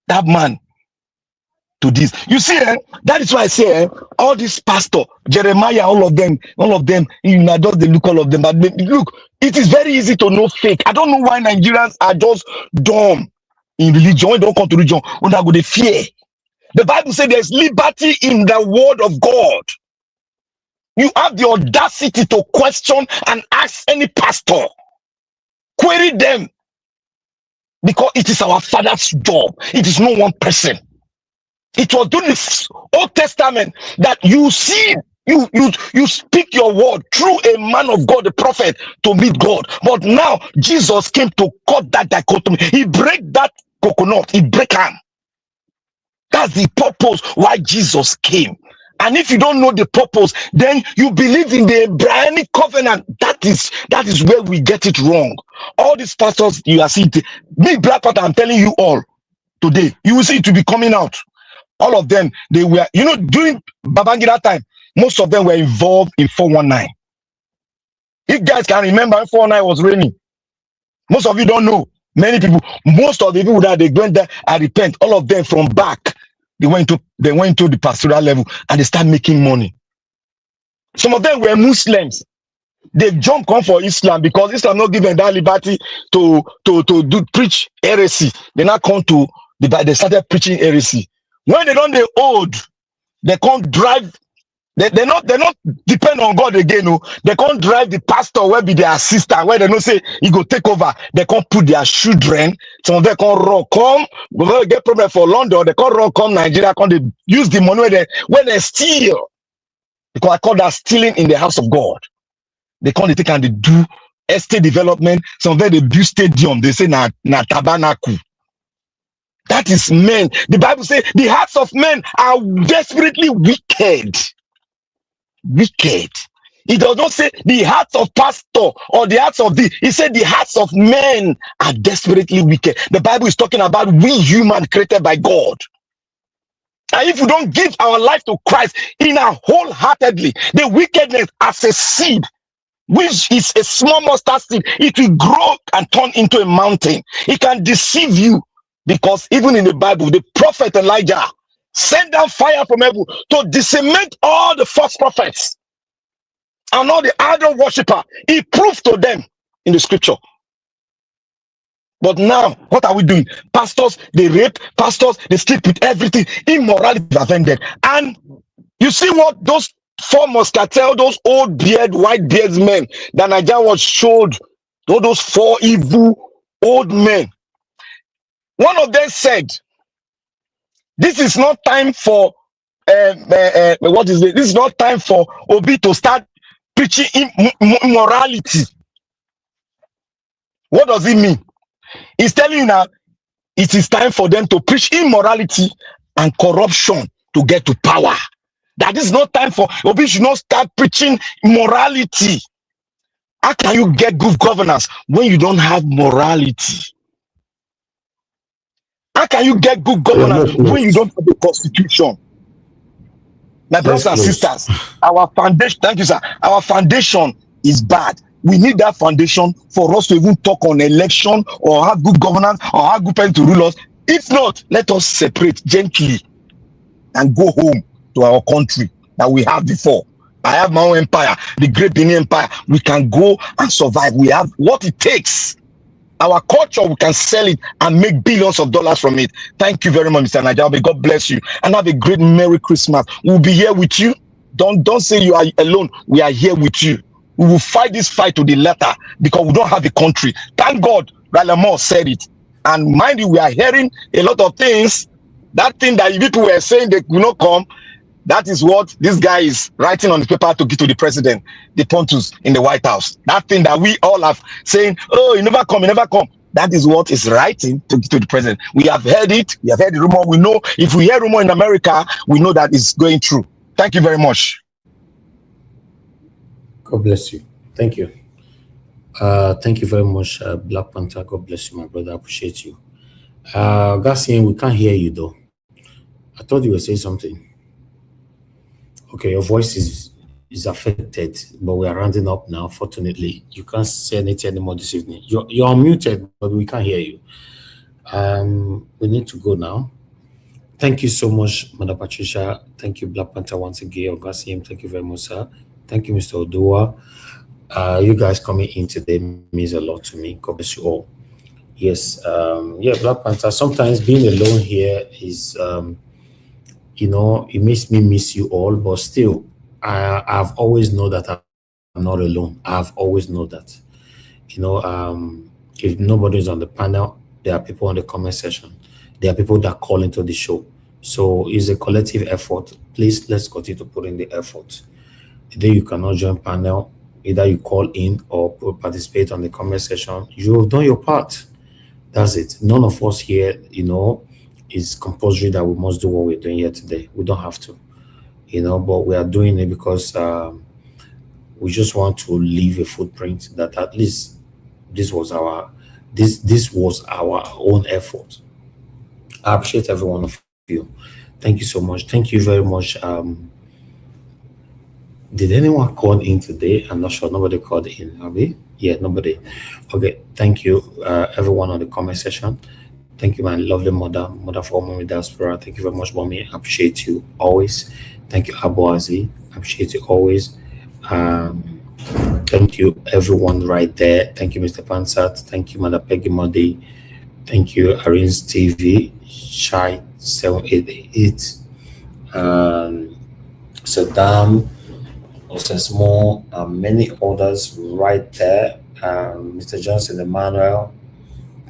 that man to this. You see, that is why I say all these pastor, Jeremiah, all of them, you know, just they look all of them. But look, it is very easy to know fake. I don't know why Nigerians are just dumb in religion. When they don't come to religion, when they go they fear. The Bible says there's liberty in the word of God. You have the audacity to question and ask any pastor. Query them. Because it is our Father's job. It is no one person. It was during the Old Testament that you see, you speak your word through a man of God, a prophet, to meet God. But now Jesus came to cut that dichotomy. He break that coconut. He break him. That's the purpose why Jesus came. And if you don't know the purpose, then you believe in the Abrahamic covenant. That is where we get it wrong. All these pastors you are seeing, me Black Panther, I'm telling you all today, you will see it to be coming out. All of them, they were, you know, during Babangida time, most of them were involved in 419. If guys can remember, 419 was raining. Most of you don't know. Many people, most of the people that they went there and repent, all of them from back, they went to the pastoral level and they start making money. Some of them were Muslims. They jumped on for Islam because Islam not giving that liberty to preach heresy. They now come to they started preaching heresy. When they don't, they old, they can't drive. They're not depend on God again. No, they can't drive the pastor where be their assistant, where they don't say he go take over. They can't put their children. Some of them can't run come. When they get problem for London, they can't run come Nigeria. Can't they use the money when they steal? Because I call that stealing in the house of God. They can't take and they do estate development. Some of them they build stadium. They say na tabernacle. That is men. The Bible says the hearts of men are desperately wicked. Wicked. It does not say the hearts of pastor or the hearts of the. It said the hearts of men are desperately wicked. The Bible is talking about we human created by God. And if we don't give our life to Christ in our wholeheartedly, the wickedness as a seed, which is a small mustard seed, it will grow and turn into a mountain. It can deceive you. Because even in the Bible, the prophet Elijah sent down fire from heaven to decimate all the false prophets and all the idol worshippers. He proved to them in the scripture. But now, what are we doing? Pastors, they rape. Pastors, they sleep with everything. Immorality has ended. And you see what those four musketeers, those old beard, white beards men that Nigeria was showed, those four evil old men. One of them said, this is not time for, what is it? This is not time for Obi to start preaching immorality. What does it mean? He's telling you now, it is time for them to preach immorality and corruption to get to power. That is not time for, Obi should not start preaching morality. How can you get good governance when you don't have morality? How can you get good governance when you don't have the constitution? My brothers and sisters, our foundation, thank you, sir. Our foundation is bad. We need that foundation for us to even talk on election or have good governance or have good people to rule us. If not, let us separate gently and go home to our country that we have before. I have my own empire, the Great Benin Empire. We can go and survive. We have what it takes. Our culture, we can sell it and make billions of dollars from it. Thank you very much, Mr. Najabi. God bless you. And have a great Merry Christmas. We'll be here with you. Don't say you are alone. We are here with you. We will fight this fight to the letter because we don't have a country. Thank God, Ralamore said it. And mind you, we are hearing a lot of things. That thing that people were saying they will not come, that is what this guy is writing on the paper to give to the president, the Pontus in the White House. That thing that we all have saying, oh, you never come, you never come. That is what is writing to give to the president. We have heard it. We have heard the rumor. We know if we hear rumor in America, we know that it's going through. Thank you very much. God bless you. Thank you. Thank you very much, Black Panther. God bless you, my brother. I appreciate you. Garcian, we can't hear you though. I thought you were saying something. Okay, your voice is is affected, but we are rounding up now. Fortunately, you can't say anything anymore this evening. You're unmuted, but we can't hear you. We need to go now. Thank you so much, Mother Patricia. Thank you, Black Panther, once again. Ogasim, thank you very much, sir. Thank you, Mr. Odua. You guys coming in today means a lot to me. God bless you all. Yes, yeah, Black Panther. Sometimes being alone here is, it makes me miss you all, but still, I've always known that I'm not alone. I've always known that. If nobody's on the panel, there are people on the comment section. There are people that call into the show. So it's a collective effort. Please, let's continue to put in the effort. Either you cannot join panel, either you call in or participate on the comment section. You have done your part. That's it. None of us here, is compulsory that we must do what we're doing here today. We don't have to, but we are doing it because we just want to leave a footprint that at least this was our own effort. I appreciate every one of you. Thank you so much. Thank you very much. Did anyone call in today? I'm not sure. Nobody called in, are we? Yeah, nobody. Okay, thank you, everyone on the comment section. Thank you, my lovely mother for Mommy Diaspora. Thank you very much, Mommy. I appreciate you always. Thank you, Abuazi. I appreciate you always. Thank you, everyone right there. Thank you, Mr. Pansat. Thank you, Mother Peggy Modi. Thank you, Arin's TV, Shy 788, Saddam, Osesmo, and many others right there. Mr. Johnson Emmanuel,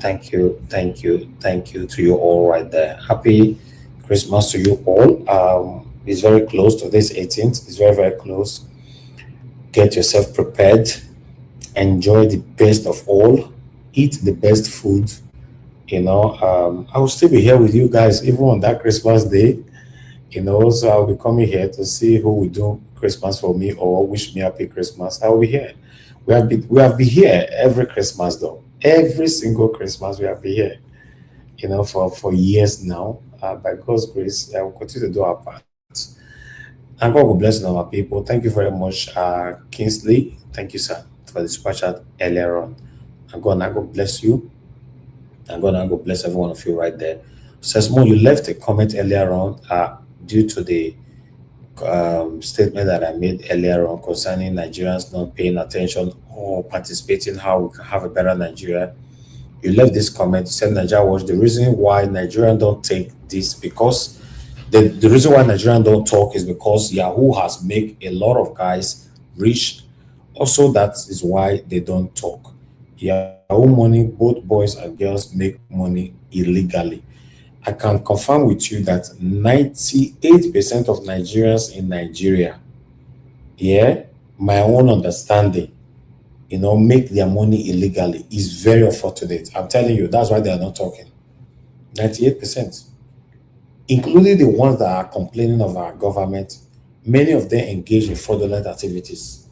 thank you to you all right there. Happy Christmas to you all. It's very close. Today's 18th. It's very, very close. Get yourself prepared. Enjoy the best of all. Eat the best food. I will still be here with you guys even on that Christmas day. So I'll be coming here to see who will do Christmas for me or wish me happy Christmas. I'll be here. We have been here every Christmas though. Every single Christmas we have been here. For years now. By God's grace, I will continue to do our part. And God will bless our people. Thank you very much, Kingsley. Thank you, sir, for the super chat earlier on. And God bless you. And God bless every one of you right there. Sesmo, you left a comment earlier on due to the statement that I made earlier on concerning Nigerians not paying attention or participating how we can have a better Nigeria. You left this comment, you said Nigeria was the reason why Nigerians don't take this because the reason why Nigerians don't talk is because Yahoo has made a lot of guys rich. Also, that is why they don't talk. Yahoo money, both boys and girls make money illegally. I can confirm with you that 98% of Nigerians in Nigeria, my own understanding, make their money illegally is very unfortunate. I'm telling you, that's why they are not talking. 98%. Including the ones that are complaining of our government, many of them engage in fraudulent activities.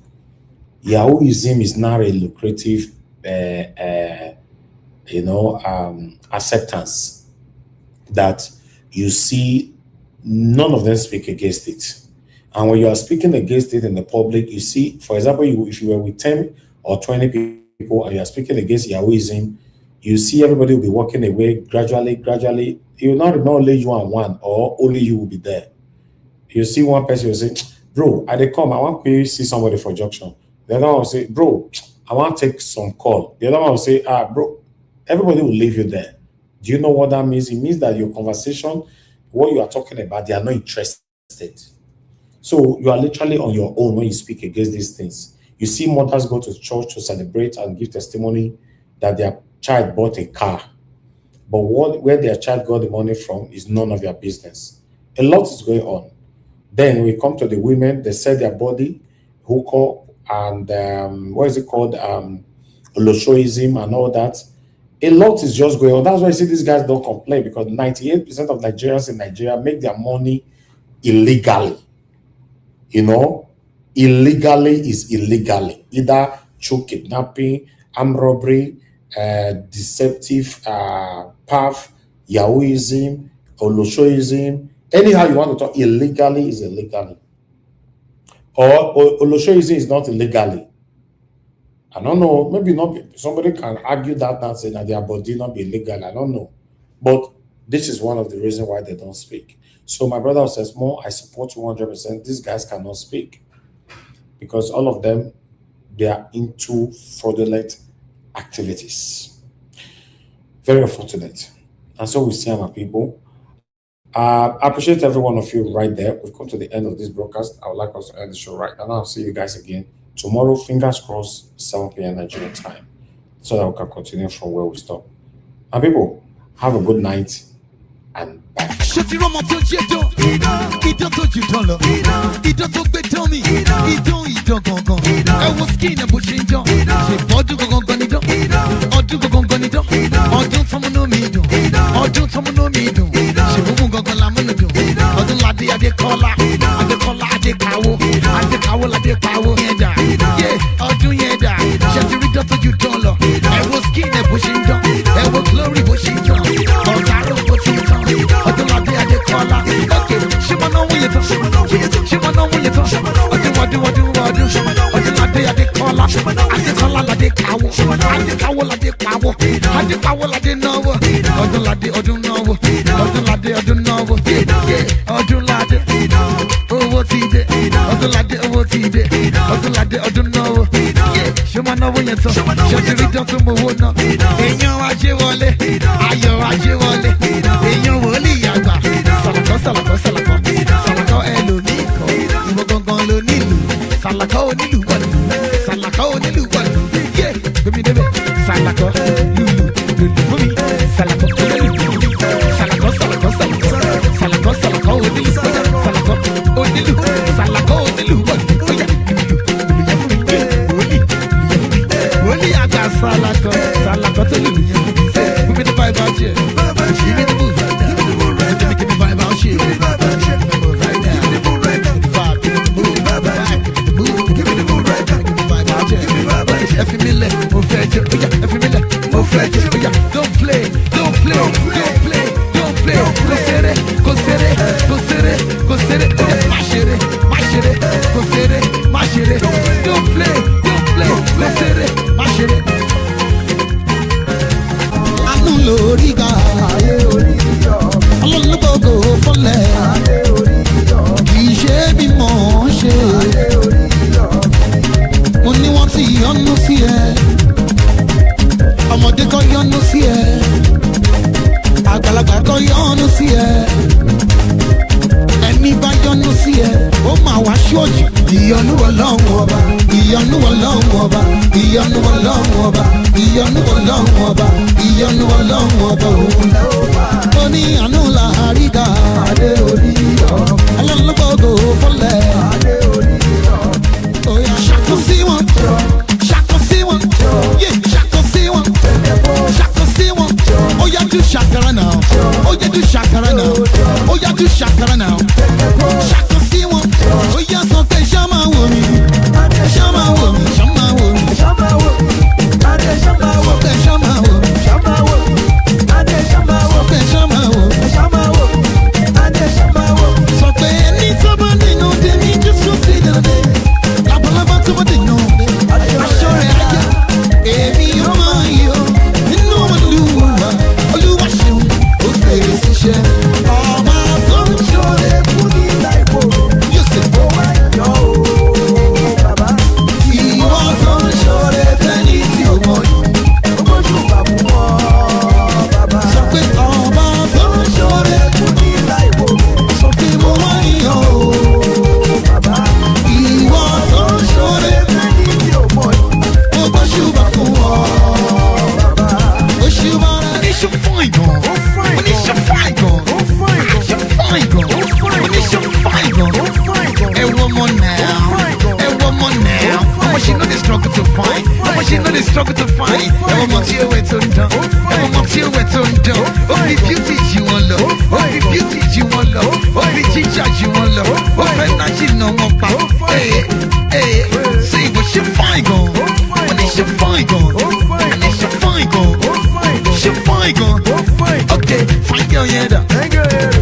Yahooism is not a lucrative, acceptance that you see none of them speak against it. And when you are speaking against it in the public, you see, for example, if you were with 10 or 20 people and you are speaking against Yahooism, you see everybody will be walking away gradually. You will not remember only you and one, or only you will be there. You see one person will say, bro, I come, I want to see somebody for junction. The other one will say, bro, I want to take some call. The other one will say, bro, everybody will leave you there. Do you know what that means? It means that your conversation, what you are talking about, they are not interested. So you are literally on your own when you speak against these things. You see mothers go to church to celebrate and give testimony that their child bought a car. But where their child got the money from is none of their business. A lot is going on. Then we come to the women, they sell their body, hook up, and what is it called? Oloshoism and all that. A lot is just going on. That's why you see these guys don't complain, because 98% of Nigerians in Nigeria make their money illegally. Illegally is illegally. Either through kidnapping, armed robbery, deceptive path, Yahooism, Oloshoism. Anyhow you want to talk, illegally is illegally. or Oloshoize is not illegally. I don't know. Maybe not. Somebody can argue that and say that their body not be illegal. I don't know. But this is one of the reasons why they don't speak. So my brother says, "More, I support you 100%. These guys cannot speak because all of them, they are into fraudulent activities. Very unfortunate. And so we see our people. I appreciate every one of you right there. We've come to the end of this broadcast. I would like us to end the show right now. I'll see you guys again tomorrow, fingers crossed, 7 p.m. Nigerian time, so that we can continue from where we stop. And people, have a good night and bye. Okay, find your head up.